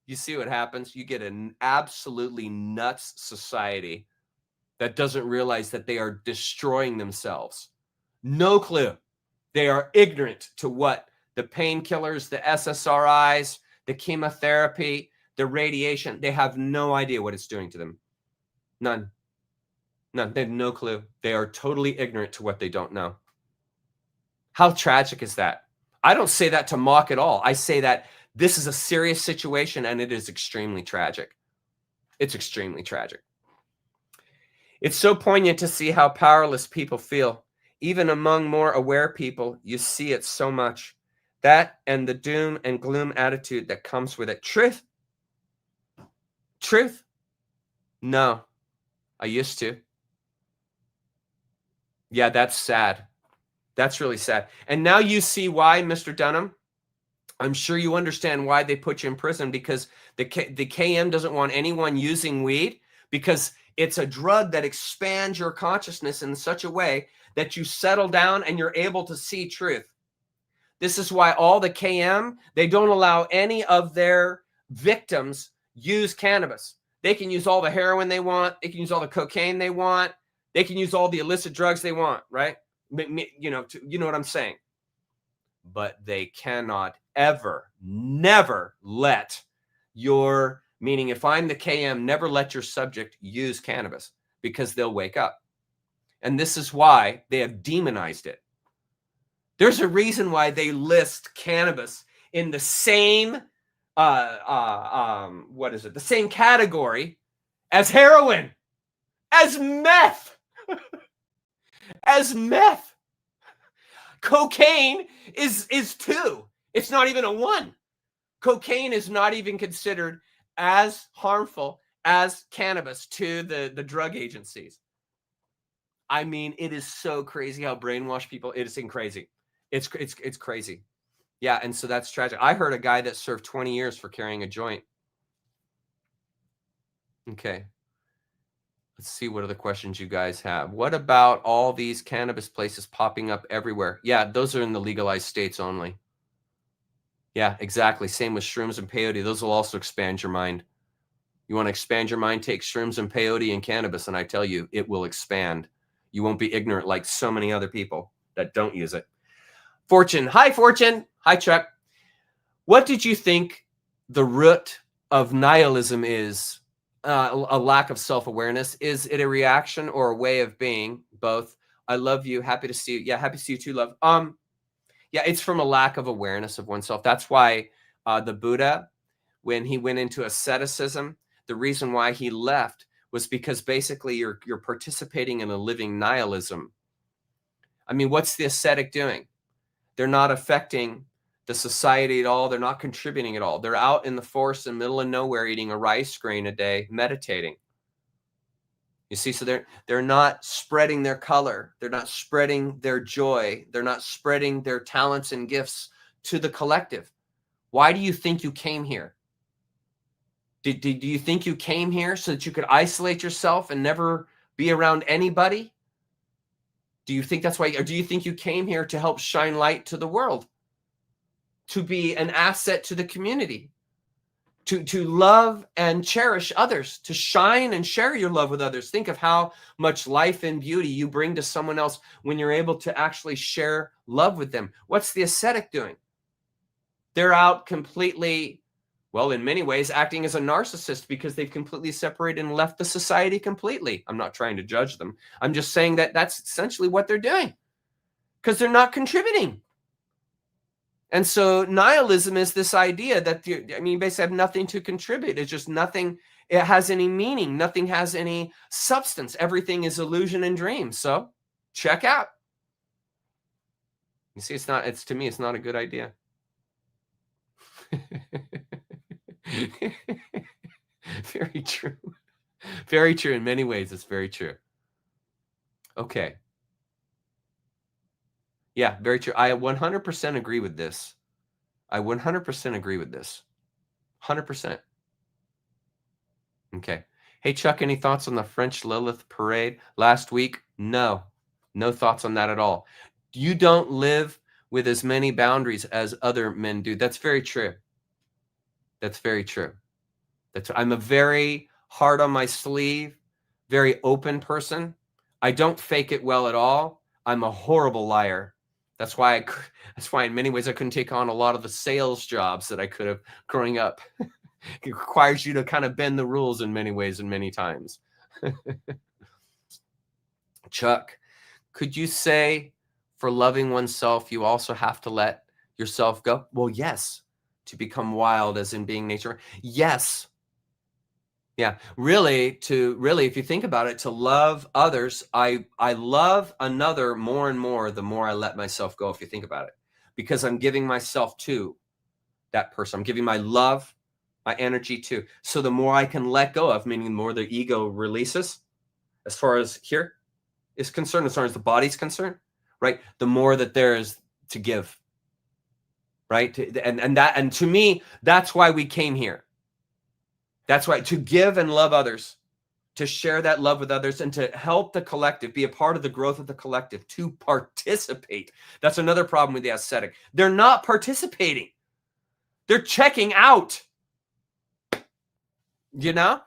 You see what happens? You get an absolutely nuts society that doesn't realize that they are destroying themselves. No clue. They are ignorant to what the painkillers, the SSRIs, the chemotherapy, the radiation, they have no idea what it's doing to them. None. None. They have no clue. They are totally ignorant to what they don't know. How tragic is that? I don't say that to mock at all. I say that this is a serious situation and it is extremely tragic. It's extremely tragic. It's so poignant to see how powerless people feel. Even among more aware people, you see it so much. That and the doom and gloom attitude that comes with it. Truth? Truth? No. I used to. Yeah, that's sad. That's really sad. And now you see why, Mr. Dunham. I'm sure you understand why they put you in prison, because the KM doesn't want anyone using weed, because it's a drug that expands your consciousness in such a way that you settle down and you're able to see truth. This is why all the KM, they don't allow any of their victims use cannabis. They can use all the heroin they want. They can use all the cocaine they want. They can use all the illicit drugs they want, right? You know what I'm saying? But they cannot ever, never let your, meaning if I'm the KM, never let your subject use cannabis, because they'll wake up. And this is why they have demonized it. There's a reason why they list cannabis in the same, the same category as heroin, as meth, as meth. Cocaine is 2. It's not even a 1. Cocaine is not even considered as harmful as cannabis to the drug agencies. I mean, it is so crazy how brainwashed people. It is crazy. It's crazy. Yeah, and so that's tragic. I heard a guy that served 20 years for carrying a joint. Okay. Let's see what other questions you guys have. What about all these cannabis places popping up everywhere? Yeah, those are in the legalized states only. Yeah, exactly. Same with shrooms and peyote. Those will also expand your mind. You want to expand your mind, take shrooms and peyote and cannabis, and I tell you, it will expand. You won't be ignorant like so many other people that don't use it. Fortune. Hi, Fortune. Hi, Chuck. What did you think the root of nihilism is a lack of self-awareness. Is it a reaction or a way of being? Both. I love you. Happy to see you. Yeah, happy to see you too, love. Yeah, it's from a lack of awareness of oneself. That's why the Buddha, when he went into asceticism, the reason why he left was because basically you're participating in a living nihilism. I mean, what's the ascetic doing? They're not affecting the society at all. They're not contributing at all. They're out in the forest in the middle of nowhere eating a rice grain a day, meditating. You see, so they're not spreading their color. They're not spreading their joy. They're not spreading their talents and gifts to the collective. Why do you think you came here? Do you think you came here so that you could isolate yourself and never be around anybody? Do you think that's why, or do you think you came here to help shine light to the world? To be an asset to the community? To love and cherish others, to shine and share your love with others. Think of how much life and beauty you bring to someone else when you're able to actually share love with them. What's the ascetic doing? They're out completely, well, in many ways, acting as a narcissist because they've completely separated and left the society completely. I'm not trying to judge them. I'm just saying that that's essentially what they're doing because they're not contributing. And so nihilism is this idea that, you basically have nothing to contribute. It's just nothing, it has any meaning. Nothing has any substance. Everything is illusion and dream. So check out. You see, to me, it's not a good idea. Very true. Very true. In many ways, it's very true. Okay. Yeah, very true. I 100% agree with this. I 100% agree with this. 100%. Okay. Hey, Chuck, any thoughts on the French Lilith parade last week? No thoughts on that at all. You don't live with as many boundaries as other men do. That's very true. That's very true. I'm a very hard on my sleeve, very open person. I don't fake it well at all. I'm a horrible liar. That's why in many ways I couldn't take on a lot of the sales jobs that I could have growing up. It requires you to kind of bend the rules in many ways and many times. Chuck, could you say for loving oneself, you also have to let yourself go? Well, yes. To become wild as in being nature. Yes. Yeah, really, if you think about it, to love others, I love another more and more the more I let myself go, if you think about it, because I'm giving myself to that person. I'm giving my love, my energy to. So the more I can let go of, meaning the more the ego releases, as far as here is concerned, as far as the body's concerned, right? The more that there is to give, right? And to me, that's why we came here. That's why, to give and love others, to share that love with others, and to help the collective, be a part of the growth of the collective, to participate. That's another problem with the ascetic. They're not participating. They're checking out. You know?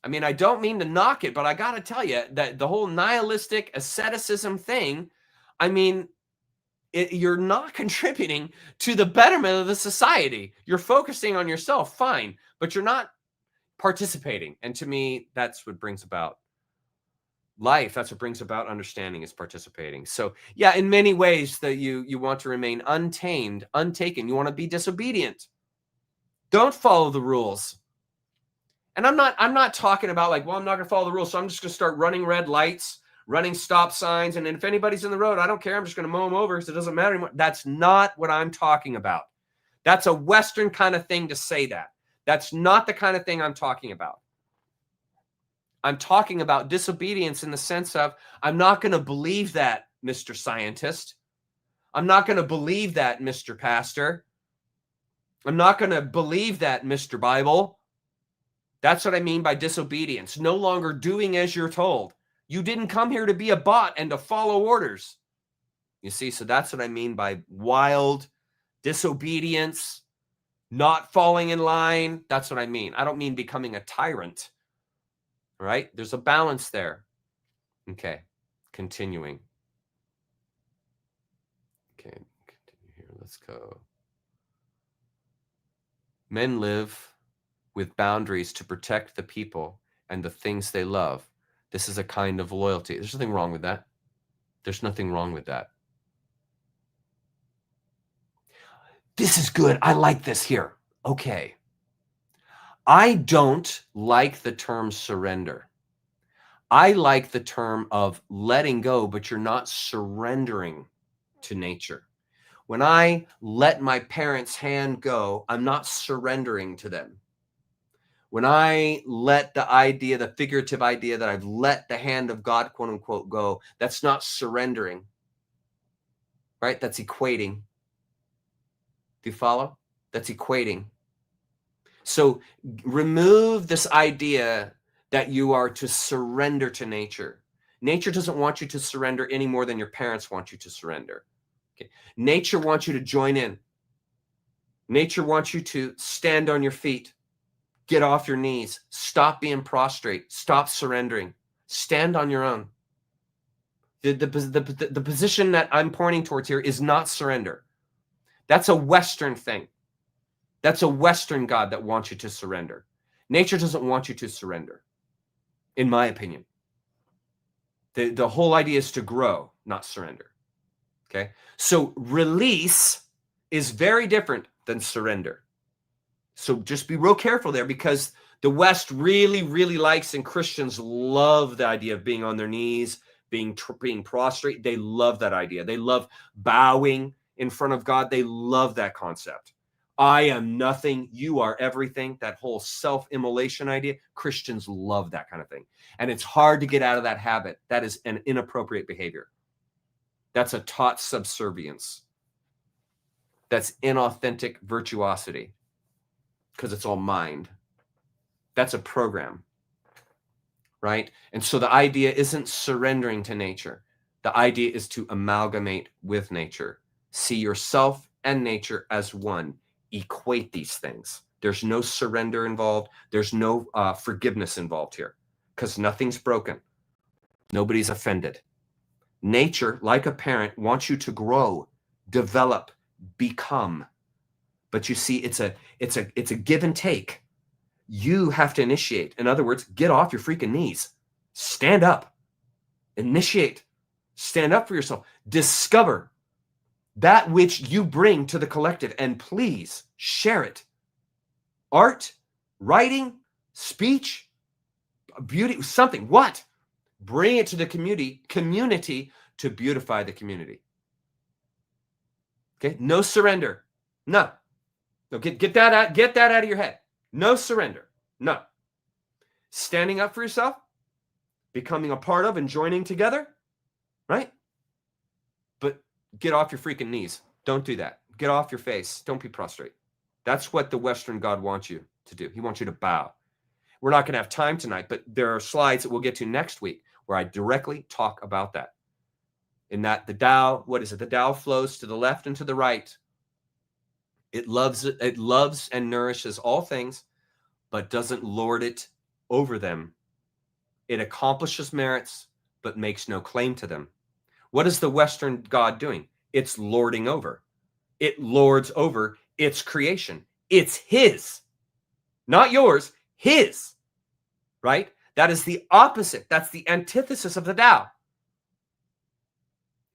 I don't mean to knock it, but I got to tell you that the whole nihilistic asceticism thing, you're not contributing to the betterment of the society. You're focusing on yourself, fine, but you're not participating. And to me, that's what brings about life. That's what brings about understanding, is participating. So yeah, in many ways that you want to remain untamed, untaken. You want to be disobedient. Don't follow the rules. And I'm not talking about like, well, I'm not going to follow the rules, so I'm just going to start running red lights, running stop signs, and then if anybody's in the road, I don't care. I'm just going to mow them over because it doesn't matter anymore. That's not what I'm talking about. That's a Western kind of thing to say that. That's not the kind of thing I'm talking about. I'm talking about disobedience in the sense of, I'm not going to believe that, Mr. Scientist. I'm not going to believe that, Mr. Pastor. I'm not going to believe that, Mr. Bible. That's what I mean by disobedience. No longer doing as you're told. You didn't come here to be a bot and to follow orders. You see, so that's what I mean by wild disobedience, not falling in line. That's what I mean. I don't mean becoming a tyrant. Right? There's a balance there. Okay. Continuing. Okay. Continue here. Let's go. Men live with boundaries to protect the people and the things they love. This is a kind of loyalty. There's nothing wrong with that. There's nothing wrong with that. This is good. I like this here. Okay. I don't like the term surrender. I like the term of letting go, but you're not surrendering to nature. When I let my parents' hand go, I'm not surrendering to them. When I let the figurative idea that I've let the hand of God, quote unquote, go, that's not surrendering, right? That's equating. Do you follow? That's equating. So remove this idea that you are to surrender to nature. Nature doesn't want you to surrender any more than your parents want you to surrender. Okay. Nature wants you to join in. Nature wants you to stand on your feet, get off your knees, stop being prostrate, stop surrendering, stand on your own. The position that I'm pointing towards here is not surrender. That's a Western thing. That's a Western God that wants you to surrender. Nature doesn't want you to surrender, in my opinion. The whole idea is to grow, not surrender. Okay? So release is very different than surrender. So just be real careful there, because the West really, really likes, and Christians love the idea of being on their knees, being prostrate. They love that idea. They love bowing in front of God. They love that concept. I am nothing, you are everything. That whole self-immolation idea, Christians love that kind of thing. And it's hard to get out of that habit. That is an inappropriate behavior. That's a taught subservience. That's inauthentic virtuosity, because it's all mind. That's a program, right? And so the idea isn't surrendering to nature. The idea is to amalgamate with nature. See yourself and nature as one. Equate these things. There's no surrender involved. There's no forgiveness involved here, because nothing's broken. Nobody's offended. Nature, like a parent, wants you to grow, develop, become. But you see, it's a give and take. You have to initiate. In other words, get off your freaking knees. Stand up. Initiate. Stand up for yourself. Discover that which you bring to the collective, and please share it. Art, writing, speech, beauty, something. What? Bring it to the community to beautify the community. Okay? No surrender. No. No, get that out of your head. No surrender. No. Standing up for yourself, becoming a part of and joining together, right? But get off your freaking knees. Don't do that. Get off your face. Don't be prostrate. That's what the Western God wants you to do. He wants you to bow. We're not going to have time tonight, but there are slides that we'll get to next week where I directly talk about that. In that the Tao, what is it? The Tao flows to the left and to the right. It loves and nourishes all things, but doesn't lord it over them. It accomplishes merits, but makes no claim to them. What is the Western God doing? It's lording over. It lords over its creation. It's his, not yours, his, right? That is the opposite. That's the antithesis of the Tao.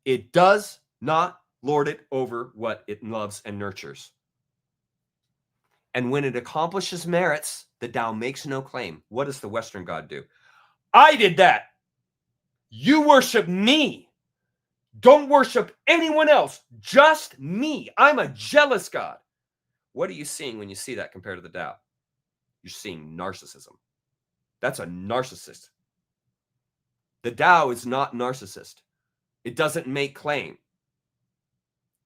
It does not lord it over what it loves and nurtures. And when it accomplishes merits, the Tao makes no claim. What does the Western God do? I did that. You worship me. Don't worship anyone else, just me. I'm a jealous God. What are you seeing when you see that compared to the Tao? You're seeing narcissism. That's a narcissist. The Tao is not narcissist. It doesn't make claim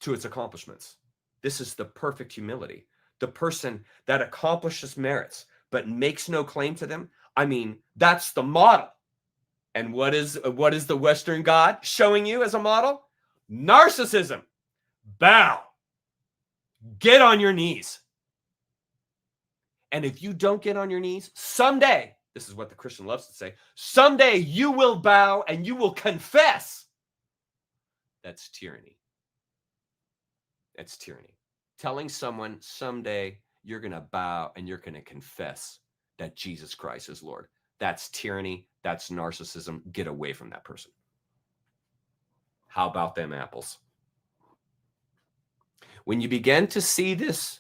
to its accomplishments. This is the perfect humility. The person that accomplishes merits but makes no claim to them. I mean, that's the model. And what is the Western God showing you as a model? Narcissism. Bow. Get on your knees. And if you don't get on your knees, someday, this is what the Christian loves to say, someday you will bow and you will confess. That's tyranny. That's tyranny. Telling someone someday you're going to bow and you're going to confess that Jesus Christ is Lord. That's tyranny. That's narcissism. Get away from that person. How about them apples? When you begin to see this,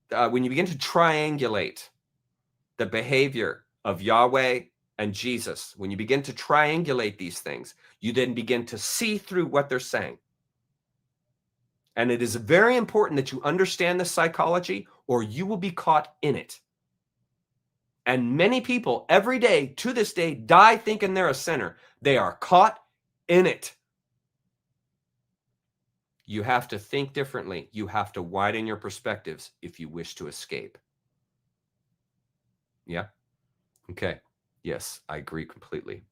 when you begin to triangulate the behavior of Yahweh and Jesus, when you begin to triangulate these things, you then begin to see through what they're saying. And it is very important that you understand the psychology, or you will be caught in it. And many people every day to this day die thinking they're a sinner. They are caught in it. You have to think differently. You have to widen your perspectives if you wish to escape. Yeah? Okay. Yes, I agree completely.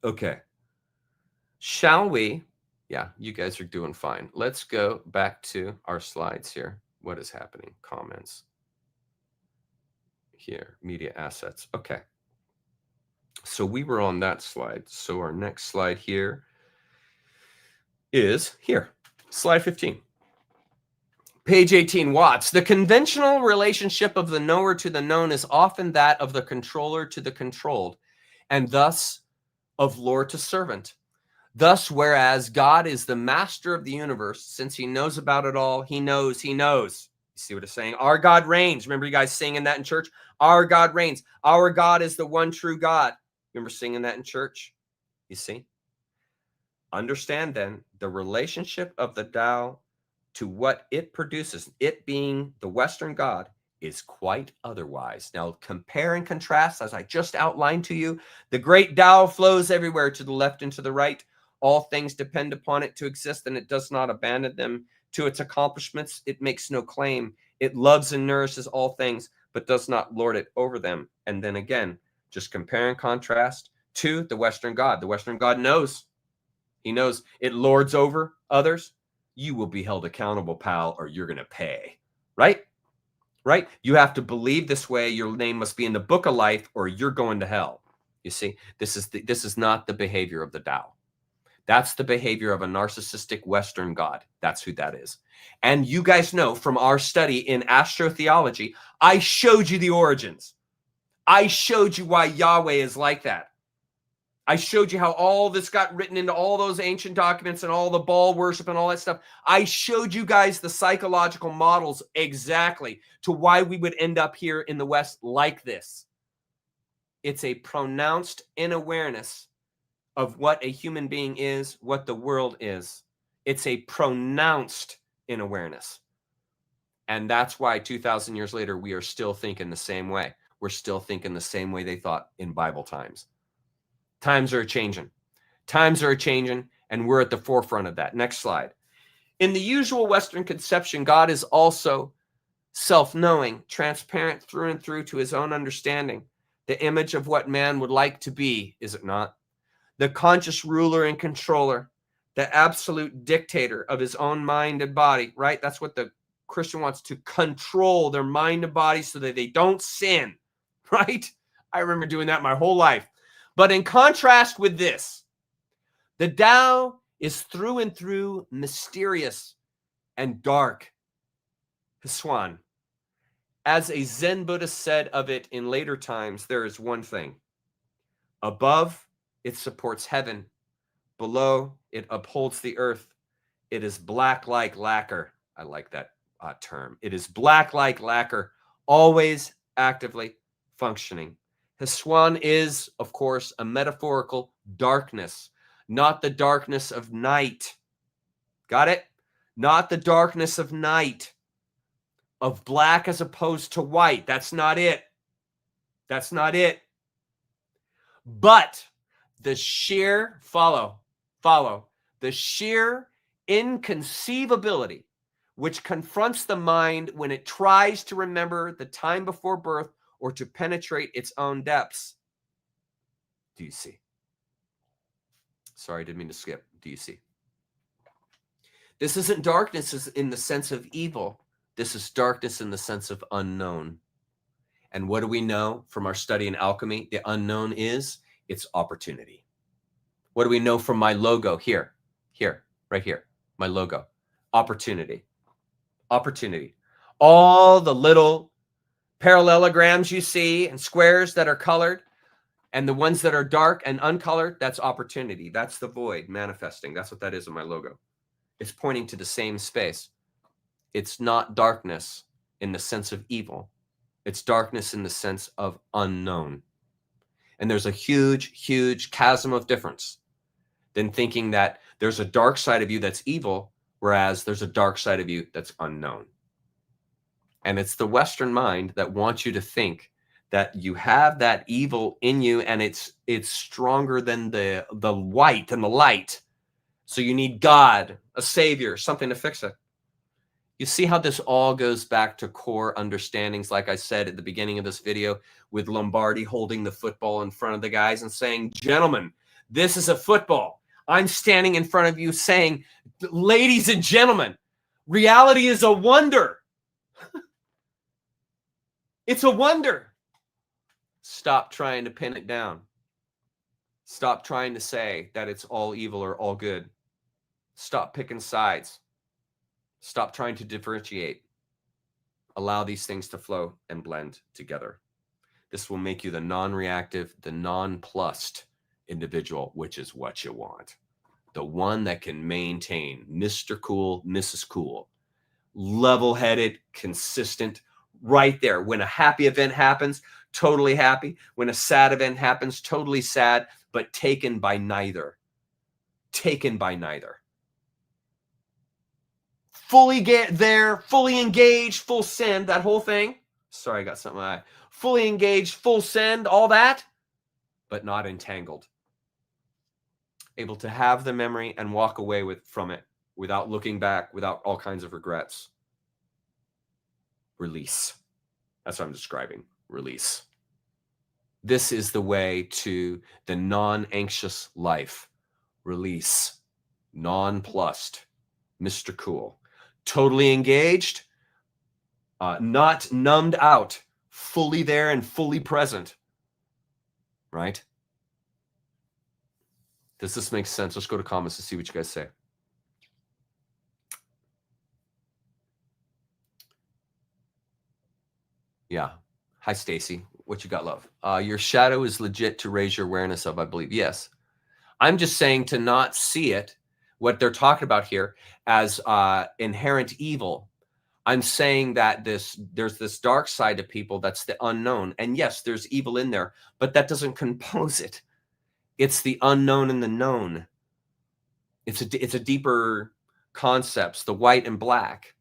Okay. Shall we? Yeah, you guys are doing fine. Let's go back to our slides here. What is happening? Comments. Here, media assets. Okay. So we were on that slide. So our next slide here is here. Slide 15. Page 18, Watts. The conventional relationship of the knower to the known is often that of the controller to the controlled, and thus of Lord to servant. Thus, whereas God is the master of the universe, since he knows about it all, he knows. You see what it's saying? Our God reigns. Remember you guys singing that in church? Our God reigns. Our God is the one true God. Remember singing that in church? You see? Understand then the relationship of the Tao to what it produces, it being the Western God, is quite otherwise. Now, compare and contrast, as I just outlined to you, the great Tao flows everywhere to the left and to the right. All things depend upon it to exist, and it does not abandon them to its accomplishments. It makes no claim. It loves and nourishes all things, but does not lord it over them. And then again, just compare and contrast to the Western God. The Western God knows. He knows it lords over others. You will be held accountable, pal, or you're going to pay. Right? Right? You have to believe this way. Your name must be in the book of life, or you're going to hell. You see, this is not the behavior of the Tao. That's the behavior of a narcissistic Western God. That's who that is. And you guys know from our study in astrotheology, I showed you the origins. I showed you why Yahweh is like that. I showed you how all this got written into all those ancient documents and all the Baal worship and all that stuff. I showed you guys the psychological models exactly to why we would end up here in the West like this. It's a pronounced inawareness of what a human being is, what the world is. It's a pronounced inawareness. And that's why 2,000 years later, we are still thinking the same way. We're still thinking the same way they thought in Bible times. Times are changing. Times are changing, and we're at the forefront of that. Next slide. In the usual Western conception, God is also self-knowing, transparent through and through to his own understanding, the image of what man would like to be, is it not? The conscious ruler and controller, the absolute dictator of his own mind and body, right? That's what the Christian wants, to control their mind and body so that they don't sin, right? I remember doing that my whole life. But in contrast with this, the Tao is through and through mysterious and dark. Hiswan. As a Zen Buddhist said of it in later times, there is one thing. Above, it supports heaven. Below, it upholds the earth. It is black like lacquer. I like that term. It is black like lacquer, always actively functioning. Hiswan is, of course, a metaphorical darkness, not the darkness of night. Got it? Not the darkness of night, of black as opposed to white. That's not it. That's not it. But the sheer, follow, the sheer inconceivability which confronts the mind when it tries to remember the time before birth or to penetrate its own depths. Do you see? Sorry, I didn't mean to skip. Do you see? This isn't darkness in the sense of evil. This is darkness in the sense of unknown. And what do we know from our study in alchemy? The unknown is its opportunity. What do we know from my logo here? Here, right here, my logo. Opportunity. Opportunity. All the little parallelograms you see and squares that are colored and the ones that are dark and uncolored, that's opportunity. That's the void manifesting. That's what that is in my logo. It's pointing to the same space. It's not darkness in the sense of evil. It's darkness in the sense of unknown. And there's a huge, huge chasm of difference than thinking that there's a dark side of you that's evil, whereas there's a dark side of you that's unknown. And it's the Western mind that wants you to think that you have that evil in you and it's stronger than the white and the light. So you need God, a savior, something to fix it. You see how this all goes back to core understandings, like I said at the beginning of this video, with Lombardi holding the football in front of the guys and saying, gentlemen, this is a football. I'm standing in front of you saying, ladies and gentlemen, reality is a wonder. It's a wonder. Stop trying to pin it down. Stop trying to say that it's all evil or all good. Stop picking sides. Stop trying to differentiate. Allow these things to flow and blend together. This will make you the non-reactive, the nonplussed individual, which is what you want. The one that can maintain Mr. Cool, Mrs. Cool, level-headed, consistent, right there. When a happy event happens, totally happy. When a sad event happens, totally sad, but taken by neither. Taken by neither. Fully get there, fully engaged, full send, that whole thing. Sorry, I got something in my eye. Fully engaged, full send, all that, but not entangled. Able to have the memory and walk away from it without looking back, without all kinds of regrets. Release. That's what I'm describing. Release. This is the way to the non-anxious life. Release. Nonplussed. Mr. Cool. Totally engaged. Not numbed out. Fully there and fully present. Right? Does this make sense? Let's go to comments to see what you guys say. Yeah. Hi, Stacy. What you got, love? Your shadow is legit to raise your awareness of, I believe. Yes. I'm just saying to not see it, what they're talking about here, as inherent evil. I'm saying that there's this dark side of people that's the unknown. And yes, there's evil in there, but that doesn't compose it. It's the unknown and the known. It's a deeper concepts, the white and black,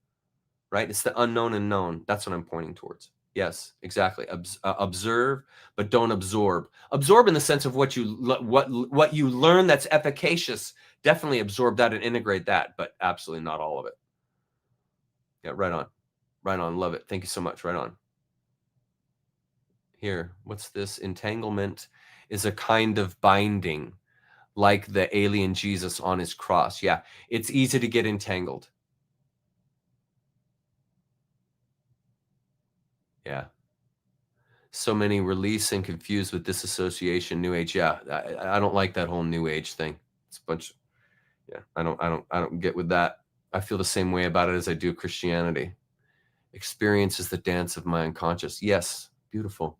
right? It's the unknown and known. That's what I'm pointing towards. Yes, exactly. Observe, but don't absorb. Absorb in the sense of what you learn that's efficacious. Definitely absorb that and integrate that, but absolutely not all of it. Yeah, right on. Right on. Love it. Thank you so much. Right on. Here, what's this? Entanglement is a kind of binding, like the alien Jesus on his cross. Yeah, it's easy to get entangled. Yeah. So many release and confused with disassociation, new age. Yeah, I don't like that whole new age thing. It's a bunch. Yeah, I don't get with that. I feel the same way about it as I do Christianity. Experience is the dance of my unconscious. Yes, beautiful.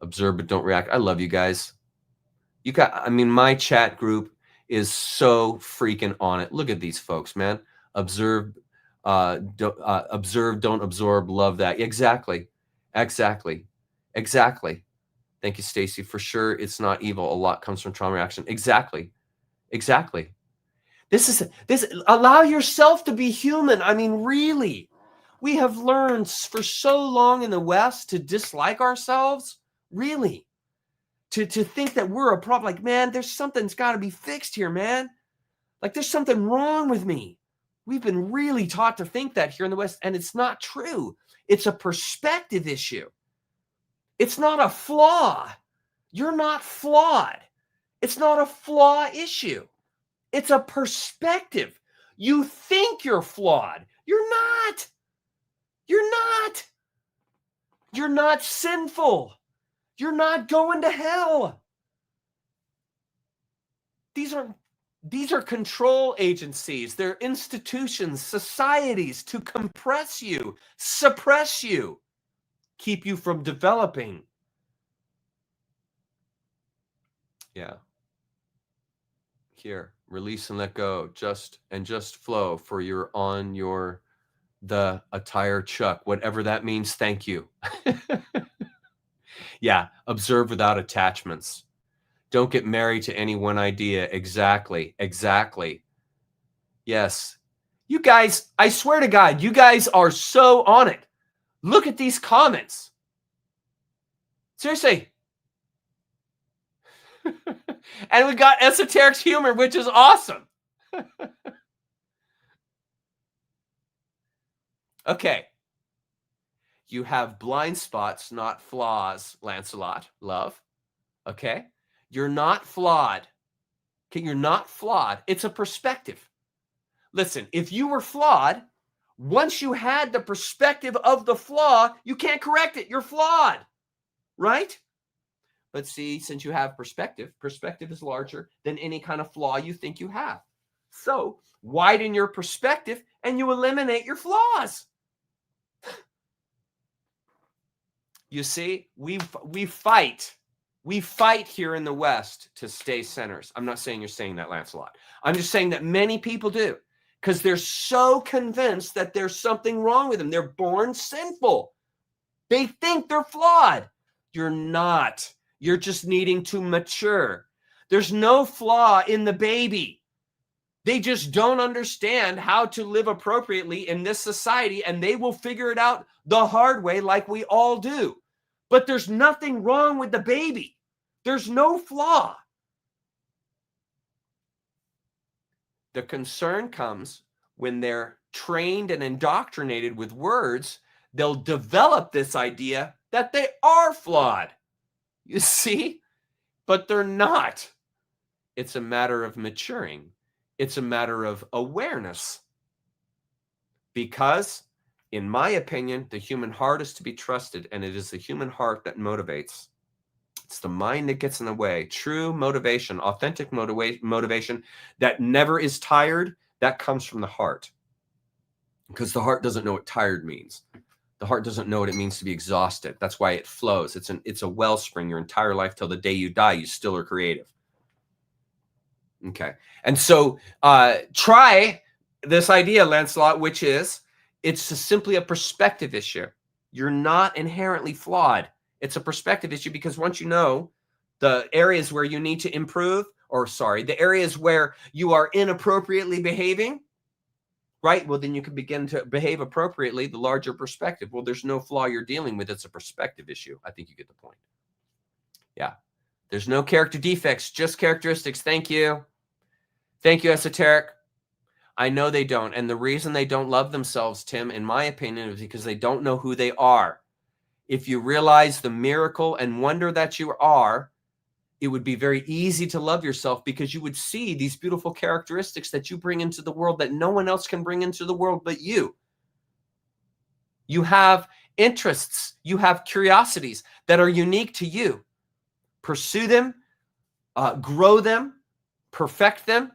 Observe but don't react. I love you guys. I mean, my chat group is so freaking on it. Look at these folks, man. Observe, don't absorb. Love that. Exactly. Exactly. Thank you, Stacy. For sure, it's not evil. A lot comes from trauma reaction. Exactly. This allow yourself to be human. I mean, really, we have learned for so long in the West to dislike ourselves. Really, to think that we're a problem. Like, man, there's something's got to be fixed here, man. Like, there's something wrong with me. We've been really taught to think that here in the West, and it's not true. It's a perspective issue. It's not a flaw. You're not flawed. It's not a flaw issue. It's a perspective. You think you're flawed. You're not. You're not. You're not sinful. You're not going to hell. These are These are control agencies. They're institutions, societies to compress you, suppress you, keep you from developing. Yeah. Here, release and let go, just flow, for you're on the attire chuck, whatever that means. Thank you. Yeah, observe without attachments. Don't get married to any one idea. Exactly. Yes. You guys, I swear to God, you guys are so on it. Look at these comments. Seriously. And we got esoteric humor, which is awesome. Okay. You have blind spots, not flaws, Lancelot, love. Okay? You're not flawed. Okay, you're not flawed. It's a perspective. Listen, if you were flawed, once you had the perspective of the flaw, you can't correct it. You're flawed, right? But see, since you have perspective is larger than any kind of flaw you think you have. So widen your perspective and you eliminate your flaws. You see, we fight. We fight here in the West to stay sinners. I'm not saying you're saying that, Lancelot. I'm just saying that many people do, because they're so convinced that there's something wrong with them. They're born sinful. They think they're flawed. You're not. You're just needing to mature. There's no flaw in the baby. They just don't understand how to live appropriately in this society, and they will figure it out the hard way like we all do. But there's nothing wrong with the baby. There's no flaw. The concern comes when they're trained and indoctrinated with words, they'll develop this idea that they are flawed. You see? But they're not. It's a matter of maturing. It's a matter of awareness. Because, in my opinion, the human heart is to be trusted, and it is the human heart that motivates. It's the mind that gets in the way. True motivation, authentic motivation that never is tired, that comes from the heart. Because the heart doesn't know what tired means. The heart doesn't know what it means to be exhausted. That's why it flows. It's a wellspring your entire life till the day you die. You still are creative. Okay. And so try this idea, Lancelot, which is it's simply a perspective issue. You're not inherently flawed. It's a perspective issue, because once you know the areas where you need to improve, the areas where you are inappropriately behaving, right? Well, then you can begin to behave appropriately, the larger perspective. Well, there's no flaw you're dealing with. It's a perspective issue. I think you get the point. Yeah. There's no character defects, just characteristics. Thank you. Thank you, esoteric. I know they don't. And the reason they don't love themselves, Tim, in my opinion, is because they don't know who they are. If you realize the miracle and wonder that you are, it would be very easy to love yourself, because you would see these beautiful characteristics that you bring into the world that no one else can bring into the world but you. You have interests, you have curiosities that are unique to you. Pursue them, grow them, perfect them,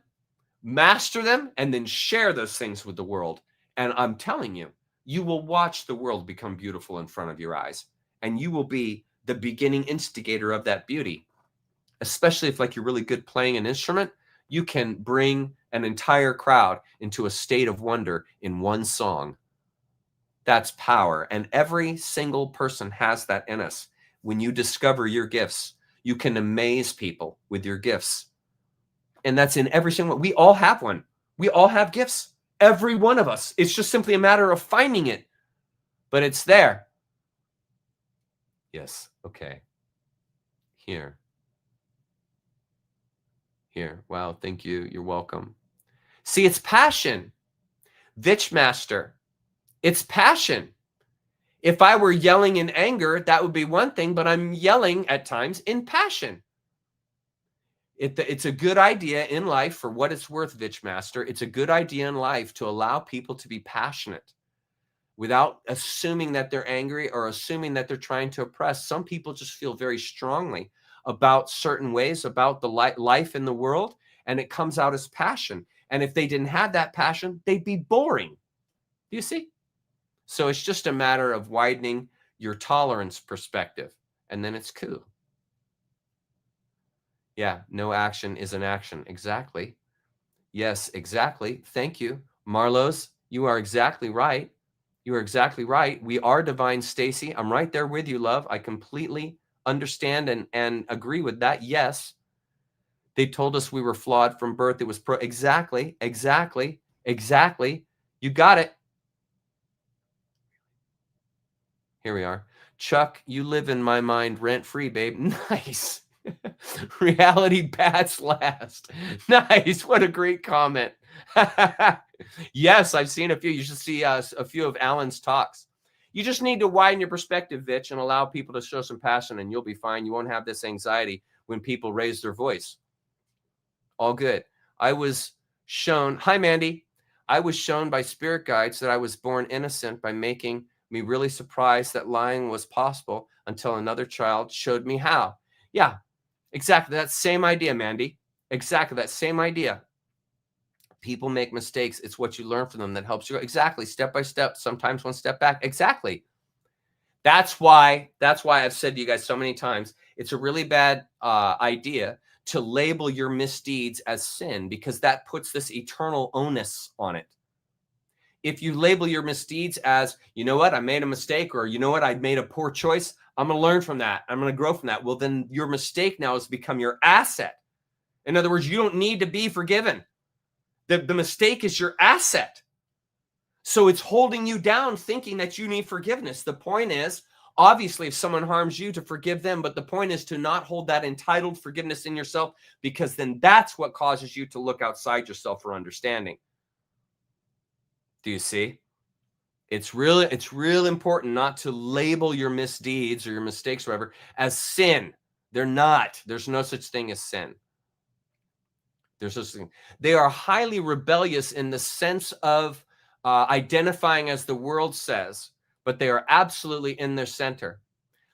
master them, and then share those things with the world. And I'm telling you, you will watch the world become beautiful in front of your eyes, and you will be the beginning instigator of that beauty. Especially if, like, you're really good playing an instrument, you can bring an entire crowd into a state of wonder in one song. That's power. And every single person has that in us. When you discover your gifts, you can amaze people with your gifts. And that's in every single one. We all have one. We all have gifts. Every one of us. It's just simply a matter of finding it. But it's there. Yes. Okay. Here. Wow. Thank you. You're welcome. See, it's passion. Vitchmaster. It's passion. If I were yelling in anger, that would be one thing, but I'm yelling at times in passion. It's a good idea in life, for what it's worth, Vitchmaster. It's a good idea in life to allow people to be passionate without assuming that they're angry or assuming that they're trying to oppress. Some people just feel very strongly about certain ways, about the life in the world, and it comes out as passion. And if they didn't have that passion, they'd be boring. Do you see? So it's just a matter of widening your tolerance perspective, and then it's cool. Yeah, no action is an action. Exactly. Yes, exactly. Thank you. Marlos, you are exactly right. You are exactly right. We are divine, Stacy. I'm right there with you, love. I completely understand and agree with that. Yes. They told us we were flawed from birth. It was exactly. You got it. Here we are. Chuck, you live in my mind rent-free, babe. Nice. Reality bats last. Nice. What a great comment. Yes, I've seen a few. You should see a few of Alan's talks. You just need to widen your perspective, Vitch, and allow people to show some passion, and you'll be fine. You won't have this anxiety when people raise their voice. All good. I was shown, hi, Mandy. I was shown by spirit guides that I was born innocent by making me really surprised that lying was possible until another child showed me how. Yeah, exactly. That same idea, Mandy. Exactly that same idea. People make mistakes. It's what you learn from them that helps you. Exactly. Step by step, sometimes one step back. Exactly. That's why I've said to you guys so many times, it's a really bad idea to label your misdeeds as sin, because that puts this eternal onus on it. If you label your misdeeds as, you know what, I made a mistake, or you know what, I made a poor choice, I'm going to learn from that. I'm going to grow from that. Well, then your mistake now has become your asset. In other words, you don't need to be forgiven. The mistake is your asset. So it's holding you down thinking that you need forgiveness. The point is, obviously, if someone harms you, to forgive them. But the point is to not hold that entitled forgiveness in yourself, because then that's what causes you to look outside yourself for understanding. Do you see? It's real important not to label your misdeeds or your mistakes, or whatever, as sin. They're not. There's no such thing as sin. There's no such thing. They are highly rebellious in the sense of identifying as the world says, but they are absolutely in their center.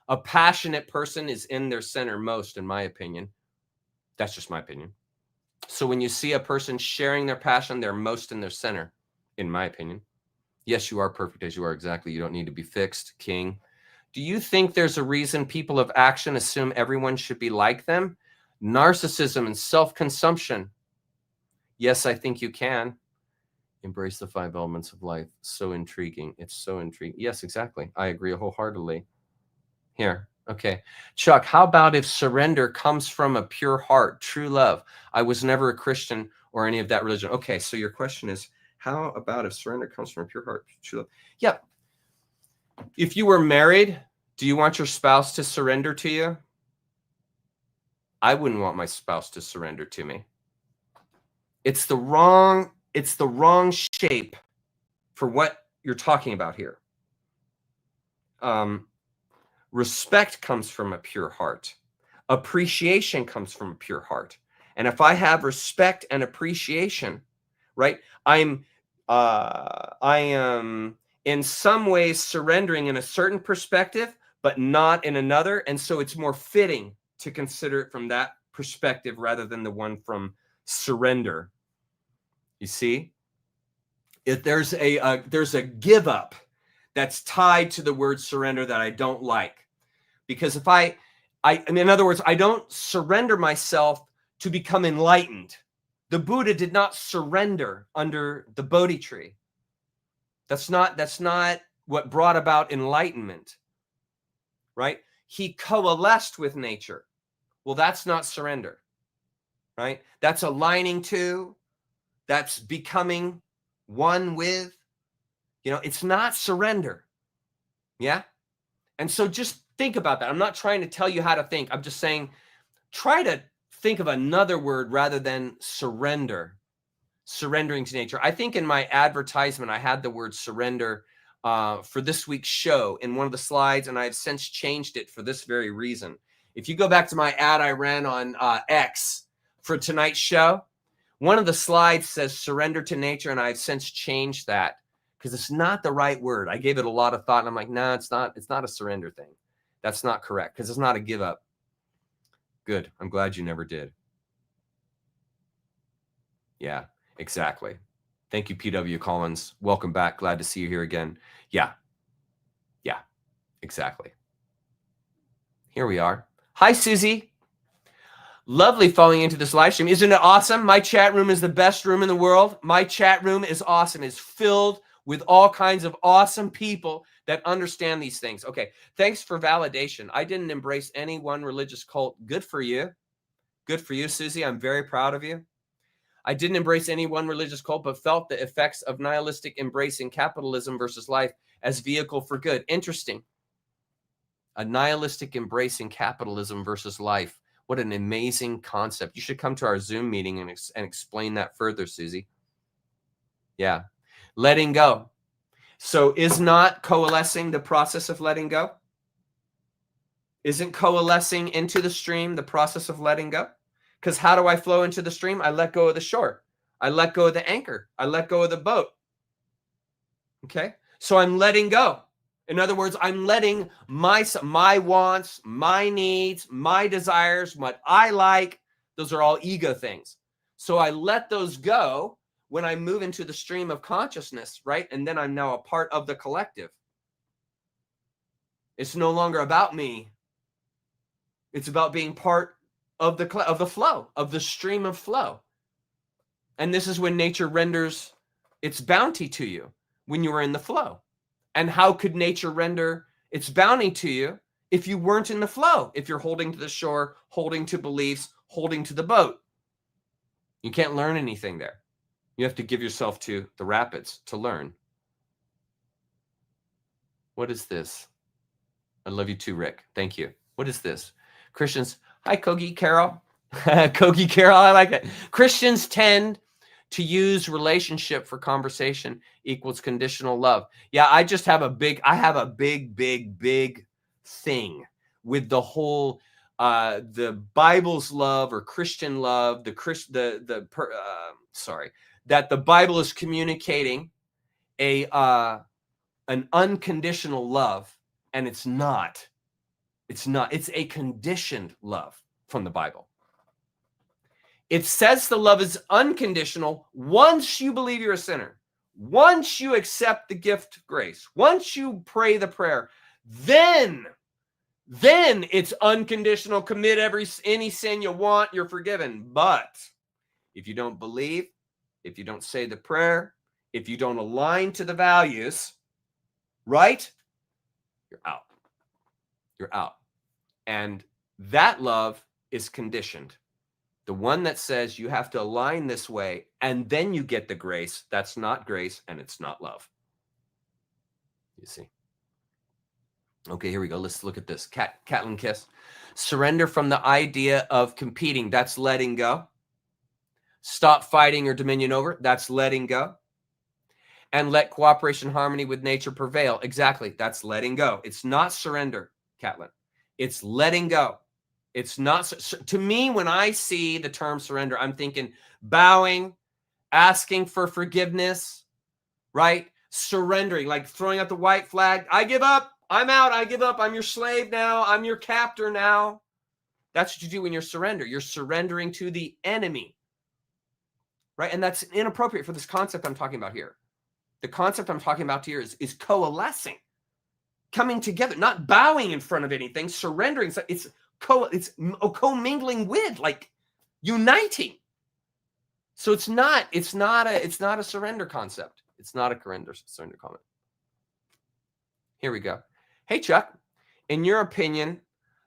A passionate person is in their center most, in my opinion. That's just my opinion. So when you see a person sharing their passion, they're most in their center, in my opinion. Yes, you are perfect as you are. Exactly. You don't need to be fixed, King. Do you think there's a reason people of action assume everyone should be like them? Narcissism and self-consumption. Yes, I think you can. Embrace the 5 elements of life. So intriguing. It's so intriguing. Yes, exactly. I agree wholeheartedly. Here. Okay. Chuck, how about if surrender comes from a pure heart, true love? I was never a Christian or any of that religion. Okay. So your question is, how about if surrender comes from a pure heart, true love? Yeah. If you were married, do you want your spouse to surrender to you? I wouldn't want my spouse to surrender to me. It's the wrong shape for what you're talking about here. Respect comes from a pure heart. Appreciation comes from a pure heart. And if I have respect and appreciation, right, I am in some ways surrendering in a certain perspective, but not in another. And so it's more fitting to consider it from that perspective rather than the one from surrender. You see, if there's a give up that's tied to the word surrender that I don't like, because if I mean, in other words, I don't surrender myself to become enlightened. The Buddha did not surrender under the Bodhi tree. That's not what brought about enlightenment, right? He coalesced with nature. Well, that's not surrender, right? That's aligning to, that's becoming one with, it's not surrender. Yeah. And so just think about that. I'm not trying to tell you how to think. I'm just saying, try to think of another word rather than surrender, surrendering to nature. I think in my advertisement, I had the word surrender for this week's show in one of the slides, and I've since changed it for this very reason. If you go back to my ad I ran on X for tonight's show, one of the slides says surrender to nature, and I've since changed that because it's not the right word. I gave it a lot of thought, and I'm like, no, it's not a surrender thing. That's not correct because it's not a give up. Good. I'm glad you never did. Yeah, exactly. Thank you, PW Collins. Welcome back. Glad to see you here again. Yeah, exactly. Here we are. Hi, Susie. Lovely falling into this live stream. Isn't it awesome? My chat room is the best room in the world. My chat room is awesome. It's filled with all kinds of awesome people that understand these things. Okay, thanks for validation. I didn't embrace any one religious cult. Good for you. Good for you, Susie. I'm very proud of you. I didn't embrace any one religious cult, but felt the effects of nihilistic embracing capitalism versus life as vehicle for good. Interesting. A nihilistic embracing capitalism versus life. What an amazing concept. You should come to our Zoom meeting and explain that further, Susie. Yeah. Letting go. So is not coalescing the process of letting go? Isn't coalescing into the stream the process of letting go? Because how do I flow into the stream? I let go of the shore. I let go of the anchor. I let go of the boat. Okay? So I'm letting go. In other words, I'm letting my wants, my needs, my desires, what I like, those are all ego things. So I let those go when I move into the stream of consciousness, right? And then I'm now a part of the collective. It's no longer about me. It's about being part of the flow, of the stream of flow. And this is when nature renders its bounty to you, when you are in the flow. And how could nature render its bounty to you if you weren't in the flow? If you're holding to the shore, holding to beliefs, holding to the boat, you can't learn anything there. You have to give yourself to the rapids to learn. What is this? I love you too, Rick. Thank you. What is this? Christians. Hi, Kogi Carol. Kogi Carol, I like that. Christians tend to use relationship for conversation equals conditional love. Yeah, I have a big thing with the whole the Bible's love or Christian love, that the Bible is communicating an unconditional love, and it's not. It's a conditioned love from the Bible. It says the love is unconditional once you believe you're a sinner, once you accept the gift of grace, once you pray the prayer, then it's unconditional. Commit any sin you want, you're forgiven. But if you don't believe, if you don't say the prayer, if you don't align to the values, right? You're out. You're out. And that love is conditioned. The one that says you have to align this way and then you get the grace, that's not grace and it's not love. You see? Okay, here we go. Let's look at this. Catlin Kiss. Surrender from the idea of competing. That's letting go. Stop fighting or dominion over. That's letting go. And let cooperation, harmony with nature prevail. Exactly. That's letting go. It's not surrender, Catlin. It's letting go. It's not, to me, when I see the term surrender, I'm thinking bowing, asking for forgiveness, right? Surrendering, like throwing out the white flag. I give up. I'm out. I give up. I'm your slave now. I'm your captor now. That's what you do when you're surrender. You're surrendering to the enemy, right? And that's inappropriate for this concept I'm talking about here. The concept I'm talking about here is coalescing, coming together, not bowing in front of anything, surrendering. It's co-mingling with, like uniting. So it's not a surrender concept. It's not a surrender comment. Here we go. Hey, Chuck, in your opinion,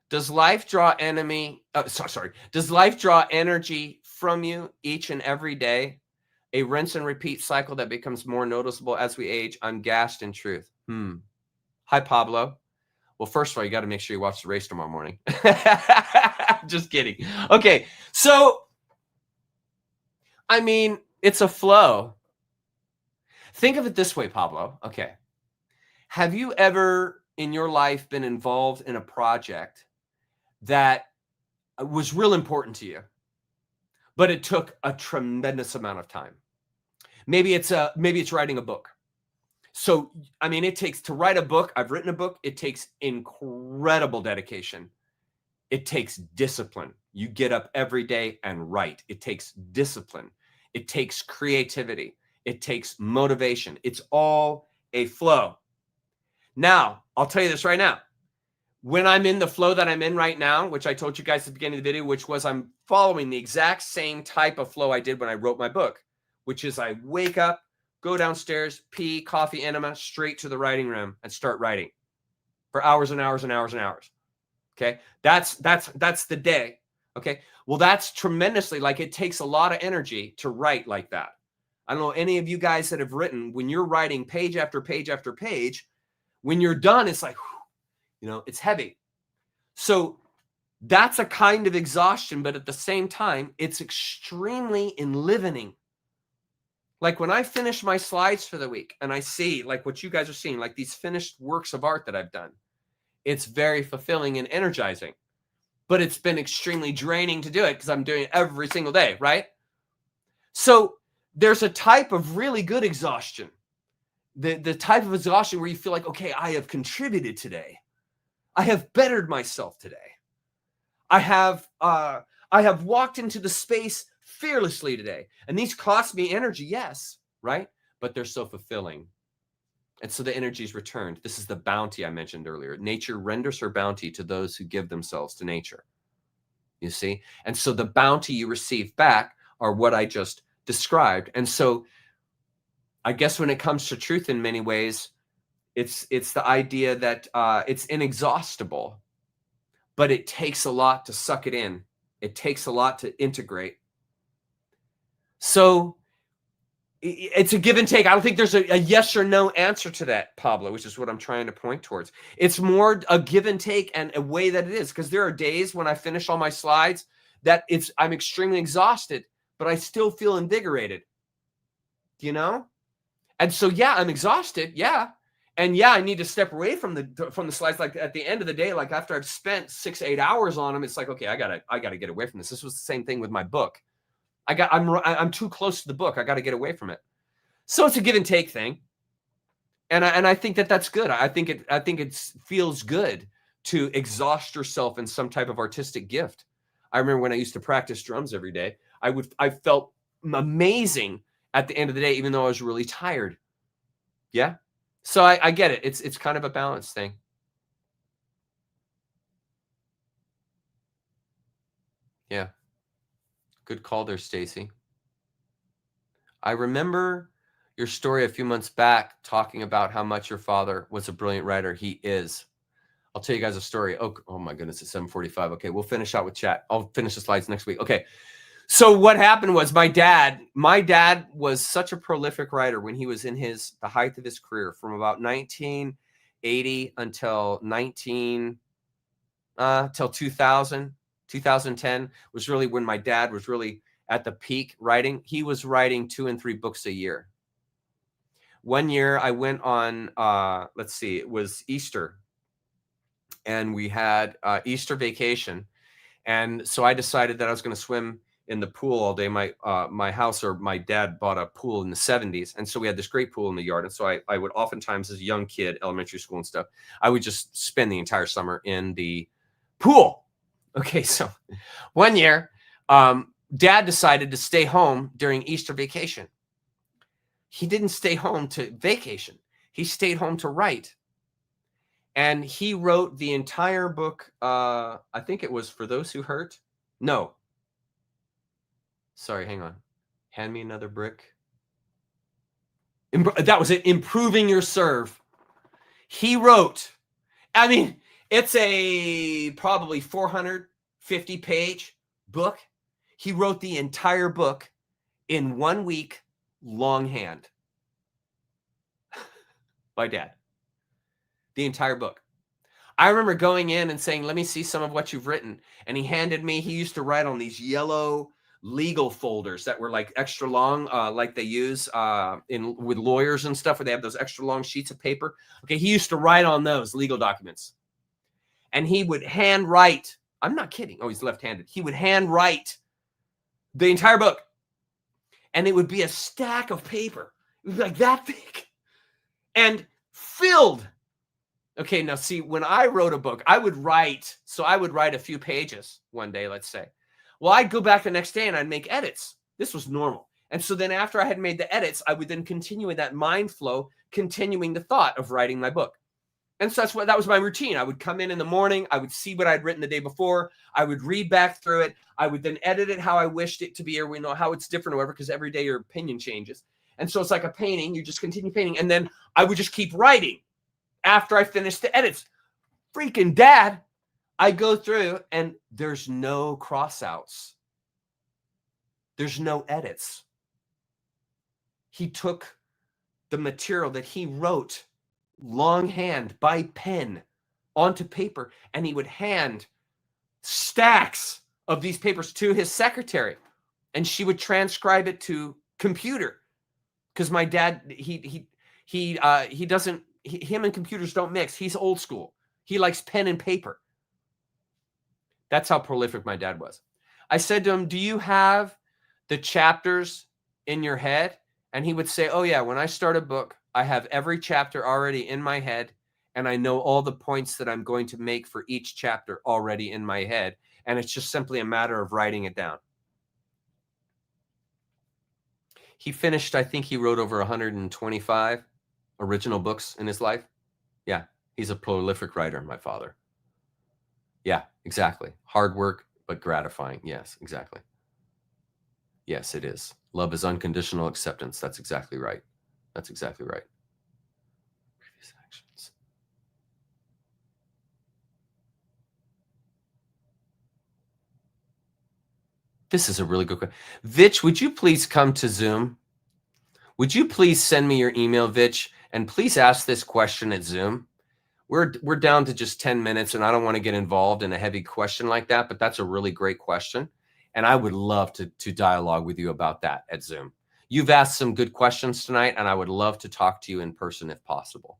does life draw does life draw energy from you each and every day? A rinse and repeat cycle that becomes more noticeable as we age. I'm gassed in truth. Hi, Pablo. Well, first of all, you got to make sure you watch the race tomorrow morning. Just kidding. Okay, so, I mean, it's a flow. Think of it this way, Pablo. Okay. Have you ever in your life been involved in a project that was real important to you, but it took a tremendous amount of time? Maybe it's writing a book. So, I mean, it takes to write a book. I've written a book. It takes incredible dedication. It takes discipline. You get up every day and write. It takes discipline. It takes creativity. It takes motivation. It's all a flow. Now, I'll tell you this right now. When I'm in the flow that I'm in right now, which I told you guys at the beginning of the video, which was I'm following the exact same type of flow I did when I wrote my book, which is I wake up, go downstairs, pee, coffee, enema, straight to the writing room and start writing for hours and hours and hours and hours. Okay. That's the day. Okay. Well, that's tremendously, like, it takes a lot of energy to write like that. I don't know any of you guys that have written, when you're writing page after page after page, when you're done, it's like, you know, it's heavy. So that's a kind of exhaustion, but at the same time, it's extremely enlivening. Like when I finish my slides for the week and I see like what you guys are seeing, like these finished works of art that I've done, it's very fulfilling and energizing, but it's been extremely draining to do it because I'm doing it every single day, right? So there's a type of really good exhaustion, the type of exhaustion where you feel like, okay, I have contributed today. I have bettered myself today. I have walked into the space fearlessly today. And these cost me energy, yes, right? But they're so fulfilling. And so the energy is returned. This is the bounty I mentioned earlier. Nature renders her bounty to those who give themselves to nature. You see? And so the bounty you receive back are what I just described. And so I guess when it comes to truth in many ways, it's the idea that it's inexhaustible, but it takes a lot to suck it in. It takes a lot to integrate. So it's a give and take. I don't think there's a yes or no answer to that, Pablo, which is what I'm trying to point towards. It's more a give and take and a way that it is, because there are days when I finish all my slides that I'm extremely exhausted, but I still feel invigorated, you know? And so, yeah, I'm exhausted. Yeah. And yeah, I need to step away from the slides. Like at the end of the day, like after I've spent 6-8 hours on them, it's like, okay, I gotta get away from this. This was the same thing with my book. I'm too close to the book. I got to get away from it. So it's a give and take thing. And I think that's good. I think it feels good to exhaust yourself in some type of artistic gift. I remember when I used to practice drums every day, I felt amazing at the end of the day, even though I was really tired. Yeah. So I get it. It's kind of a balance thing. Yeah. Good call there, Stacy. I remember your story a few months back talking about how much your father was a brilliant writer. He is. I'll tell you guys a story. Oh my goodness, it's 7:45. Okay, we'll finish out with chat. I'll finish the slides next week. Okay. So what happened was my dad was such a prolific writer when he was in the height of his career, from about 1980 until 2000. 2010 was really when my dad was really at the peak writing. He was writing 2 and 3 books a year. One year I went on, let's see, it was Easter, and we had Easter vacation. And so I decided that I was going to swim in the pool all day. My house, or my dad bought a pool in the 70s. And so we had this great pool in the yard. And so I would oftentimes, as a young kid, elementary school and stuff, I would just spend the entire summer in the pool. Okay, so one year, Dad decided to stay home during Easter vacation. He didn't stay home to vacation. He stayed home to write. And he wrote the entire book. I think it was For Those Who Hurt. No. Sorry, hang on. Hand Me Another Brick. That was it. Improving Your Serve. He wrote, I mean, it's a probably 450-page book. He wrote the entire book in 1 week, longhand. My dad. The entire book. I remember going in and saying, let me see some of what you've written. And he used to write on these yellow legal folders that were like extra long, like they use with lawyers and stuff, where they have those extra long sheets of paper. Okay, he used to write on those legal documents. And he would handwrite. I'm not kidding. Oh, he's left-handed. He would handwrite the entire book. And it would be a stack of paper. It would be like that big. And filled. Okay, now see, when I wrote a book, I would write a few pages one day, let's say. Well, I'd go back the next day and I'd make edits. This was normal. And so then after I had made the edits, I would then continue in that mind flow, continuing the thought of writing my book. And so that was my routine. I would come in the morning. I would see what I'd written the day before. I would read back through it. I would then edit it how I wished it to be, or we know how it's different or whatever, because every day your opinion changes. And so it's like a painting. You just continue painting. And then I would just keep writing after I finished the edits. Freaking Dad, I go through and there's no crossouts. There's no edits. He took the material that he wrote longhand by pen onto paper, and he would hand stacks of these papers to his secretary, and she would transcribe it to computer, because my dad, him and computers don't mix. He's old school. He likes pen and paper. That's how prolific my dad was. I said to him, do you have the chapters in your head? And he would say, oh yeah, when I start a book, I have every chapter already in my head, and I know all the points that I'm going to make for each chapter already in my head. And it's just simply a matter of writing it down. He finished, I think he wrote over 125 original books in his life. Yeah, he's a prolific writer, my father. Yeah, exactly. Hard work, but gratifying. Yes, exactly. Yes, it is. Love is unconditional acceptance. That's exactly right. That's exactly right. Previous actions. This is a really good question. Vitch, would you please come to Zoom? Would you please send me your email, Vitch, and please ask this question at Zoom? We're down to just 10 minutes, and I don't want to get involved in a heavy question like that, but that's a really great question. And I would love to dialogue with you about that at Zoom. You've asked some good questions tonight, and I would love to talk to you in person if possible.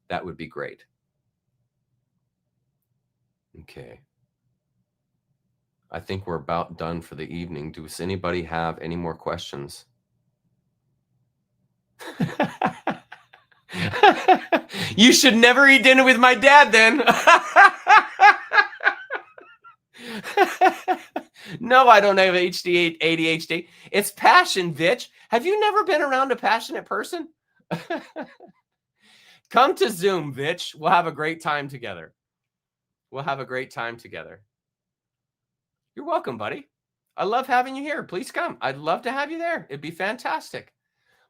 That would be great. Okay. I think we're about done for the evening. Does anybody have any more questions? You should never eat dinner with my dad then. No, I don't have ADHD. It's passion, Vitch. Have you never been around a passionate person? Come to Zoom, Vitch. We'll have a great time together. We'll have a great time together. You're welcome, buddy. I love having you here. Please come. I'd love to have you there. It'd be fantastic.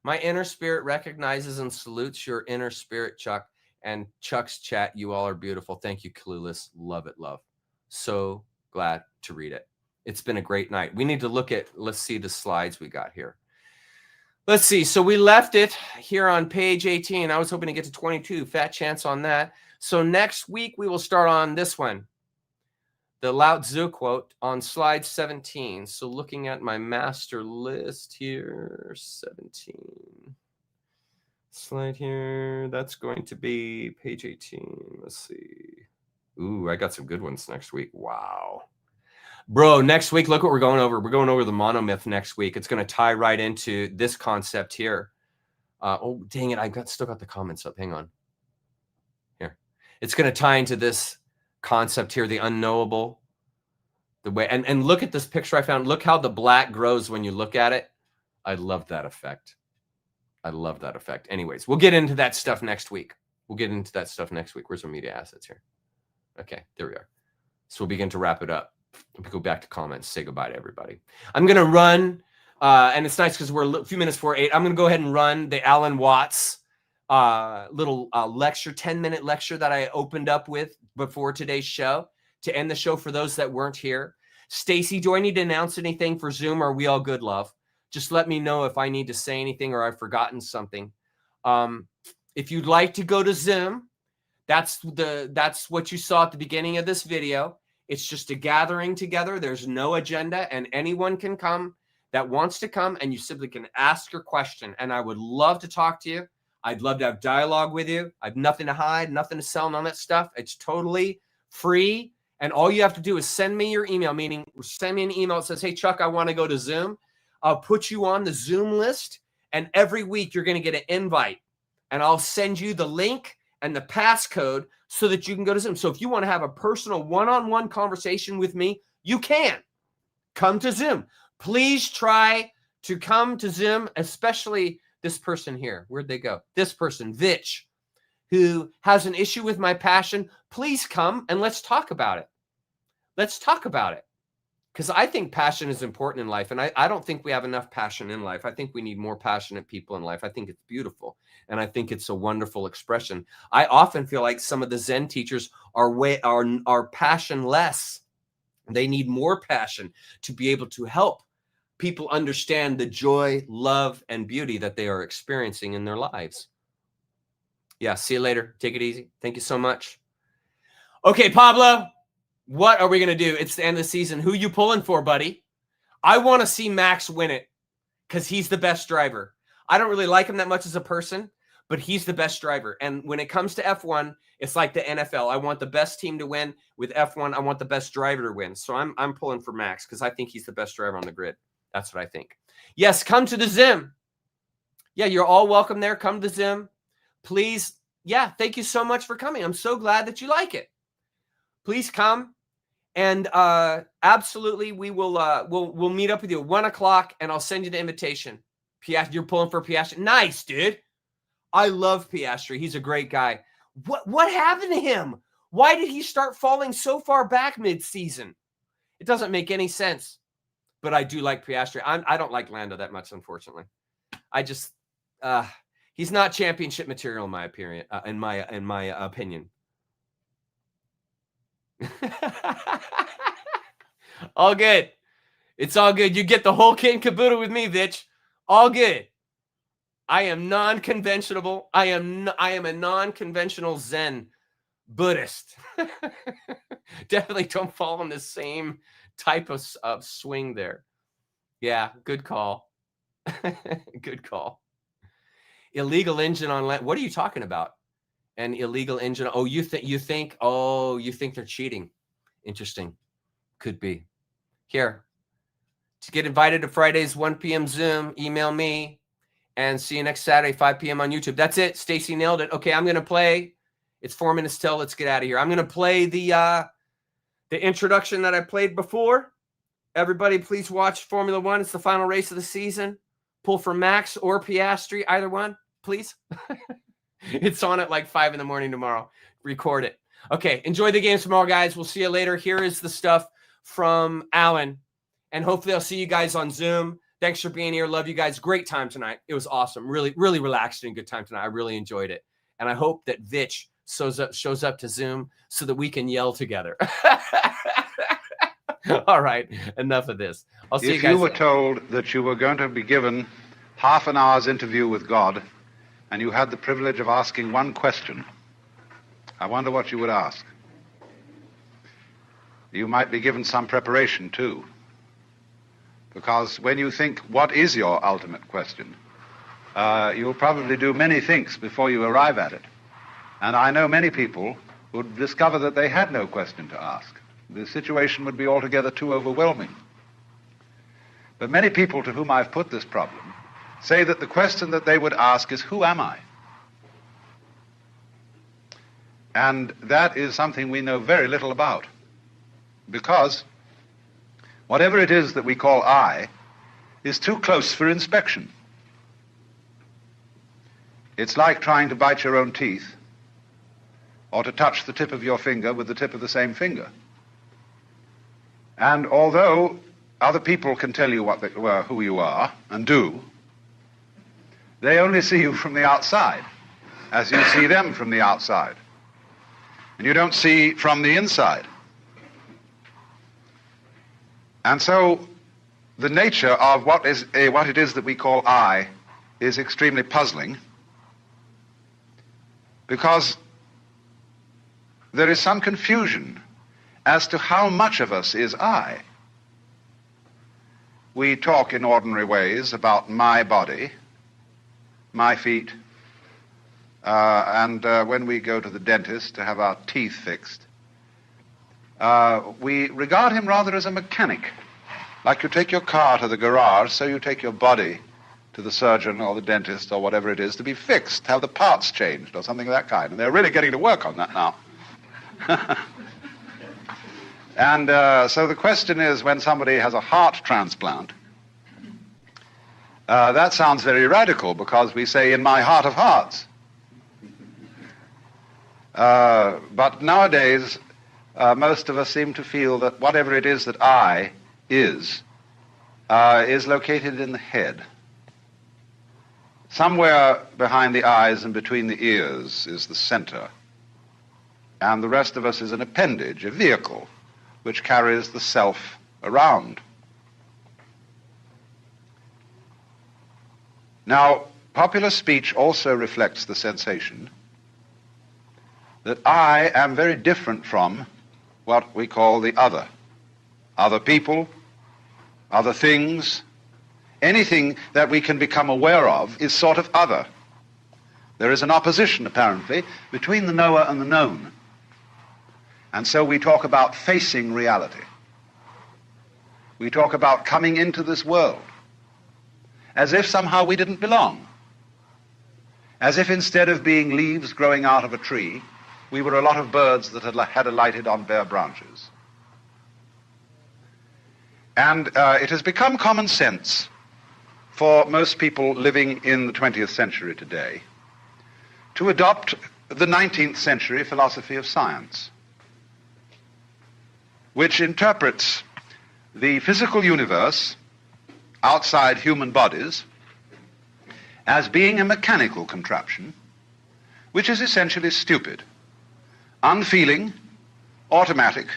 My inner spirit recognizes and salutes your inner spirit, Chuck. And Chuck's chat, you all are beautiful. Thank you, Clueless. Love it, love. So glad to read it. It's been a great night. We need to look at, let's see the slides we got here. Let's see. So we left it here on page 18. I was hoping to get to 22. Fat chance on that. So next week, we will start on this one. The Lao Tzu quote on slide 17. So looking at my master list here, 17. Slide here. That's going to be page 18. Let's see. Ooh, I got some good ones next week. Wow. Bro, next week, look what we're going over. We're going over the monomyth next week. It's going to tie right into this concept here. Oh, dang it. Still got the comments up. Hang on. Here. It's going to tie into this concept here, the unknowable. The way, and look at this picture I found. Look how the black grows when you look at it. I love that effect. I love that effect. Anyways, we'll get into that stuff next week. Where's our media assets here? Okay, there we are. So we'll begin to wrap it up. We'll go back to comments, say goodbye to everybody. I'm going to run, and it's nice because we're a few minutes before 8. I'm going to go ahead and run the Alan Watts little lecture, 10-minute lecture that I opened up with before today's show to end the show for those that weren't here. Stacy, do I need to announce anything for Zoom, or are we all good, love? Just let me know if I need to say anything or I've forgotten something. If you'd like to go to Zoom, that's what you saw at the beginning of this video. It's just a gathering together. There's no agenda, and anyone can come that wants to come, and you simply can ask your question. And I would love to talk to you. I'd love to have dialogue with you. I have nothing to hide, nothing to sell, none of that stuff. It's totally free. And all you have to do is send me your email, meaning send me an email that says, hey, Chuck, I want to go to Zoom. I'll put you on the Zoom list. And every week you're going to get an invite. And I'll send you the link and the passcode so that you can go to Zoom. So if you want to have a personal one-on-one conversation with me, you can. Come to Zoom. Please try to come to Zoom, especially this person here. Where'd they go? This person, Vitch, who has an issue with my passion, please come and let's talk about it. Let's talk about it. Because I think passion is important in life. And I don't think we have enough passion in life. I think we need more passionate people in life. I think it's beautiful. And I think it's a wonderful expression. I often feel like some of the Zen teachers are passionless. They need more passion to be able to help people understand the joy, love, and beauty that they are experiencing in their lives. Yeah, see you later. Take it easy. Thank you so much. Okay, Pablo. What are we going to do? It's the end of the season. Who you pulling for, buddy? I want to see Max win it because he's the best driver. I don't really like him that much as a person, but he's the best driver. And when it comes to F1, it's like the NFL. I want the best team to win. With F1, I want the best driver to win. So I'm pulling for Max because I think he's the best driver on the grid. That's what I think. Yes, come to the Zim. Yeah, you're all welcome there. Come to the Zim. Please. Yeah, thank you so much for coming. I'm so glad that you like it. Please come. And absolutely, we will we'll meet up with you at 1 o'clock, and I'll send you the invitation. Piastri, you're pulling for Piastri. Nice, dude. I love Piastri. He's a great guy. What happened to him? Why did he start falling so far back mid-season? It doesn't make any sense. But I do like Piastri. I don't like Lando that much, unfortunately. I just he's not championship material in my opinion. In my opinion. All good. It's all good. You get the whole kit and caboodle with me, Vitch. All good. I am non-conventional. I am a non-conventional Zen Buddhist. Definitely don't fall in the same type of swing there. Yeah, good call. Good call. Illegal engine on land. What are you talking about? An illegal engine. Oh, you think they're cheating. Interesting. Could be. Here. To get invited to Friday's 1 p.m. Zoom, email me. And see you next Saturday, 5 p.m. on YouTube. That's it. Stacy nailed it. Okay, I'm going to play. It's 4 minutes till. Let's get out of here. I'm going to play the introduction that I played before. Everybody, please watch Formula One. It's the final race of the season. Pull for Max or Piastri, either one, please. It's on at like 5 in the morning tomorrow. Record it. Okay, enjoy the games tomorrow, guys. We'll see you later. Here is the stuff from Alan. And hopefully I'll see you guys on Zoom. Thanks for being here. Love you guys. Great time tonight. It was awesome. Really, really relaxed and good time tonight. I really enjoyed it. And I hope that Vitch shows up to Zoom so that we can yell together. All right. Enough of this. I'll see you guys. If you were told that you were going to be given half an hour's interview with God and you had the privilege of asking one question, I wonder what you would ask. You might be given some preparation too. Because when you think, what is your ultimate question, you'll probably do many things before you arrive at it. And I know many people who'd discover that they had no question to ask. The situation would be altogether too overwhelming. But many people to whom I've put this problem say that the question that they would ask is, who am I? And that is something we know very little about. Because whatever it is that we call I is too close for inspection. It's like trying to bite your own teeth or to touch the tip of your finger with the tip of the same finger. And although other people can tell you who you are and do, they only see you from the outside, as you see them from the outside. And you don't see from the inside. And so the nature of what it is that we call I is extremely puzzling, because there is some confusion as to how much of us is I. We talk in ordinary ways about my body, my feet, and when we go to the dentist to have our teeth fixed, we regard him rather as a mechanic. Like you take your car to the garage, so you take your body to the surgeon or the dentist or whatever it is to be fixed, have the parts changed or something of that kind. And they're really getting to work on that now. And so the question is, when somebody has a heart transplant, That sounds very radical because we say, in my heart of hearts. But nowadays, most of us seem to feel that whatever it is that I is located in the head. Somewhere behind the eyes and between the ears is the center. And the rest of us is an appendage, a vehicle, which carries the self around. Now, popular speech also reflects the sensation that I am very different from what we call the other. Other people, other things, anything that we can become aware of is sort of other. There is an opposition, apparently, between the knower and the known. And so we talk about facing reality. We talk about coming into this world as if somehow we didn't belong. As if instead of being leaves growing out of a tree, we were a lot of birds that had alighted on bare branches. And it has become common sense for most people living in the 20th century today to adopt the 19th century philosophy of science, which interprets the physical universe outside human bodies as being a mechanical contraption, which is essentially stupid, unfeeling, automatic,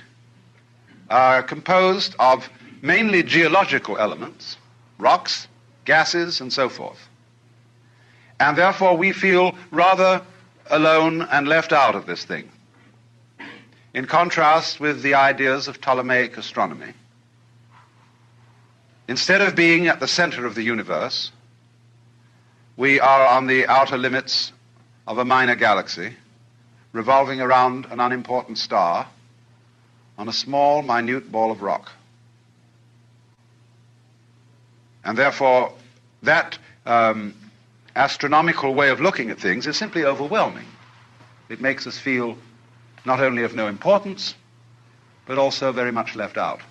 composed of mainly geological elements, rocks, gases, and so forth. And therefore we feel rather alone and left out of this thing, in contrast with the ideas of Ptolemaic astronomy. Instead of being at the center of the universe, we are on the outer limits of a minor galaxy, revolving around an unimportant star on a small, minute ball of rock. And therefore, that astronomical way of looking at things is simply overwhelming. It makes us feel not only of no importance, but also very much left out.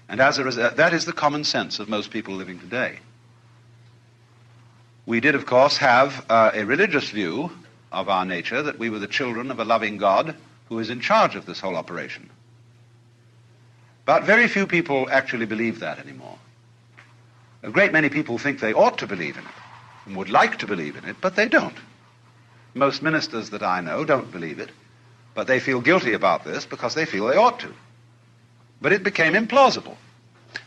And as a result, that is the common sense of most people living today. We did, of course, have a religious view of our nature, that we were the children of a loving God who is in charge of this whole operation. But very few people actually believe that anymore. A great many people think they ought to believe in it and would like to believe in it, but they don't. Most ministers that I know don't believe it, but they feel guilty about this because they feel they ought to. But it became implausible.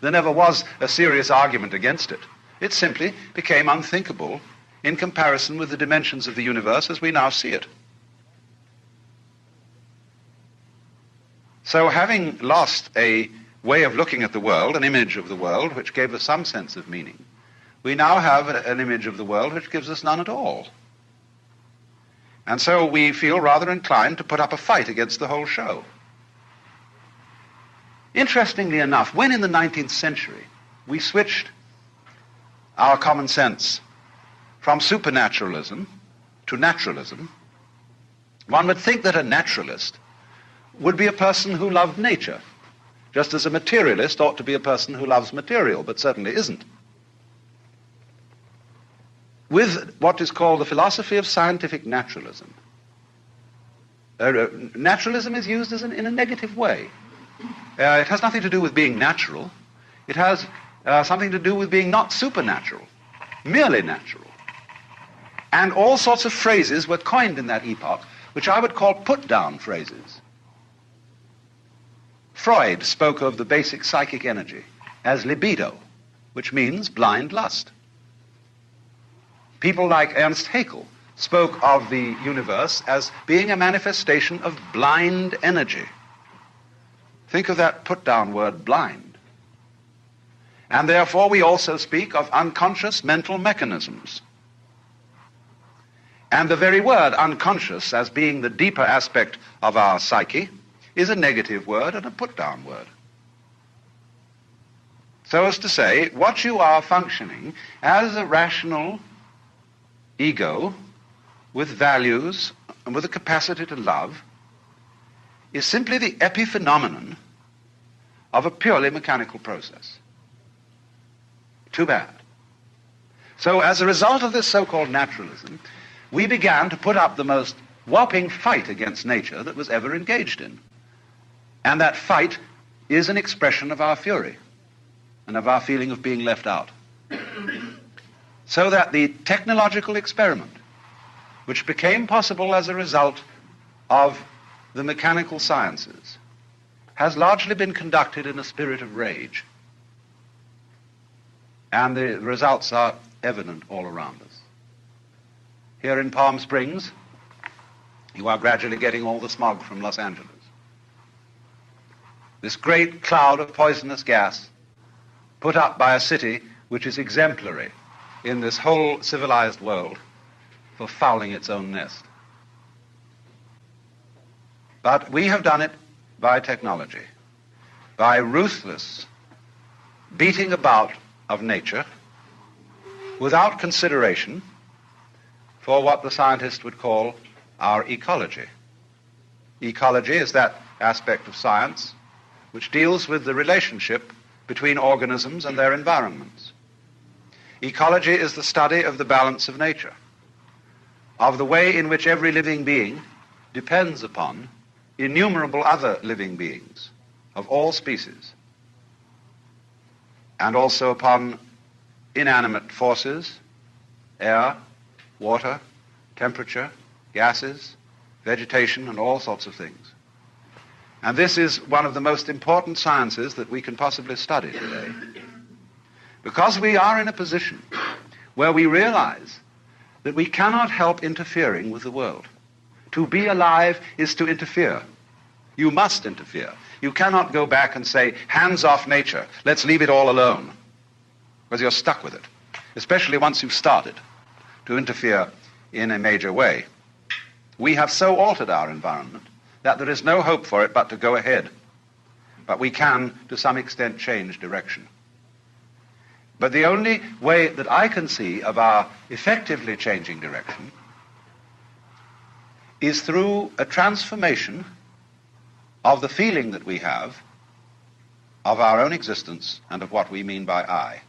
There never was a serious argument against it. It simply became unthinkable in comparison with the dimensions of the universe as we now see it. So having lost a way of looking at the world, an image of the world which gave us some sense of meaning, we now have an image of the world which gives us none at all. And so we feel rather inclined to put up a fight against the whole show. Interestingly enough, when in the 19th century we switched our common sense from supernaturalism to naturalism, one would think that a naturalist would be a person who loved nature, just as a materialist ought to be a person who loves material, but certainly isn't. With what is called the philosophy of scientific naturalism, naturalism is used in a negative way. It has nothing to do with being natural. It has something to do with being not supernatural, merely natural. And all sorts of phrases were coined in that epoch, which I would call put-down phrases. Freud spoke of the basic psychic energy as libido, which means blind lust. People like Ernst Haeckel spoke of the universe as being a manifestation of blind energy. Think of that put-down word, blind. And therefore we also speak of unconscious mental mechanisms. And the very word unconscious, as being the deeper aspect of our psyche, is a negative word and a put-down word. So as to say, what you are functioning as a rational ego with values and with a capacity to love is simply the epiphenomenon of a purely mechanical process. Too bad. So as a result of this so-called naturalism, we began to put up the most whopping fight against nature that was ever engaged in. And that fight is an expression of our fury and of our feeling of being left out. So that the technological experiment, which became possible as a result of the mechanical sciences, has largely been conducted in a spirit of rage. And the results are evident all around us. Here in Palm Springs, you are gradually getting all the smog from Los Angeles. This great cloud of poisonous gas put up by a city which is exemplary in this whole civilized world for fouling its own nest. But we have done it by technology, by ruthless beating about of nature without consideration for what the scientist would call our ecology. Ecology is that aspect of science which deals with the relationship between organisms and their environments. Ecology is the study of the balance of nature, of the way in which every living being depends upon innumerable other living beings of all species, and also upon inanimate forces, air, water, temperature, gases, vegetation, and all sorts of things. And this is one of the most important sciences that we can possibly study today. Because we are in a position where we realize that we cannot help interfering with the world. To be alive is to interfere. You must interfere. You cannot go back and say, hands off nature, let's leave it all alone. Because you're stuck with it, especially once you've started to interfere in a major way. We have so altered our environment that there is no hope for it but to go ahead. But we can, to some extent, change direction. But the only way that I can see of our effectively changing direction is through a transformation of the feeling that we have of our own existence and of what we mean by I.